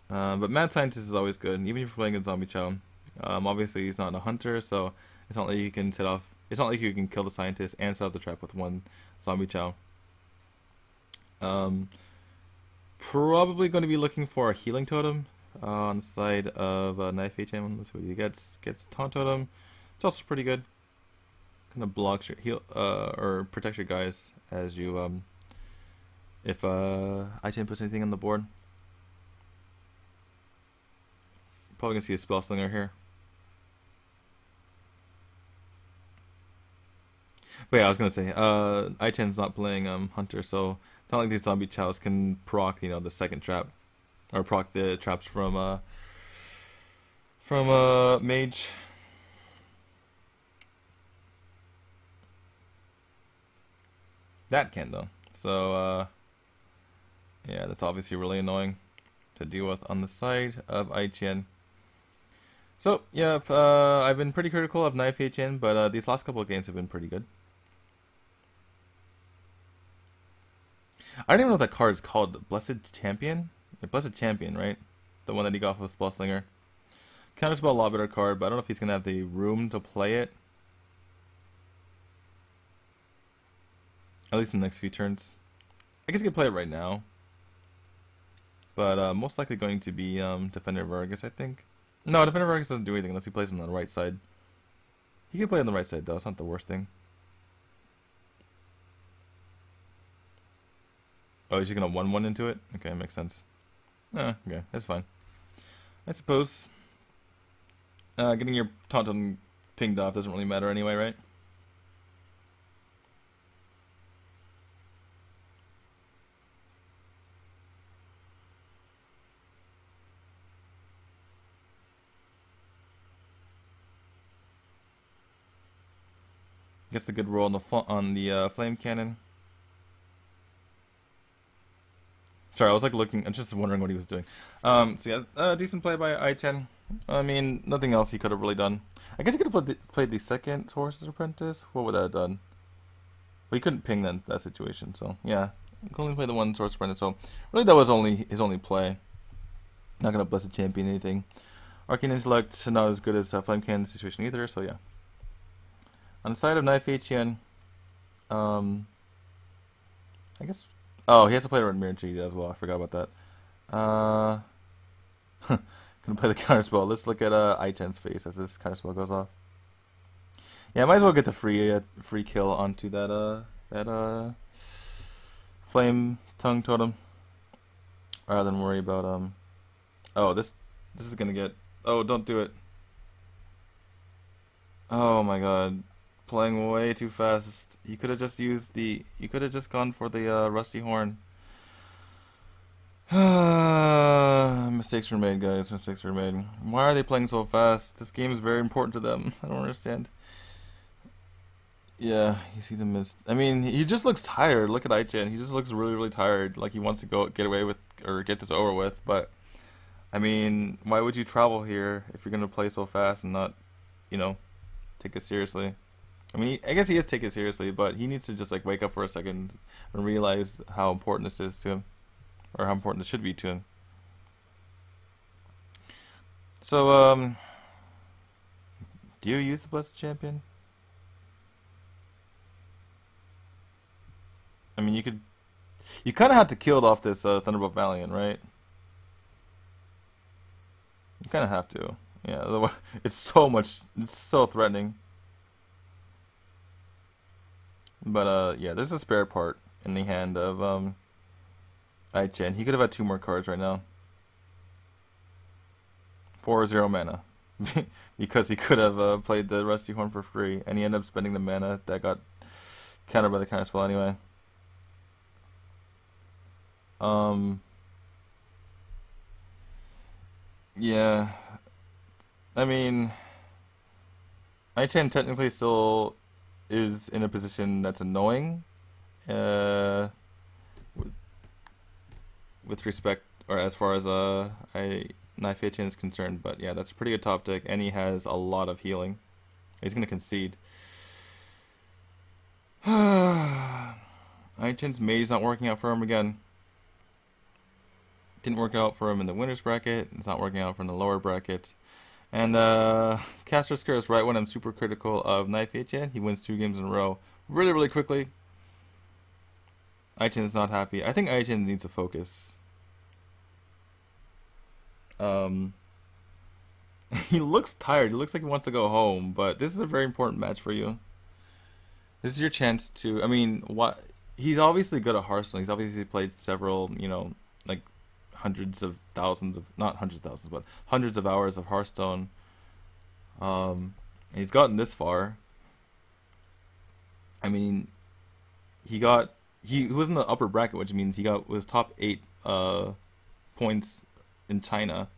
Mad Scientist is always good, even if you're playing a Zombie Chow. Obviously he's not a hunter, so it's not like you can set off. It's not like you can kill the scientist and set off the trap with one Zombie Chow. Probably going to be looking for a healing totem on the side of Knife Chen. Let's see what he gets. Gets taunt totem. It's also pretty good. Kind of blocks your heal or protects your guys as you if Aichen puts anything on the board. Probably gonna see a spell slinger here. But yeah, I was gonna say, Aichen's not playing hunter, so not like these Zombie Chows can proc, you know, the second trap, or proc the traps from mage. That can though. So yeah, that's obviously really annoying to deal with on the side of Aichen. So yeah, I've been pretty critical of Knife Chen, but these last couple of games have been pretty good. I don't even know what that card is called. Blessed Champion? Blessed Champion, right? The one that he got off of Spellslinger. Counterspell, a lot better card, but I don't know if he's going to have the room to play it. At least in the next few turns. I guess he can play it right now. But most likely going to be Defender Vargas, I think. No, Defender Vargas doesn't do anything unless he plays on the right side. He can play on the right side though, it's not the worst thing. Oh, he's just gonna 1-1 into it? Okay, makes sense. Okay, that's fine. I suppose. Getting your Tauntaun pinged off doesn't really matter anyway, right? Gets a good roll on the flame cannon. Sorry, I was like looking. I'm just wondering what he was doing. So yeah, decent play by Aichen. I mean, nothing else he could have really done. I guess he could have played the second Horse's Apprentice. What would that have done? But he couldn't ping that situation. So yeah, he could only play the one Horse's Apprentice. So really, that was his only play. Not gonna Blessed Champion anything. Arcane Intellect not as good as Flame Cannon situation either. So yeah. On the side of Knife Chen, I guess. Oh, he has to play Red Mirror G as well. I forgot about that. Gonna play the counterspell. Let's look at Aichen's face as this counterspell goes off. Yeah, might as well get the free kill onto that Flame Tongue Totem, rather than worry about Oh, this is gonna get. Oh, don't do it. Oh my God. Playing way too fast. You could have just used the. You could have just gone for the Rusty Horn. Mistakes were made, guys. Mistakes were made. Why are they playing so fast? This game is very important to them. I don't understand. Yeah, you see the mist. I mean, he just looks tired. Look at Aichen. He just looks really, really tired. Like he wants to go get away with or get this over with. But I mean, why would you travel here if you're gonna play so fast and not, you know, take it seriously? I mean, I guess he is taking it seriously, but he needs to just like wake up for a second and realize how important this is to him, or how important this should be to him. So, do you use the Blessed Champion? I mean, you kind of had to kill it off this Thunderbolt Valiant, right? You kind of have to. Yeah, otherwise it's so threatening. But yeah, there's a spare part in the hand of Aichen. He could have had 2 more cards right now. 4-0 mana. Because he could have played the Rusty Horn for free, and he ended up spending the mana that got countered by the counterspell anyway. Yeah, I mean, Aichen technically still is in a position that's annoying, with respect, or as far as Knife Aichen is concerned. But yeah, that's a pretty good top deck, and he has a lot of healing. He's gonna concede. Aichen's Mage's not working out for him again. Didn't work out for him in the winner's bracket. It's not working out for him in the lower bracket. And Caster Scare is right when I'm super critical of Knife Aichen. He wins 2 games in a row really, really quickly. Aichen is not happy. I think Aichen needs to focus. He looks tired. He looks like he wants to go home, but this is a very important match for you. This is your chance to, I mean, what he's obviously good at Hearthstone. He's obviously played several, you know, like hundreds of thousands of, not hundreds of thousands, but hundreds of hours of Hearthstone. And he's gotten this far. I mean, he was in the upper bracket, which means he was top 8 points in China,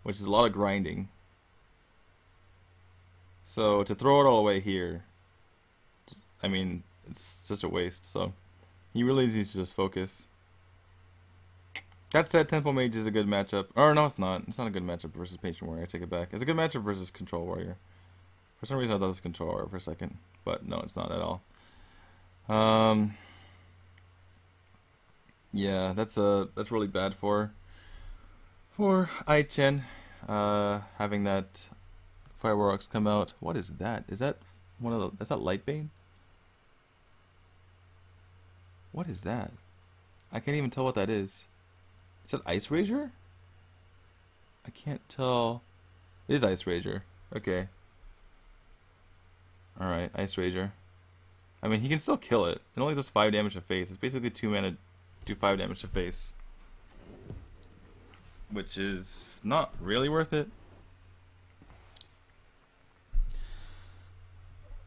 which is a lot of grinding. So to throw it all away here, I mean, it's such a waste. So he really needs to just focus. That said, Temple Mage is a good matchup. Or no, it's not. It's not a good matchup versus Patron Warrior. I take it back. It's a good matchup versus Control Warrior. For some reason I thought it was Control Warrior for a second, but no, it's not at all. Yeah, that's really bad for Aichen, having that Fireworks come out. What is that? Is that is that Lightbane? What is that? I can't even tell what that is. Is that Ice Rager? I can't tell. It is Ice Rager. Okay. Alright, Ice Rager. I mean, he can still kill it. It only does 5 damage to face. It's basically 2 mana, do 5 damage to face. Which is not really worth it.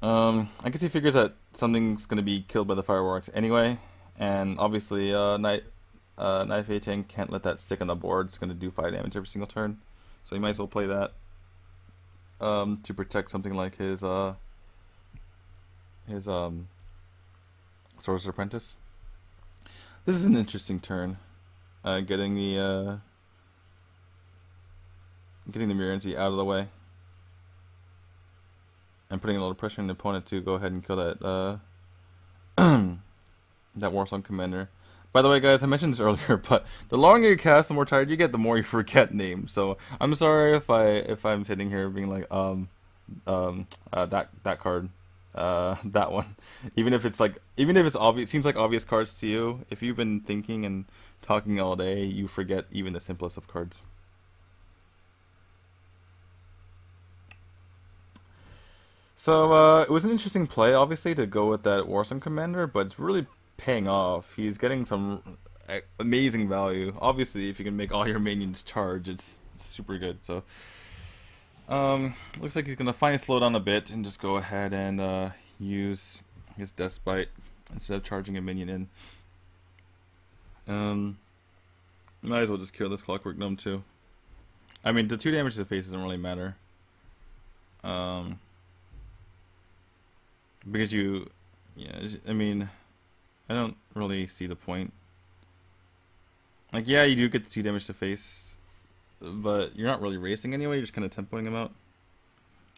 I guess he figures that something's going to be killed by the Fireworks anyway. And obviously, Knife Aichen can't let that stick on the board. It's going to do 5 damage every single turn. So he might as well play that to protect something like his Sorcerer's Apprentice. This is an interesting turn. Getting the Mirror Energy out of the way. And putting a lot of pressure on the opponent to go ahead and kill that that Warsong Commander. By the way, guys, I mentioned this earlier, but the longer you cast, the more tired you get, the more you forget names. So I'm sorry if I'm sitting here being like that card, that one. Even if it's obvious, seems like obvious cards to you. If you've been thinking and talking all day, you forget even the simplest of cards. So it was an interesting play, obviously, to go with that Warsong Commander, but it's really paying off. He's getting some amazing value. Obviously, if you can make all your minions charge, it's super good. So looks like he's gonna finally slow down a bit and just go ahead and use his Deathbite instead of charging a minion in. Might as well just kill this Clockwork Gnome too. I mean, the 2 damage to the face doesn't really matter. Because you, yeah, I mean, I don't really see the point. Like, yeah, you do get 2 damage to face, but you're not really racing anyway. You're just kind of tempoing him out.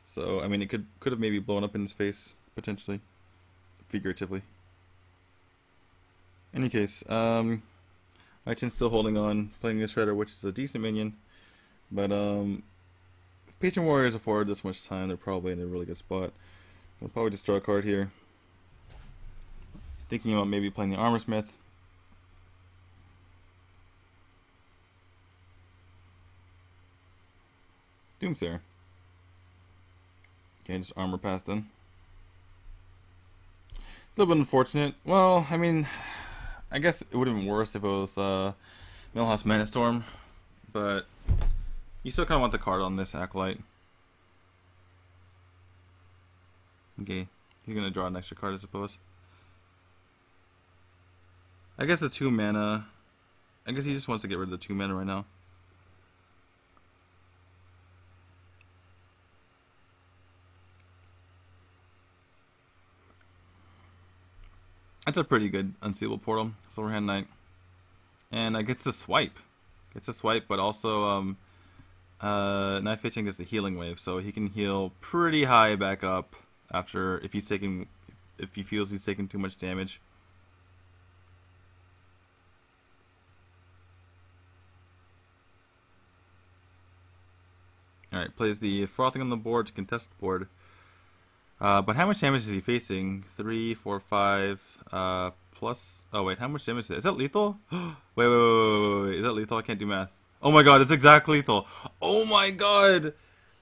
So, I mean, it could have maybe blown up in his face potentially, figuratively. In any case, Aichen's still holding on, playing a Shredder, which is a decent minion. But if Patron Warriors afford this much time, they're probably in a really good spot. I'll probably just draw a card here. He's thinking about maybe playing the Armor Smith. Doomsayer. Okay, just armor past then. It's a little bit unfortunate. Well, I mean, I guess it would have been worse if it was Millhouse Manastorm, but you still kind of want the card on this Acolyte. Okay, he's gonna draw an extra card, I suppose. I guess the 2 mana. I guess he just wants to get rid of the 2 mana right now. That's a pretty good Unsealable Portal, Silverhand Knight. And gets the swipe. Gets a swipe, but also Knife Hitching gets the healing wave, so he can heal pretty high back up after if he feels he's taking too much damage. Alright, plays the Frothing on the board to contest the board. But how much damage is he facing? 3, 4, 5, plus... Oh wait, how much damage is that? Is that lethal? Wait. Is that lethal? I can't do math. Oh my god, it's exact lethal. Oh my god!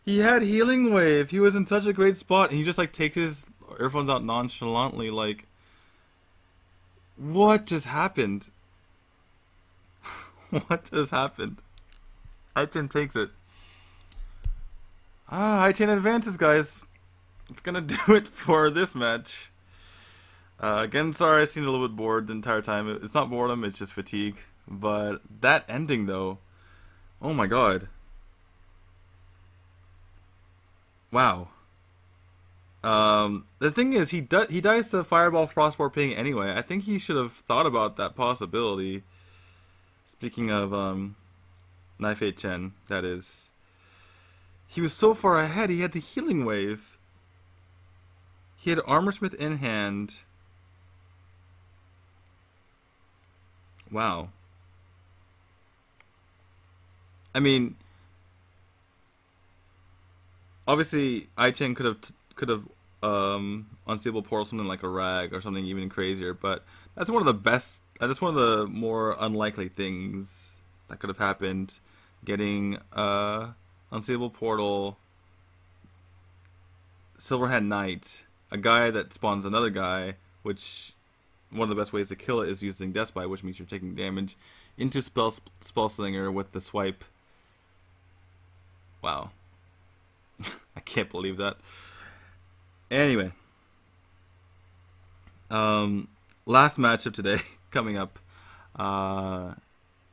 He had Healing Wave. He was in such a great spot, and he just like takes his earphones out nonchalantly, like... What just happened? What just happened? Aichen takes it. Aichen advances, guys. It's gonna do it for this match. Again, sorry I seemed a little bit bored the entire time. It's not boredom, it's just fatigue. But that ending though, oh my god. Wow. The thing is, he dies to Fireball Frostboard Ping anyway. I think he should have thought about that possibility. Speaking of Knife 8 Chen, that is. He was so far ahead, he had the Healing Wave. He had Armorsmith in hand. Wow. I mean, obviously, Aichen could have Unseeable Portal something like a Rag or something even crazier, but that's one of the best. That's one of the more unlikely things that could have happened. Getting Unseeable Portal, Silverhand Knight, a guy that spawns another guy, which one of the best ways to kill it is using Deathbite, which means you're taking damage, into Spellslinger with the swipe. Wow. I can't believe that. Anyway. Last match of today coming up. I'm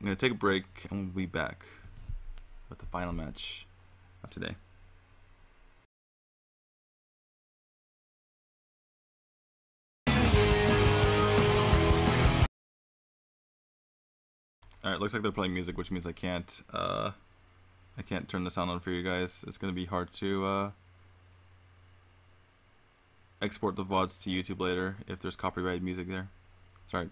going to take a break and we'll be back with the final match of today. Alright, looks like they're playing music, which means I can't turn the sound on for you guys. It's gonna be hard to export the VODs to YouTube later if there's copyrighted music there. Sorry.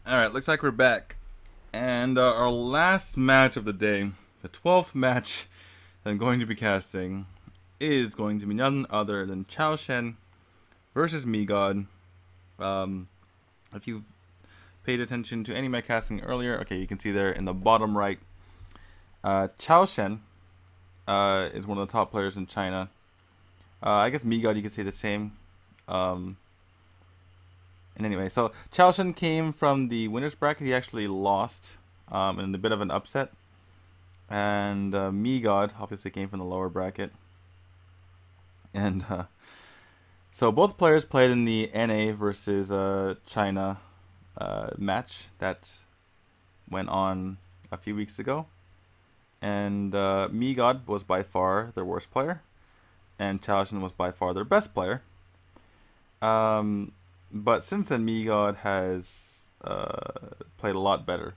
Alright, looks like we're back. And our last match of the day, the 12th match that I'm going to be casting, is going to be none other than Chao Shen versus Miegod. If you've paid attention to any of my casting earlier, okay, you can see there in the bottom right, Chao Shen is one of the top players in China. I guess Miegod, you could say the same. And anyway, so Chao Shen came from the winner's bracket. He actually lost in a bit of an upset. And Miegod obviously came from the lower bracket. And so both players played in the NA versus China match that went on a few weeks ago. And Miegod was by far their worst player. And Chao Shen was by far their best player. But since then, Miegod has played a lot better.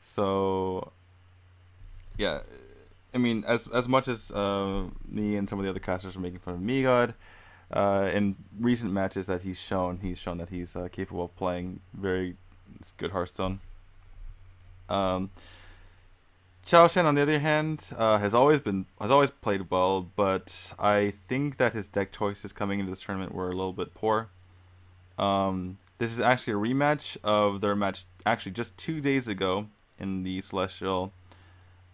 So, yeah, I mean, as much as me and some of the other casters are making fun of Miegod, in recent matches that he's shown that he's capable of playing very good Hearthstone. Chao Shen, on the other hand, has always played well, but I think that his deck choices coming into this tournament were a little bit poor. This is actually a rematch of their match actually just 2 days ago in the Celestial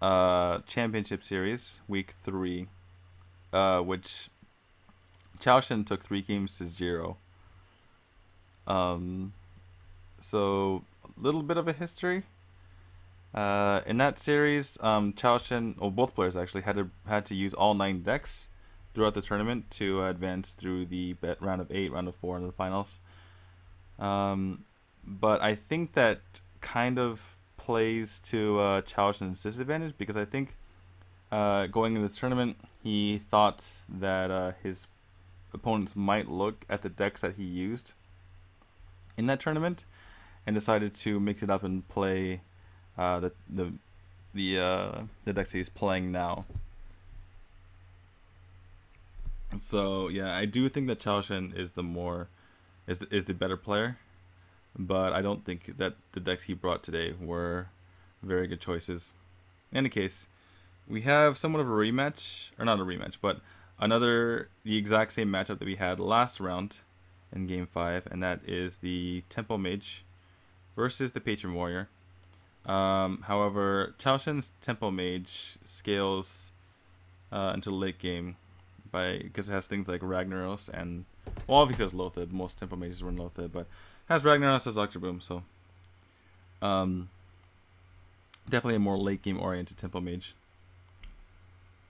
Championship Series, Week 3, which Chao Shen took 3 games to 0. So a little bit of a history. In that series, Chao Shen, well, both players actually had to use all 9 decks throughout the tournament to advance through the round of 8, round of 4, and the finals. But I think that kind of plays to Chao Shen's disadvantage, because I think going into this tournament, he thought that his opponents might look at the decks that he used in that tournament and decided to mix it up and play the decks that he's playing now. So yeah, I do think that Chao Shen is the better player, but I don't think that the decks he brought today were very good choices. In any case, we have somewhat of a rematch, or not a rematch, but the exact same matchup that we had last round in Game 5, and that is the Tempo Mage versus the Patron Warrior. However, Chao Shen's Tempo Mage scales into the late game because it has things like Ragnaros and, well, obviously it has Lothid. Most Tempo Mages run Lothid, but it has Ragnaros as Doctor Boom, so definitely a more late game oriented Tempo Mage.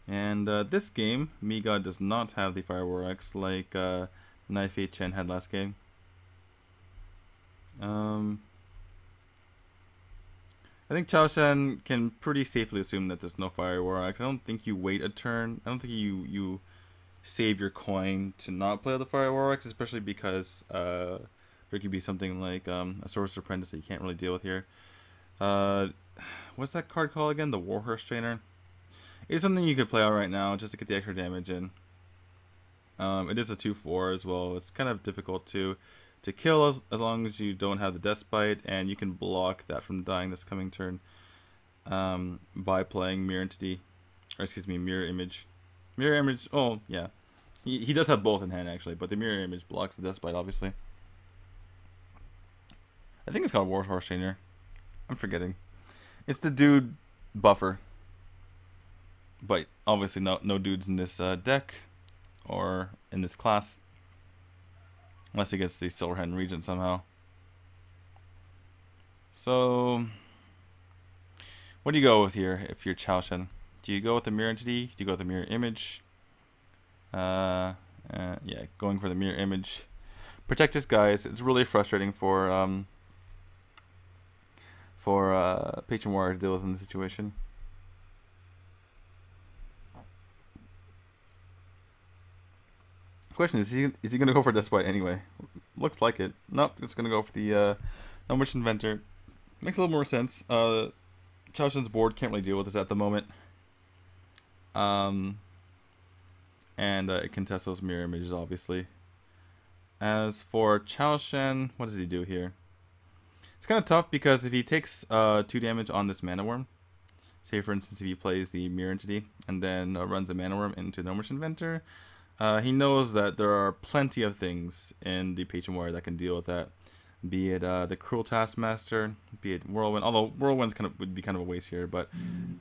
And this game, Miegod does not have the Fire War X like Naifei Chen had last game. I think Chao Shen can pretty safely assume that there's no Fire War X. I don't think you wait a turn. I don't think you save your coin to not play the Fire War X, especially because there could be something like a Sorcerer's Apprentice that you can't really deal with here. What's that card called again? The Warhorse Trainer. It's something you could play out right now just to get the extra damage in. It is a 2/4 as well. It's kind of difficult to kill as long as you don't have the Despite, and you can block that from dying this coming turn by playing Mirror Entity, or excuse me, Mirror Image. Mirror Image, oh yeah, he does have both in hand actually, but the Mirror Image blocks the Despite obviously. I think it's called Warhorse Trainer. I'm forgetting. It's the dude buffer, but obviously no dudes in this deck or in this class. Unless he gets the Silverhand Regent somehow. So, what do you go with here if you're Chao Shen? Do you go with the Mirror Entity? Do you go with the Mirror Image? Yeah, going for the Mirror Image. Protect his guys. It's really frustrating for Patron Warrior to deal with in this situation. Question is he going to go for Despite anyway? Looks like it. Nope, it's going to go for the No Wish Inventor. Makes a little more sense. Chao Shen's board can't really deal with this at the moment. And it can test those Mirror Images, obviously. As for Chao Shen, what does he do here? It's kind of tough because if he takes 2 damage on this Mana Worm, say for instance if he plays the Mirror Entity and then runs a Mana Worm into Gnomish Inventor, he knows that there are plenty of things in the Patron Warrior that can deal with that. Be it the Cruel Taskmaster, be it Whirlwind, although Whirlwind's would be kind of a waste here, but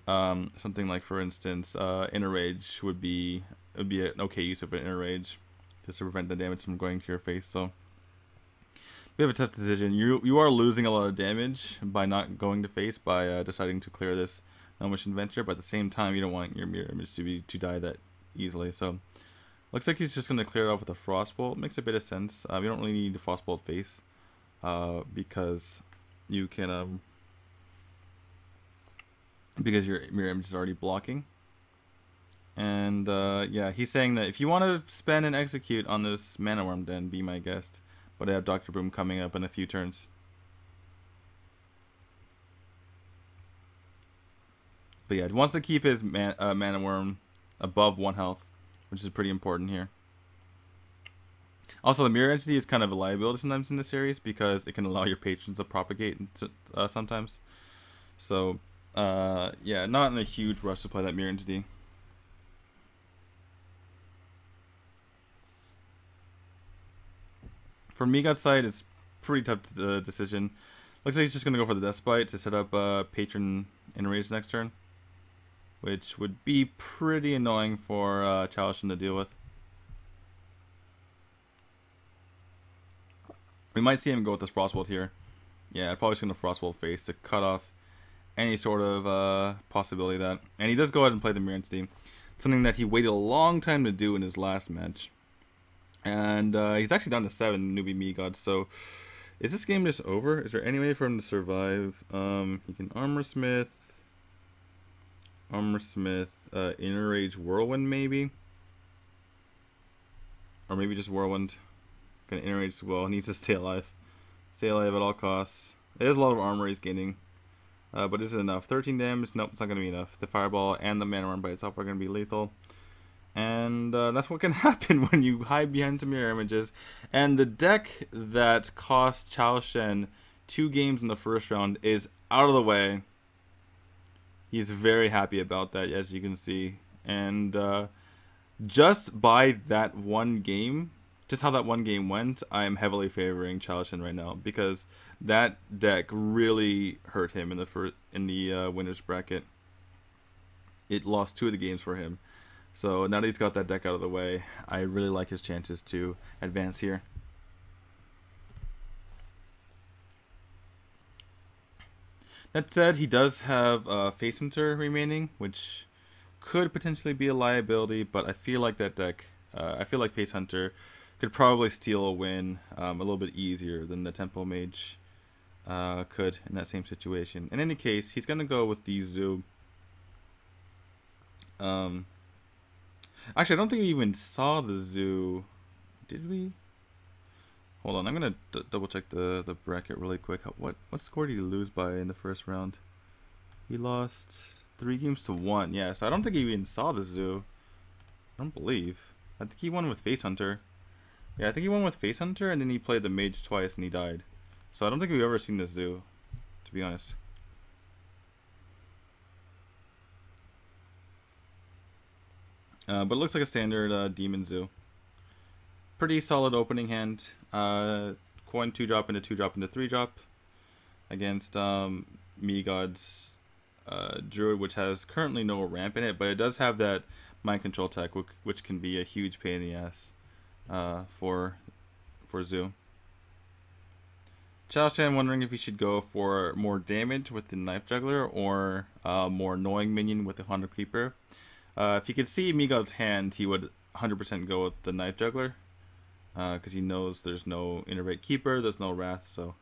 something like, for instance, Inner Rage would be an okay use of an Inner Rage just to prevent the damage from going to your face. So we have a tough decision. You are losing a lot of damage by not going to face, by deciding to clear this Gnomish Inventor, but at the same time you don't want your Mirror Image to die that easily. So looks like he's just going to clear it off with a Frostbolt. Makes a bit of sense. You don't really need the Frostbolt face. Because you can because your Mirror Image is already blocking. And yeah, he's saying that if you want to spend and execute on this Mana Worm, then be my guest. But I have Dr. Boom coming up in a few turns. But yeah, he wants to keep his Mana Worm above 1 health, which is pretty important here. Also, the Mirror Entity is kind of a liability sometimes in the series because it can allow your patrons to propagate sometimes. So, yeah, not in a huge rush to play that Mirror Entity. For Miegod's side, it's pretty tough decision. Looks like he's just going to go for the Deathbite to set up Patron Enrage next turn, which would be pretty annoying for Chao Shen to deal with. We might see him go with this Frostbolt here. Yeah, probably just going to Frostbolt face to cut off any sort of possibility of that. And he does go ahead and play the Mirror Entity. Something that he waited a long time to do in his last match. And he's actually down to 7 newbie Miegod. So is this game just over? Is there any way for him to survive? He can Armor Smith, Inner Rage Whirlwind maybe? Or maybe just Whirlwind. Gonna Inner Rage as well. He needs to stay alive. Stay alive at all costs. It is a lot of armor he's gaining. But is it enough? 13 damage? Nope, it's not gonna be enough. The Fireball and the Mana Worm by itself are gonna be lethal. And that's what can happen when you hide behind some Mirror Images. And the deck that cost Chao Shen 2 games in the first round is out of the way. He's very happy about that, as you can see. And just by that one game, just how that one game went, I am heavily favoring Chao Shen right now because that deck really hurt him in the winners bracket. It lost 2 of the games for him. So now that he's got that deck out of the way, I really like his chances to advance here. That said, he does have Face Hunter remaining, which could potentially be a liability, but I feel like that deck, I feel like Face Hunter could probably steal a win a little bit easier than the Tempo Mage could in that same situation. In any case, he's going to go with the Zoo. Actually, I don't think we even saw the Zoo. Did we? Hold on, I'm going to double check the bracket really quick. What score did he lose by in the first round? He lost 3 games to 1. Yeah, so I don't think he even saw the Zoo. I don't believe. I think he won with Face Hunter. Yeah, I think he won with Face Hunter, and then he played the Mage twice, and he died. So I don't think we've ever seen the Zoo, to be honest. But it looks like a standard Demon Zoo. Pretty solid opening hand. Coin 2-drop into 2-drop into 3-drop against Miegod's Druid, which has currently no ramp in it, but it does have that Mind Control tech, which can be a huge pain in the ass for Zoo. Chao Shen wondering if he should go for more damage with the Knife Juggler or more annoying minion with the Honda Creeper. If he could see Miegod's hand, he would 100% go with the Knife Juggler because he knows there's no Innervate Keeper, there's no Wrath, so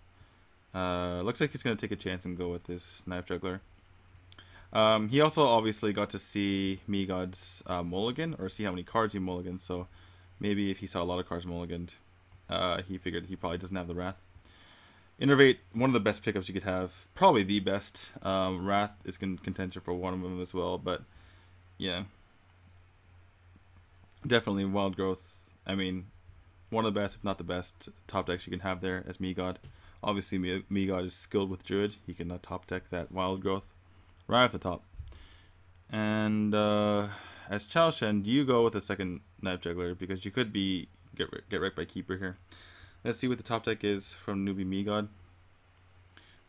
looks like he's going to take a chance and go with this Knife Juggler. He also obviously got to see Miegod's mulligan, or see how many cards he mulliganed, so maybe if he saw a lot of cards mulliganed, he figured he probably doesn't have the Wrath. Innervate, one of the best pickups you could have, probably the best. Wrath is contention for one of them as well, but yeah, definitely Wild Growth. I mean, one of the best, if not the best, top decks you can have there as Miegod. Obviously, Miegod is skilled with Druid. He can top deck that Wild Growth right off the top. And as Chao Shen, do you go with the second Knife Juggler? Because you could get wrecked by Keeper here. Let's see what the top deck is from newbie Miegod.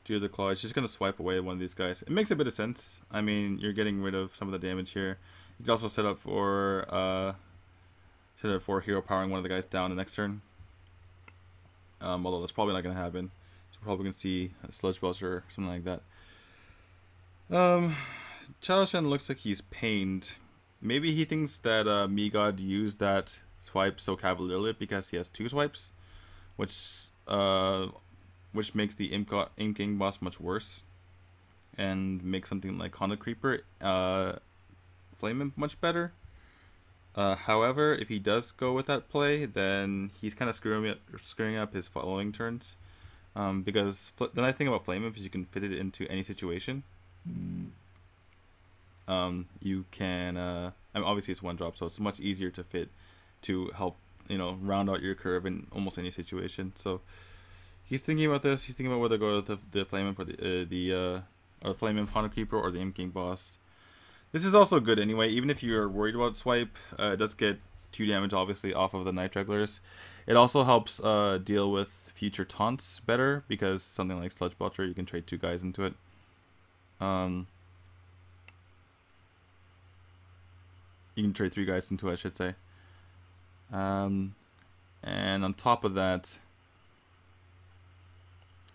Druid the Claw. It's just going to swipe away one of these guys. It makes a bit of sense. I mean, you're getting rid of some of the damage here. You can also set up for hero powering one of the guys down the next turn. Although that's probably not going to happen. So we're probably going to see a Sludge Belcher or something like that. Chao Shen looks like he's pained. Maybe he thinks that Miegod used that swipe so cavalierly because he has 2 swipes, which makes the Imp King boss much worse, and makes something like Honda Creeper Flame Imp much better. However, if he does go with that play, then he's kind of screwing up his following turns, because the nice thing about Flame Imp is you can fit it into any situation. You can, I mean, obviously it's 1-drop, so it's much easier to fit to help, round out your curve in almost any situation. So he's thinking about this. He's thinking about whether to go with the Flame Imp or the Flame Imp Honda Creeper or the Imp King boss. This is also good anyway, even if you're worried about swipe. It does get 2 damage obviously off of the Night Jugglers. It also helps deal with future taunts better, because something like Sludge Belcher, you can trade 2 guys into it. You can trade 3 guys into it, I should say. And on top of that,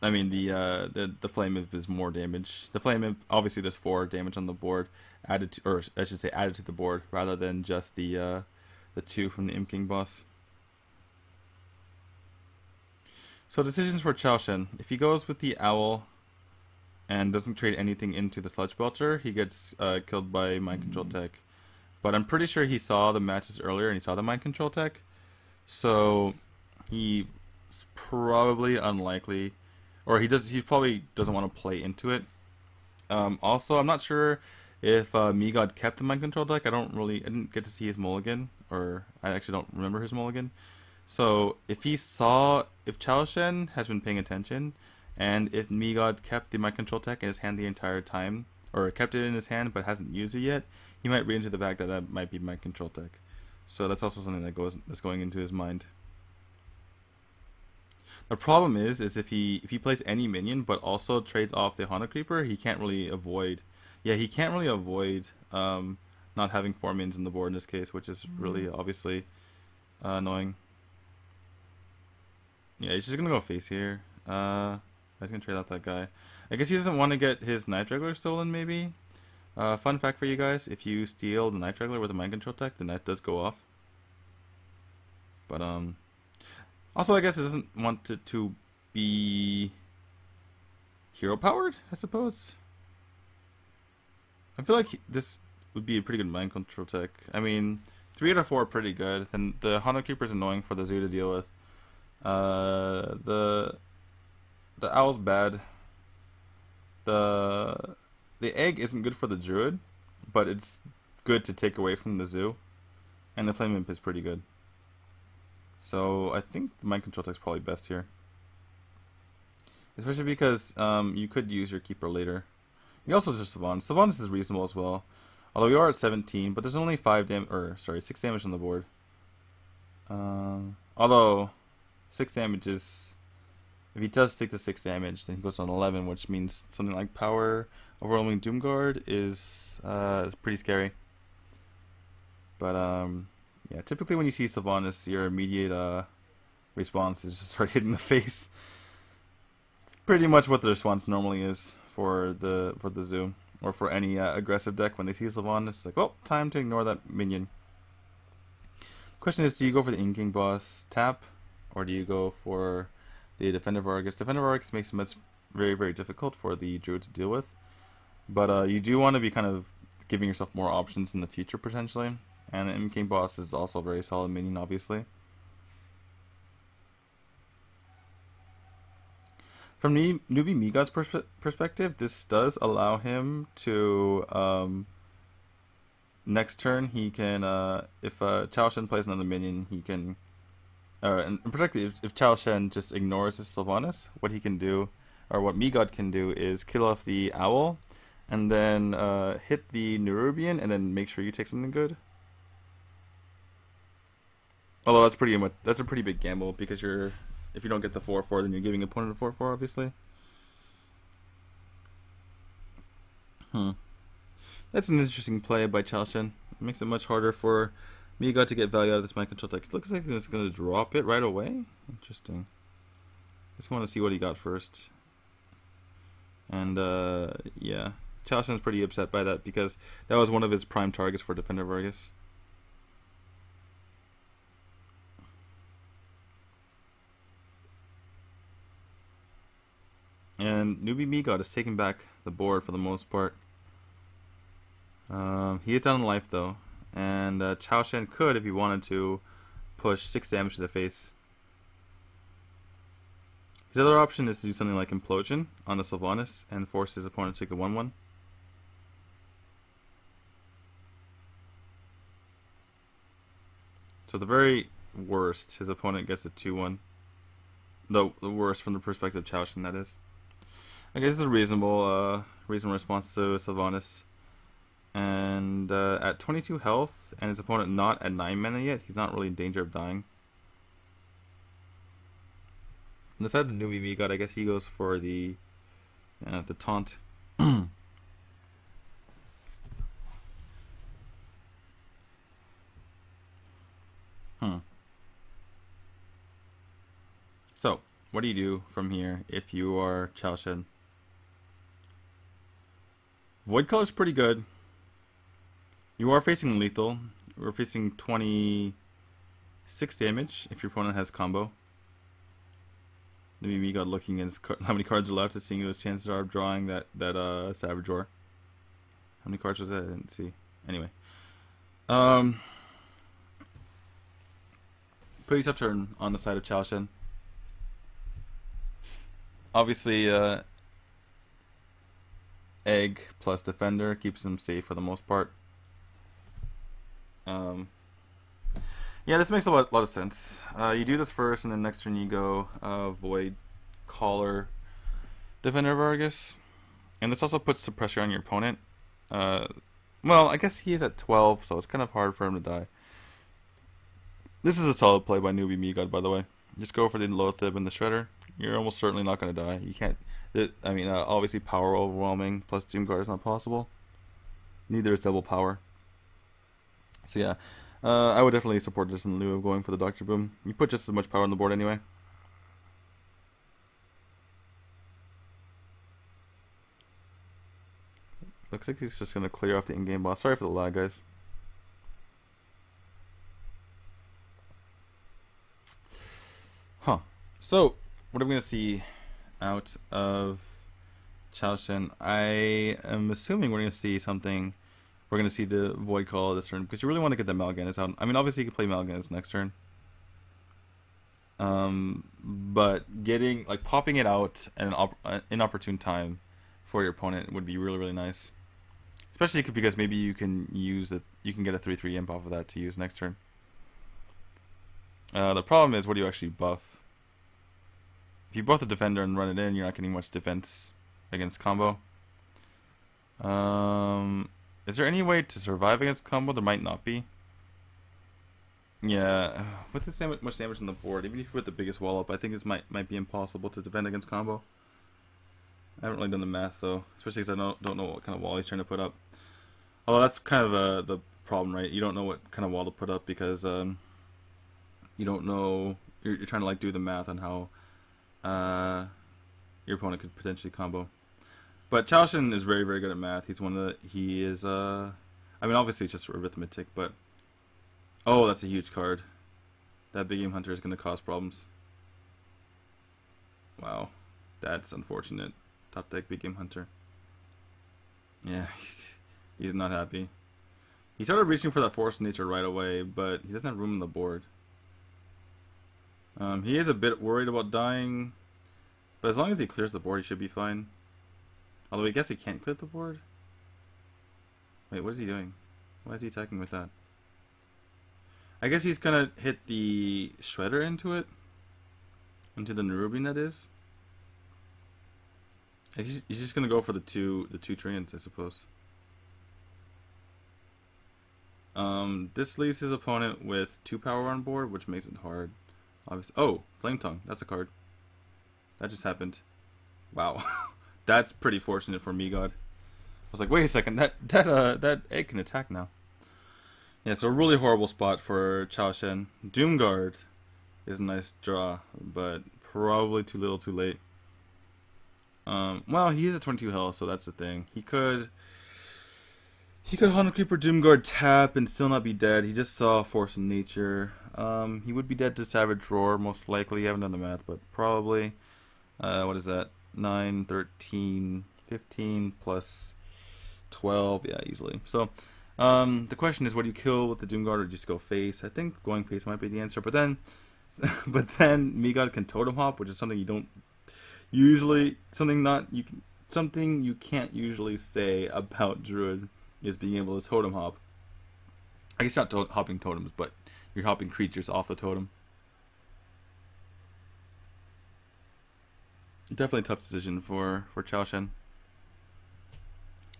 I mean, the Flame Imp is more damage. The Flame Imp, obviously there's 4 damage on the board, added to the board, rather than just the 2 from the Imp King boss. So decisions for Chao Shen. If he goes with the Owl and doesn't trade anything into the Sludge Belcher, he gets killed by Mind Control Tech. But I'm pretty sure he saw the matches earlier and he saw the Mind Control Tech. So he's probably unlikely, or he probably doesn't want to play into it. Also, I'm not sure if Miegod kept the Mind Control Tech. I didn't get to see his mulligan, or I actually don't remember his mulligan. So if Chao Shen has been paying attention, and if Miegod kept the Mind Control Tech in his hand the entire time, or kept it in his hand but hasn't used it yet, he might read into the fact that that might be Mind Control Tech. So that's also something that's going into his mind. The problem is if he plays any minion but also trades off the Honda Creeper, he can't really avoid. Yeah, he can't really avoid not having 4 minions in the board in this case, which is really obviously annoying. Yeah, he's just gonna go face here. He's gonna trade out that guy. I guess he doesn't want to get his Night Juggler stolen, maybe. Fun fact for you guys: if you steal the Night Juggler with a Mind Control Tech, the Night does go off. But also, I guess it doesn't want it to be hero powered, I suppose. I feel like this would be a pretty good Mind Control Tech. I mean, 3 out of 4 are pretty good. And the Honda Creeper is annoying for the Zoo to deal with. The Owl's bad. The Egg isn't good for the Druid, but it's good to take away from the Zoo. And the Flame Imp is pretty good. So I think the Mind Control Tech is probably best here. Especially because you could use your Keeper later. You also just Savant. Savant is reasonable as well. Although we are at 17, but there's only 6 damage on the board. Although 6 damage is, if he does take the 6 damage, then he goes on 11, which means something like Power Overwhelming Doomguard is pretty scary. But yeah, typically when you see Sylvanas, your immediate response is just start hitting the face. It's pretty much what the response normally is for the Zoo, or for any aggressive deck when they see Sylvanas. It's like, well, time to ignore that minion. Question is, do you go for the Ink King boss tap, or do you go for the Defender of Argus? Defender of Argus makes it very, very difficult for the Druid to deal with, but you do want to be kind of giving yourself more options in the future potentially. And the Ink King boss is also a very solid minion, obviously. From newbie Miegod's perspective, this does allow him to, next turn he can, if Chao Shen plays another minion, he can and particularly if Chao Shen just ignores his Sylvanas, what he can do, or what Miegod can do, is kill off the owl, and then hit the Nerubian, and then make sure you take something good. Although that's a pretty big gamble, because if you don't get the 4/4, then you're giving your opponent a 4/4, obviously. That's an interesting play by Chao Shen. It makes it much harder for Miegod to get value out of this mind control text. Looks like he's going to drop it right away. Interesting. Just want to see what he got first. And yeah, Chao Shen's pretty upset by that, because that was one of his prime targets for Defender Vargas. And newbie Miegod is taking back the board for the most part. He is down in life though, and Chao Shen could, if he wanted to, push 6 damage to the face. His other option is to do something like Implosion on the Sylvanas and force his opponent to take a 1/1. So the very worst, his opponent gets a 2/1. The worst from the perspective of Chao Shen, that is. Okay, this is a reasonable response to Sylvanas. And at 22 health, and his opponent not at 9 mana yet, he's not really in danger of dying. On the side of the newbie Miegod, I guess he goes for the taunt. So, what do you do from here if you are Chao Shen? Void Color is pretty good. You are facing lethal. We're facing 26 damage if your opponent has combo. Maybe Miegod looking at how many cards are left and seeing what his chances are of drawing that Savage Roar. How many cards was that? I didn't see. Anyway. Pretty tough turn on the side of Chao Shen. Obviously, Egg plus Defender keeps him safe for the most part. Yeah, this makes a lot of sense. You do this first, and then next turn you go Void Caller Defender Vargas, and this also puts the pressure on your opponent. Well, I guess he is at 12, so it's kind of hard for him to die. This is a solid play by newbie Miegod, by the way. Just go for the Loatheb and the Shredder. You're almost certainly not going to die. You can't. I mean, obviously power overwhelming plus Doom Guard is not possible. Neither is double power. So yeah, I would definitely support this in lieu of going for the Dr. Boom. You put just as much power on the board anyway. Looks like he's just going to clear off the in-game boss. Sorry for the lag, guys. Huh. So, what are we going to see out of Chao Shen? I am assuming we're going to see something. We're going to see the Void Call this turn, because you really want to get the Mal'Ganis out. I mean, obviously you can play Mal'Ganis next turn. But getting, like, popping it out at an inopportune time for your opponent would be really, really nice. Especially because maybe you can use it. You can get a 3/3 imp off of that to use next turn. The problem is, what do you actually buff? If you buff the Defender and run it in, you're not getting much defense against combo. Is there any way to survive against combo? There might not be. Yeah, with this much damage on the board, even if you put the biggest wall up, I think this might be impossible to defend against combo. I haven't really done the math though, especially because I don't know what kind of wall he's trying to put up. Although that's kind of the problem, right? You don't know what kind of wall to put up because you don't know. You're trying to like do the math on how your opponent could potentially combo. But Chao Shen is very, very good at math. He's one of the. He is. I mean, obviously it's just arithmetic, but oh, that's a huge card. That Big Game Hunter is going to cause problems. Wow, that's unfortunate. Top deck Big Game Hunter. Yeah, he's not happy. He started reaching for that Force of Nature right away, but he doesn't have room on the board. He is a bit worried about dying, but as long as he clears the board, he should be fine. Although I guess he can't clear the board. Wait, what is he doing? Why is he attacking with that? I guess he's gonna hit the Shredder into it. Into the Nerubian, that is. I guess he's just gonna go for the two Treants, I suppose. This leaves his opponent with 2 power on board, which makes it hard. Obviously. Oh, Flame Tongue. That's a card. That just happened. Wow. That's pretty fortunate for Miegod. I was like, wait a second, that egg can attack now. Yeah, so a really horrible spot for Chao Shen. Doomguard is a nice draw, but probably too little too late. Well, he is at 22 health, so that's the thing. He could Haunted Creeper Doomguard tap and still not be dead. He just saw Force in Nature. He would be dead to Savage Roar, most likely. I haven't done the math, but probably. What is that? 9, 13, 15 plus 12. Yeah, easily. So, the question is, what do you kill with the Doomguard or just go face? I think going face might be the answer, but then Miegod can Totem Hop, which is something you don't usually, something you can't usually say about Druid is being able to Totem Hop. I guess not hopping totems, but you're hopping creatures off the totem. Definitely a tough decision for Chao Shen.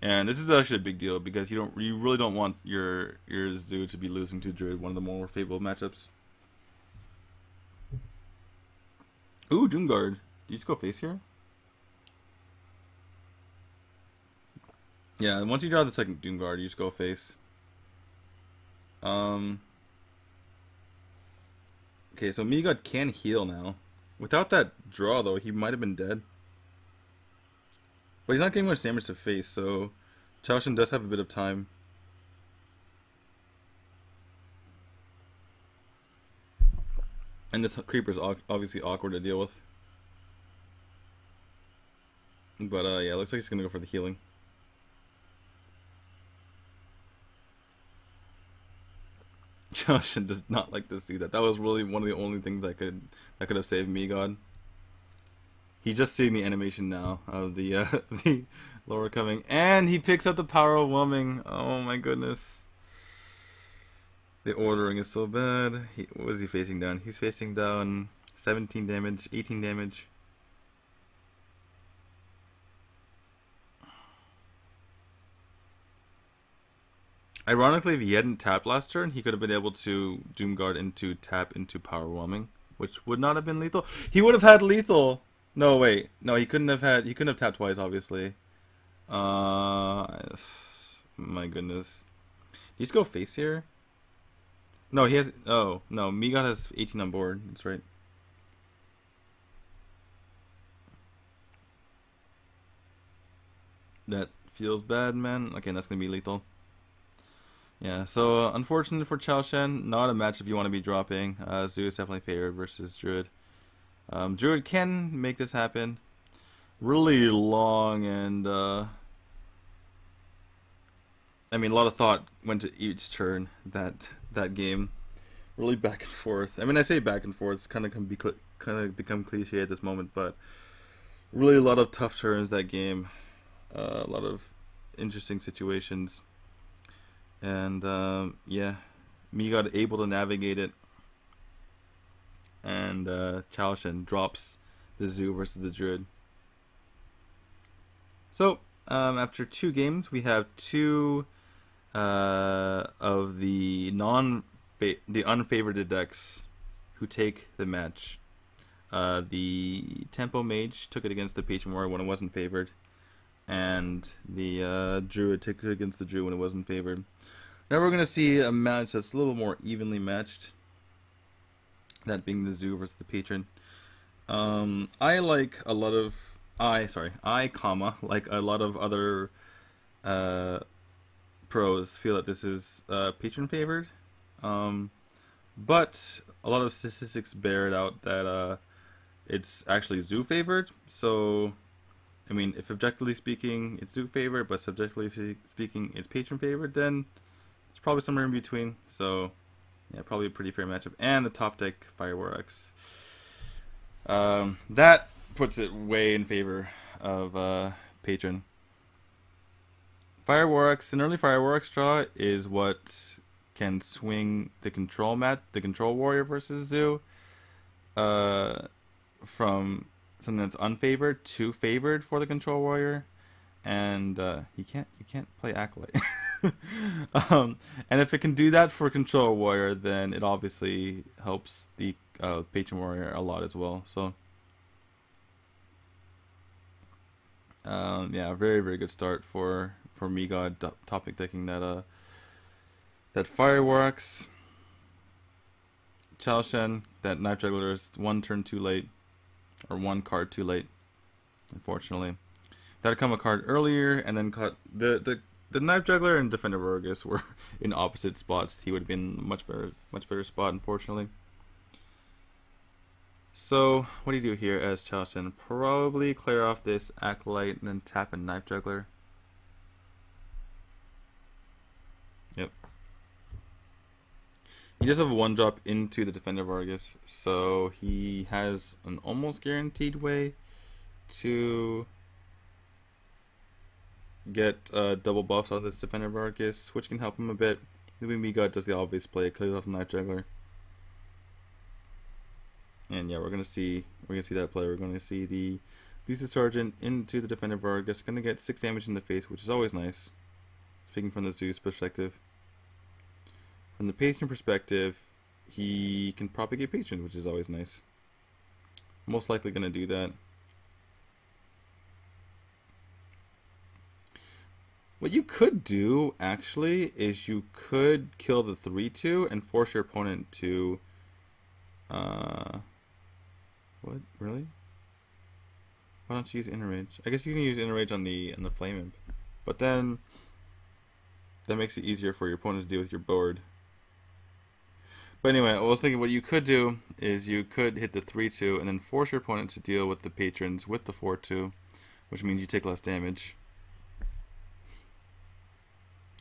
And this is actually a big deal because you really don't want your Zoo to be losing to Druid, one of the more favorable matchups. Ooh, Doomguard. Did you just go face here? Yeah, once you draw the second Doomguard, you just go face. Okay, so Miegod can heal now. Without that draw, though, he might have been dead. But he's not getting much damage to face, so Chao Shen does have a bit of time. And this creeper is obviously awkward to deal with. But yeah, it looks like he's gonna go for the healing. Chao Shen does not like to see that. That was really one of the only things that could have saved Miegod. He just seeing the animation now of the the lower coming, and he picks up the power overwhelming. Oh my goodness. The ordering is so bad. What is he facing down? He's facing down 17 damage, 18 damage. Ironically, if he hadn't tapped last turn, he could have been able to Doomguard into tap into power overwhelming, which would not have been lethal. He would have had lethal. No, wait. No, he couldn't have tapped twice, obviously. My goodness. Did he just go face here? No, he has... Oh, no. Miegod has 18 on board. That's right. That feels bad, man. Okay, that's going to be lethal. Yeah, so unfortunate for Chao Shen. Not a matchup you want to be dropping. Zoo is definitely favored versus Druid. Druid can make this happen. Really long and... I mean, a lot of thought went to each turn that game. Really back and forth. I mean, I say back and forth. It's kind of become cliche at this moment, but really a lot of tough turns that game. A lot of interesting situations. And yeah, Miegod able to navigate it. And Chao Shen drops the Zoo versus the Druid. So after 2 games, we have 2 of the unfavored decks who take the match. The Tempo Mage took it against the Patron Warrior when it wasn't favored, and the Druid took it against the Druid when it wasn't favored. Now we're going to see a match that's a little more evenly matched, that being the Zoo versus the Patron. I like a lot of like a lot of other pros feel that this is Patron favored, but a lot of statistics bear it out that it's actually Zoo favored. So I mean, if objectively speaking it's Zoo favored, but subjectively speaking it's Patron favored, then it's probably somewhere in between. So yeah, probably a pretty fair matchup. And the top deck Fire War X, that puts it way in favor of Patron. Fire War X, an early Fire War X draw is what can swing the control warrior versus Zoo from something that's unfavored to favored for the control warrior, and you can't play Acolyte. And if it can do that for control warrior, then it obviously helps the patron warrior a lot as well. So yeah, very, very good start for Miegod topic decking that fireworks. Chao Shen, that Knife Juggler is one turn too late, or one card too late, unfortunately. That'd come a card earlier, and then cut the Knife Juggler and Defender Vargas were in opposite spots. He would have been much better spot, unfortunately. So what do you do here as Chao Shen? Probably clear off this Acolyte and then tap a Knife Juggler. Yep. He does have a 1-drop into the Defender Vargas, so he has an almost guaranteed way to get double buffs on this Defender Vargas, which can help him a bit. Maybe Miegod does the obvious play, clears off the Knife Juggler. And yeah, we're gonna see that play. We're gonna see the Blizzcon Sergeant into the Defender Vargas, gonna get 6 damage in the face, which is always nice. Speaking from the Zeus perspective. From the patron perspective, he can propagate patron, which is always nice. Most likely gonna do that. What you could do, actually, is you could kill the 3/2 and force your opponent to... what? Really? Why don't you use Inner Rage? I guess you can use Inner Rage on the Flame Imp. But then... that makes it easier for your opponent to deal with your board. But anyway, I was thinking what you could do is you could hit the 3/2 and then force your opponent to deal with the patrons with the 4/2, which means you take less damage.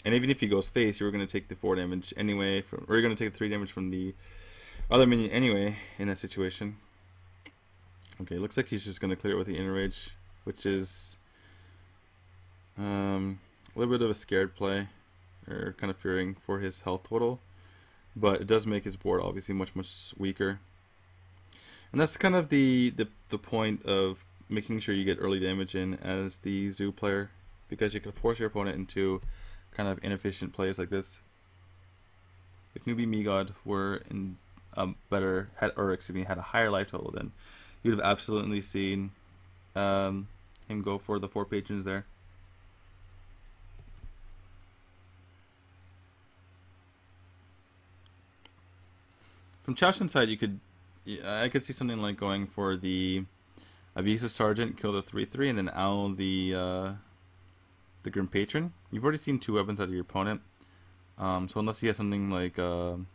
And even if he goes face, you're going to take the 4 damage anyway, or you're going to take the 3 damage from the other minion anyway in that situation. Okay, looks like he's just going to clear it with the Inner Rage, which is a little bit of a scared play, or kind of fearing for his health total. But it does make his board obviously much weaker. And that's kind of the point of making sure you get early damage in as the Zoo player, because you can force your opponent into kind of inefficient plays like this. If newbie Miegod were in had a higher life total, then you would have absolutely seen him go for the 4 patrons there. From Chao Shen's side, I could see something like going for the Abusive Sergeant, kill the 3/3, and then owl the Grim Patron. You've already seen 2 weapons out of your opponent, so unless he has something like Cruel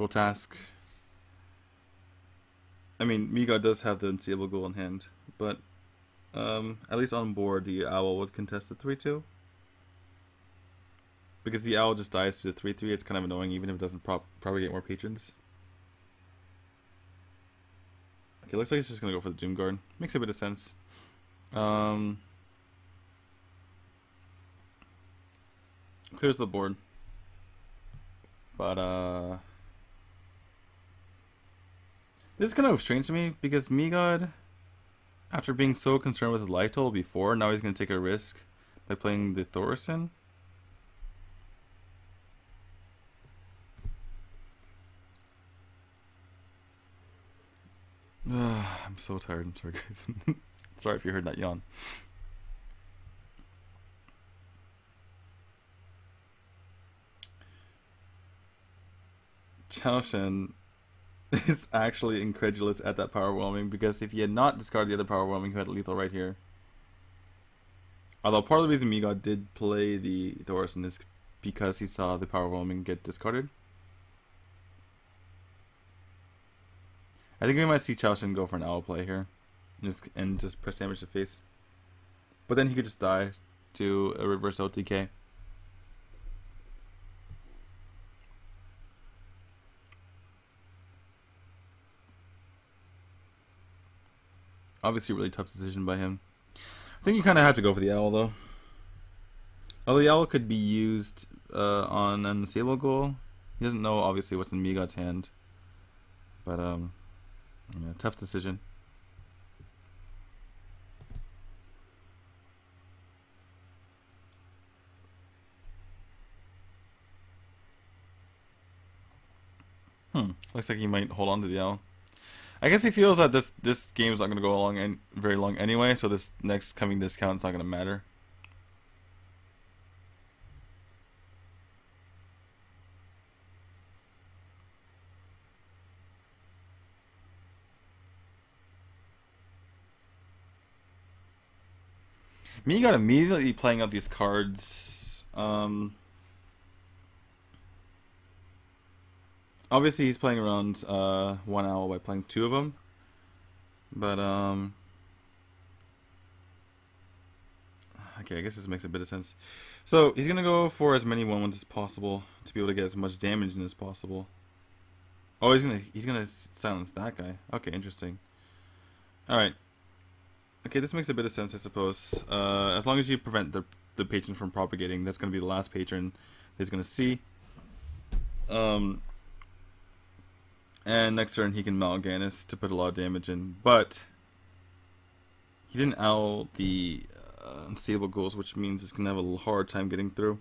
Task, I mean, Miegod does have the Unseeable Ghoul in hand, but at least on board, the owl would contest the 3/2. Because the owl just dies to the 3/3, it's kind of annoying even if it doesn't propagate more patrons. Okay, looks like he's just going to go for the Doom Guard. Makes a bit of sense. Clears the board. But, this is kind of strange to me, because Miegod, after being so concerned with his life total before, now he's going to take a risk by playing the Thorson. I'm so tired. I'm sorry, guys. Sorry if you heard that yawn. Chao Shen is actually incredulous at that power whelming, because if he had not discarded the other power whelming, he had lethal right here. Although part of the reason Miegod did play the Thorson is because he saw the power whelming get discarded. I think we might see Chao Shen go for an owl play here, and just press damage to face. But then he could just die to a reverse OTK. Obviously, a really tough decision by him. I think you kind of have to go for the owl though. Although the owl could be used on an unstable goal. He doesn't know obviously what's in Miegod's hand. But yeah, tough decision. Looks like he might hold on to the owl. I guess he feels that this game is not going to go along and very long anyway, so this next coming discount is not going to matter. Miegod immediately playing out these cards. Obviously, he's playing around one owl by playing two of them. But, okay, I guess this makes a bit of sense. So, he's going to go for as many 1/1s as possible to be able to get as much damage in as possible. Oh, he's gonna silence that guy. Okay, interesting. Alright. Okay, this makes a bit of sense, I suppose. As long as you prevent the patron from propagating, that's going to be the last patron he's going to see. And next turn he can Mal'Ganis to put a lot of damage in, but he didn't owl the unstable goals, which means it's going to have a hard time getting through.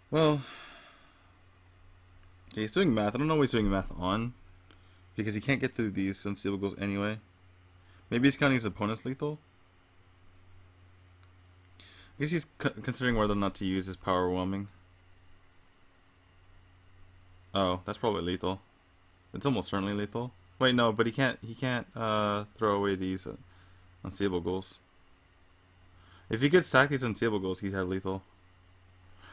Well, okay, he's doing math. I don't know what he's doing math on, because he can't get through these unstable goals anyway. Maybe he's counting his opponent's lethal. I guess he's considering whether or not to use his power whelming. Oh, that's probably lethal. It's almost certainly lethal. Wait, no, but he can't throw away these unstable goals. If he could stack these unstable goals, he'd have lethal.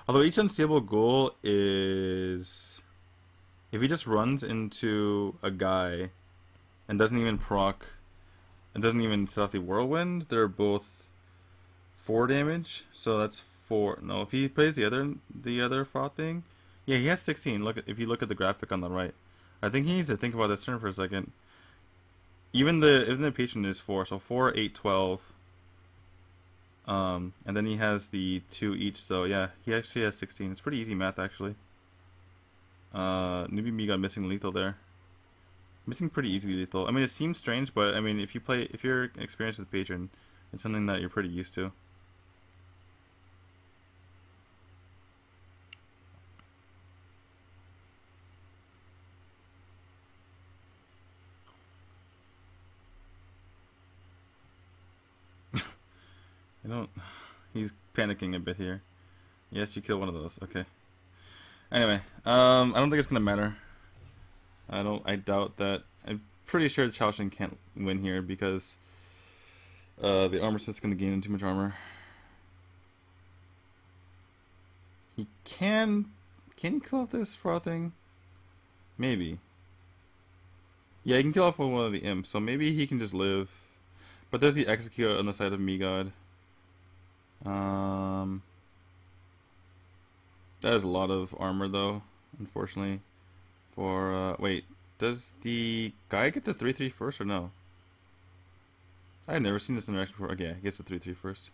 Although each unstable goal is, if he just runs into a guy and doesn't even proc and doesn't even set off the whirlwind, they're both 4 damage, so that's 4. No, if he plays the other froth thing, yeah, he has 16. If you look at the graphic on the right, I think he needs to think about this turn for a second. Even the patron is 4, so 4, 8, 12. And then he has the 2 each, so yeah, he actually has 16. It's pretty easy math actually. Maybe Miegod missing lethal there. Missing pretty easily lethal. I mean, it seems strange, but I mean, if you're experienced with patron, it's something that you're pretty used to. He's panicking a bit here. Yes, you kill one of those. Okay. Anyway, I don't think it's gonna matter. I doubt that. I'm pretty sure Chaoshin can't win here because the armor smith's gonna gain too much armor. He can he kill off this frothing? Maybe. Yeah, he can kill off one of the imps, so maybe he can just live. But there's the execute on the side of Miegod. That is a lot of armor though, unfortunately. For wait, does the guy get the 3/3 first or no? I've never seen this interaction before. Okay, he gets the 3/3 first.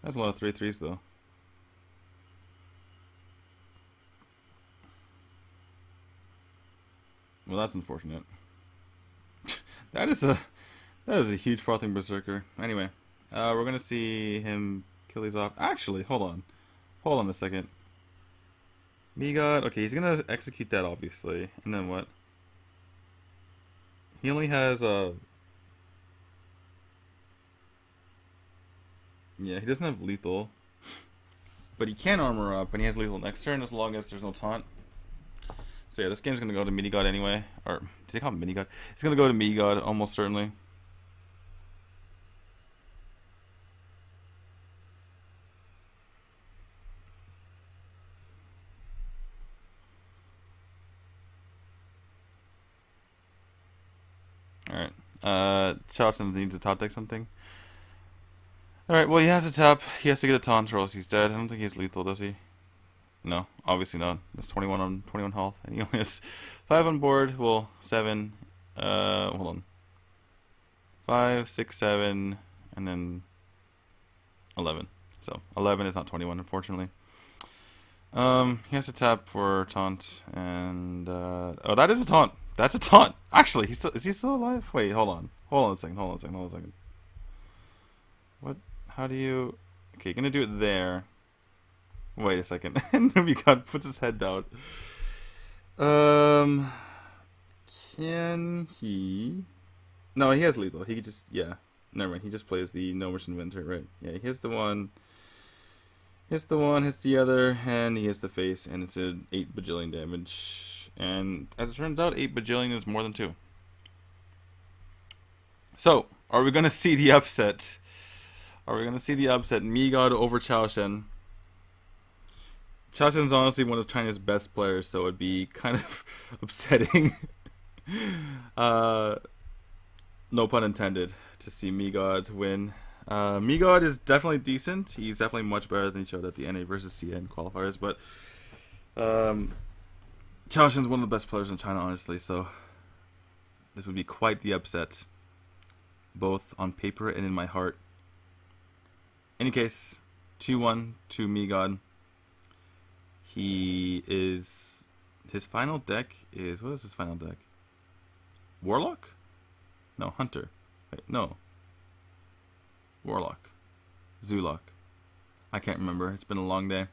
That's a lot of 3/3s though. Well, that's unfortunate. that is a huge frothing berserker. Anyway, we're gonna see him kill these off. Actually, hold on a second. Miegod, okay, he's gonna execute that obviously, and then what? He only has yeah, he doesn't have lethal, but he can armor up, and he has lethal next turn as long as there's no taunt. So yeah, this game's gonna go to Miegod anyway, or did they call him Miegod? It's gonna go to Miegod almost certainly. Alright, Charleston needs to top deck something. Alright, well he has to tap, he has to get a taunt or else he's dead. I don't think he has lethal, does he? No, obviously not. That's 21 health, and he only has 5 on board, well, 7, hold on. 5, 6, 7, and then 11. So 11 is not 21, unfortunately. He has to tap for taunt, and oh, that is a taunt. That's a taunt. Actually, is he still alive? Wait, hold on a second. What? How do you? Okay, you're gonna do it there. Wait a second. And Miegod puts his head down. Can he? No, he has lethal. He could just, yeah. Never mind. He just plays the No Merchant Inventor, right? Yeah, he hits the one. Hits the one, hits the other, and he hits the face, and it's an 8 bajillion damage. And as it turns out, 8 bajillion is more than 2. So, are we gonna see the upset? Are we gonna see the upset? Miegod over Chao Shen. Chao Shen's honestly one of China's best players, so it'd be kind of upsetting. No pun intended, to see Miegod win. Miegod is definitely decent. He's definitely much better than he showed at the NA versus CN qualifiers, but Chao Shen's one of the best players in China, honestly, so this would be quite the upset, both on paper and in my heart. Any case, 2-1 to Miegod. His final deck is, what is his final deck? Warlock? No, Hunter. Wait, no. Warlock. Zulok. I can't remember. It's been a long day.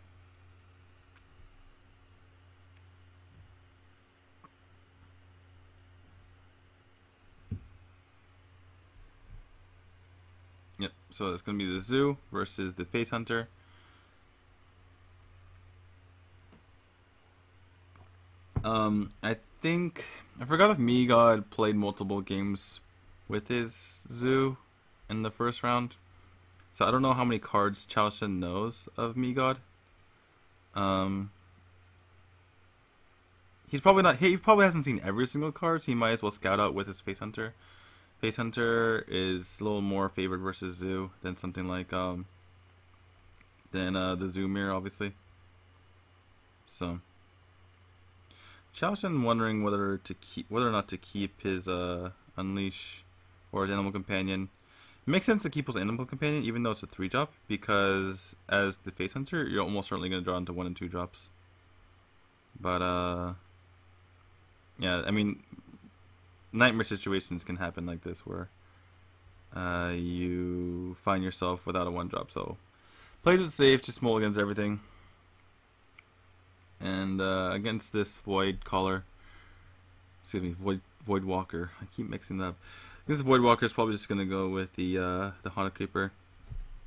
Yep, so it's going to be the Zoo versus the Face Hunter. I forgot if Miegod played multiple games with his Zoo in the first round. So I don't know how many cards Chao Shen knows of Miegod. He probably hasn't seen every single card, so he might as well scout out with his Face Hunter. Face Hunter is a little more favored versus Zoo than something like the Zoo Mirror, obviously. So Chao Shen wondering whether or not to keep his Unleash or his Animal Companion. It makes sense to keep his Animal Companion even though it's a 3-drop, because as the Face Hunter you're almost certainly going to draw into 1 and 2 drops. But yeah, I mean, nightmare situations can happen like this where you find yourself without a 1-drop, so plays it safe, just mulligans everything. And against this Void Caller, excuse me, Void Walker, I keep mixing that up. Against Void Walker is probably just gonna go with the Haunted Creeper.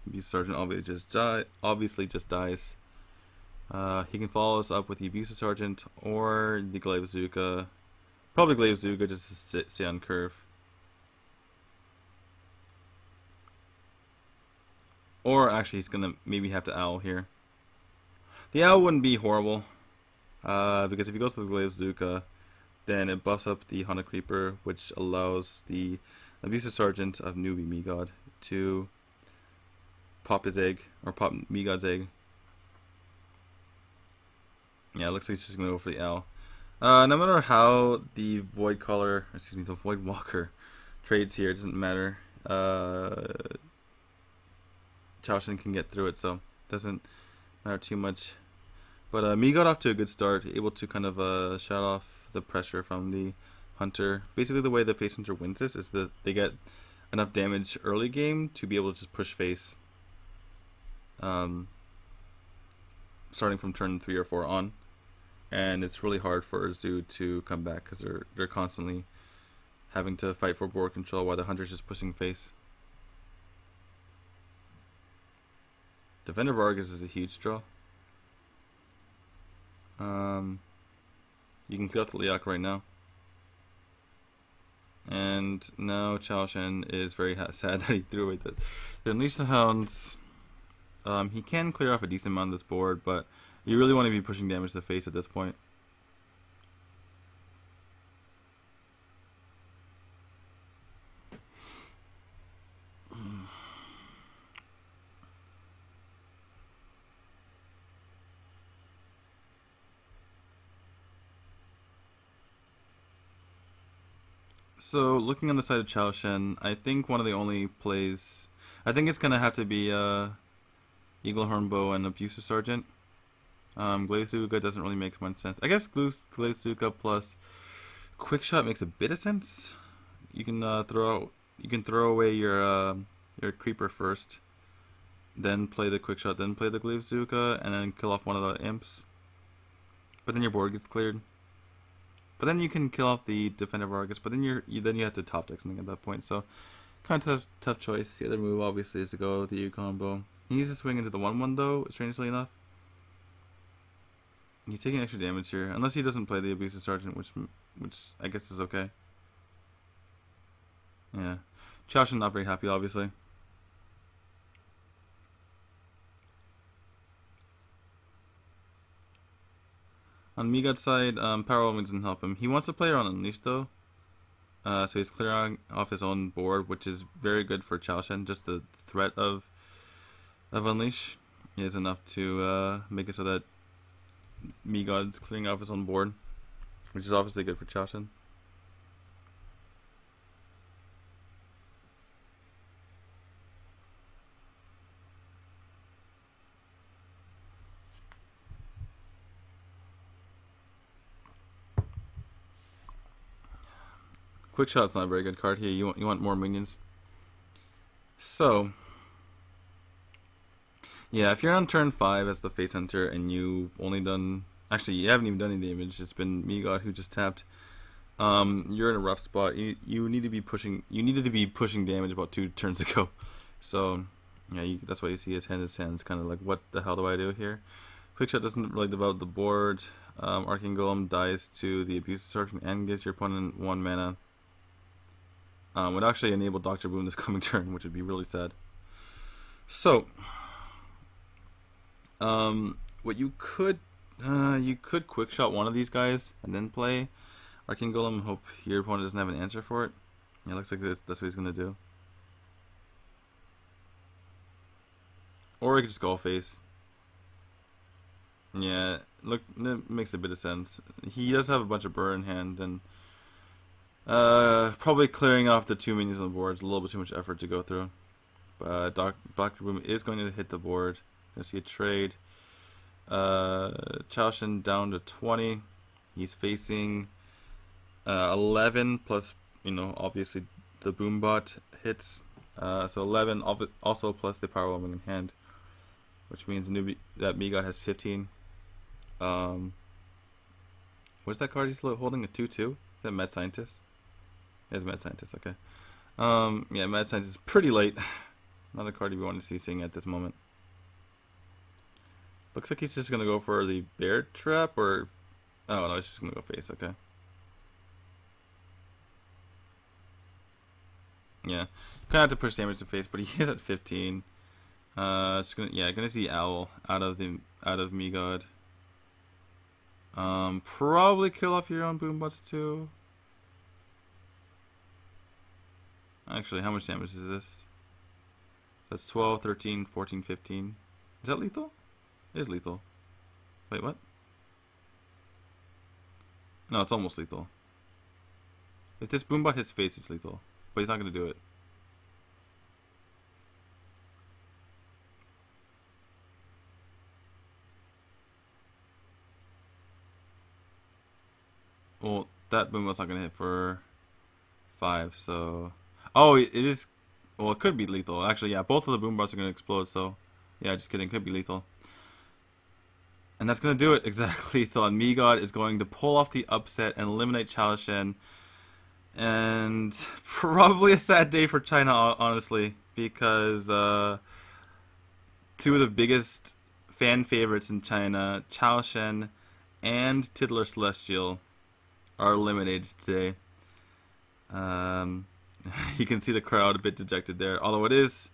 Abuse Sergeant obviously just dies. He can follow us up with the Abusive Sergeant or the Glaive Bazooka. Probably Glaive Bazooka just to stay on curve. Or actually, he's gonna maybe have to Owl here. The Owl wouldn't be horrible. Because if he goes to the Glaive Bazooka, then it buffs up the Haunted Creeper, which allows the Abusive Sergeant of newbie Miegod to pop his egg, or pop Miegod's egg. Yeah, it looks like he's just going to go for the Owl. No matter how the Void Caller, excuse me, the Void Walker trades here, it doesn't matter. Chao Shen can get through it, so it doesn't matter too much. But Miegod off to a good start, able to kind of shut off the pressure from the Hunter. Basically, the way the Face Hunter wins this is that they get enough damage early game to be able to just push face, starting from turn 3 or 4 on, and it's really hard for Zoo to come back because they're constantly having to fight for board control while the Hunter's just pushing face. Defender Vargas is a huge draw. You can clear out the Liak right now. And now Chao Shen is very sad that he threw away the Unleash the Hounds. He can clear off a decent amount of this board, but you really want to be pushing damage to the face at this point. So looking on the side of Chao Shen, I think one of the only plays, I think it's gonna have to be Eagle Hornbow and Abusive Sergeant. Glazuka doesn't really make much sense. I guess Glazuka plus Quick Shot makes a bit of sense. You can throw away your creeper first, then play the Quick Shot, then play the Glazuka, and then kill off one of the imps. But then your board gets cleared. But then you can kill off the Defender Argus. But then you have to top deck something at that point. So kind of tough choice. The other move obviously is to go with the combo. He needs to swing into the 1/1 though. Strangely enough, he's taking extra damage here, unless he doesn't play the Abusive Sergeant, which I guess is okay. Yeah, Chao Shen not very happy, obviously. On Miegod's side, Power Woman doesn't help him. He wants to play around Unleash though, so he's clearing off his own board, which is very good for Chao Shen. Just the threat of Unleash is enough to make it so that Miegod's clearing off his own board, which is obviously good for Chao Shen. Quick Shot's not a very good card here. You want more minions. So yeah, if you're on turn 5 as the Face Hunter and you've only done, actually you haven't even done any damage, it's been Miegod who just tapped. You're in a rough spot. You need to be pushing. You needed to be pushing damage about 2 turns ago. So yeah, that's why you see his hand. His hand's kind of like, what the hell do I do here? Quickshot doesn't really develop the board. Arcane Golem dies to the Abusive Sergeant and gives your opponent 1 mana. Would actually enable Dr. Boom this coming turn, which would be really sad. So, what you could quick shot one of these guys and then play Arcane Golem. Hope your opponent doesn't have an answer for it. Yeah, it looks like that's what he's gonna do. Or he could just go face. Yeah, look, that makes a bit of sense. He does have a bunch of burn in hand, and probably clearing off the 2 minions on the board is a little bit too much effort to go through. But Dr. Boom is going to hit the board. Gonna see a trade. Chao Shen down to 20. He's facing 11 plus, obviously the Boombot hits. So 11 also plus the Power Woman in hand, which means that Miegod has 15. What's that card he's holding? A 2/2? Is that Mad Scientist? It's Mad Scientist, okay. Yeah, Mad Scientist is pretty late. Not a card you want to see seeing at this moment. Looks like he's just going to go for the Bear Trap, or... Oh, no, he's just going to go face, okay. Yeah, kind of have to push damage to face, but he is at 15. Gonna see Owl out of Miegod. Probably kill off your own Boombots too. Actually, how much damage is this? That's 12, 13, 14, 15. Is that lethal? It is lethal. Wait, what? No, it's almost lethal. If this Boombot hits face, it's lethal. But he's not going to do it. Well, that Boombot's not going to hit for 5, so... Oh, it is... Well, it could be lethal. Actually, yeah, both of the Boombots are going to explode, so... Yeah, just kidding. Could be lethal. And that's going to do it. Exactly lethal. And Miegod is going to pull off the upset and eliminate Chao Shen. And probably a sad day for China, honestly, because 2 of the biggest fan favorites in China, Chao Shen and TiddlerCelestial, are eliminated today. You can see the crowd a bit dejected there, although it is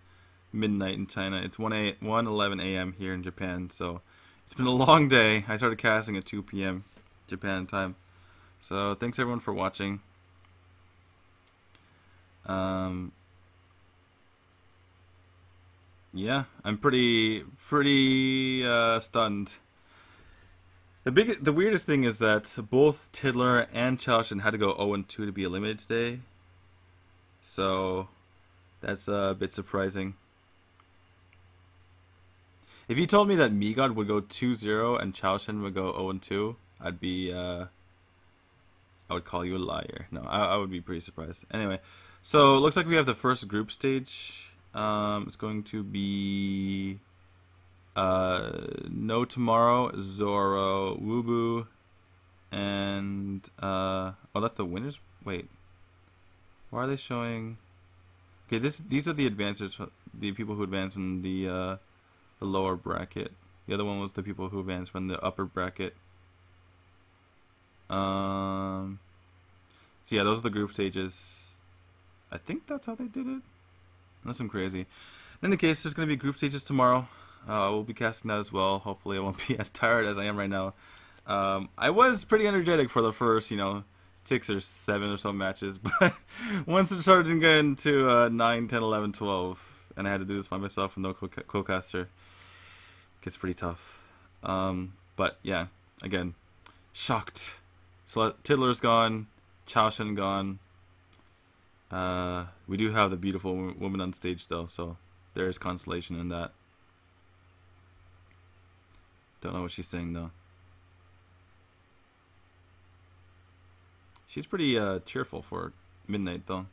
midnight in China. It's 1:11 a.m. here in Japan, so it's been a long day. I started casting at 2 p.m. Japan time. So thanks everyone for watching. Yeah, I'm pretty stunned. The weirdest thing is that both Tiddler and Chao Shen had to go 0-2 to be eliminated today. So that's a bit surprising. If you told me that Miegod would go 2-0 and Chaoshen would go 0-2, I'd be I would call you a liar. No, I would be pretty surprised. Anyway, so it looks like we have the first group stage. It's going to be No Tomorrow, Zoro, Wubu, and oh, that's the winners. Wait, why are they showing? Okay, these are the advancers, the people who advance from the lower bracket. The other one was the people who advanced from the upper bracket. So yeah, those are the group stages. I think that's how they did it. Unless I'm crazy. In any case, there's going to be group stages tomorrow. We'll be casting that as well. Hopefully I won't be as tired as I am right now. I was pretty energetic for the first, 6 or 7 or so matches, but once it started to get into 9, 10, 11, 12, and I had to do this by myself with no co-caster, it gets pretty tough. But yeah, again, shocked. So Tiddler's gone, Chaoshen gone. We do have the beautiful woman on stage though, so there is consolation in that. Don't know what she's saying though. She's pretty cheerful for midnight though.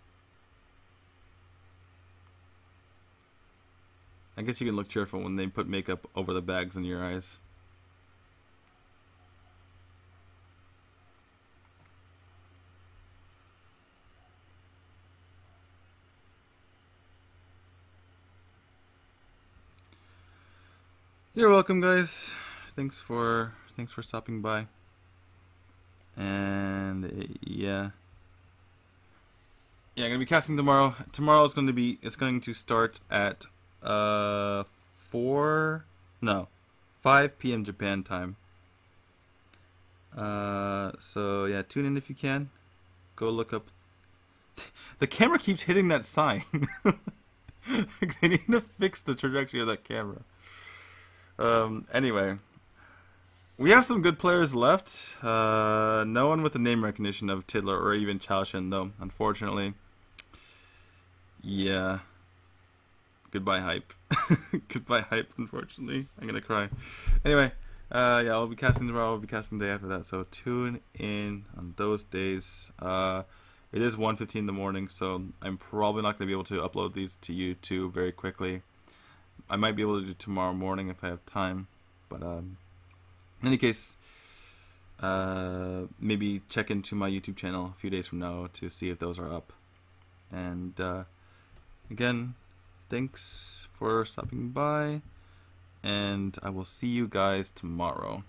I guess you can look cheerful when they put makeup over the bags in your eyes. You're welcome, guys. Thanks for stopping by. And yeah, I'm gonna be casting tomorrow. Tomorrow is going to start at 5 p.m. Japan time. So yeah, tune in if you can. Go look up. The camera keeps hitting that sign. They need to fix the trajectory of that camera. Anyway, we have some good players left. No one with the name recognition of Tiddler or even Chaoshen though, unfortunately. Yeah. Goodbye hype. Goodbye hype, unfortunately. I'm gonna cry. Anyway, yeah, I'll be casting tomorrow, I'll be casting the day after that, so tune in on those days. It is 1:15 in the morning, so I'm probably not gonna be able to upload these to YouTube very quickly. I might be able to do tomorrow morning if I have time, but in any case, maybe check into my YouTube channel a few days from now to see if those are up. And again, thanks for stopping by, and I will see you guys tomorrow.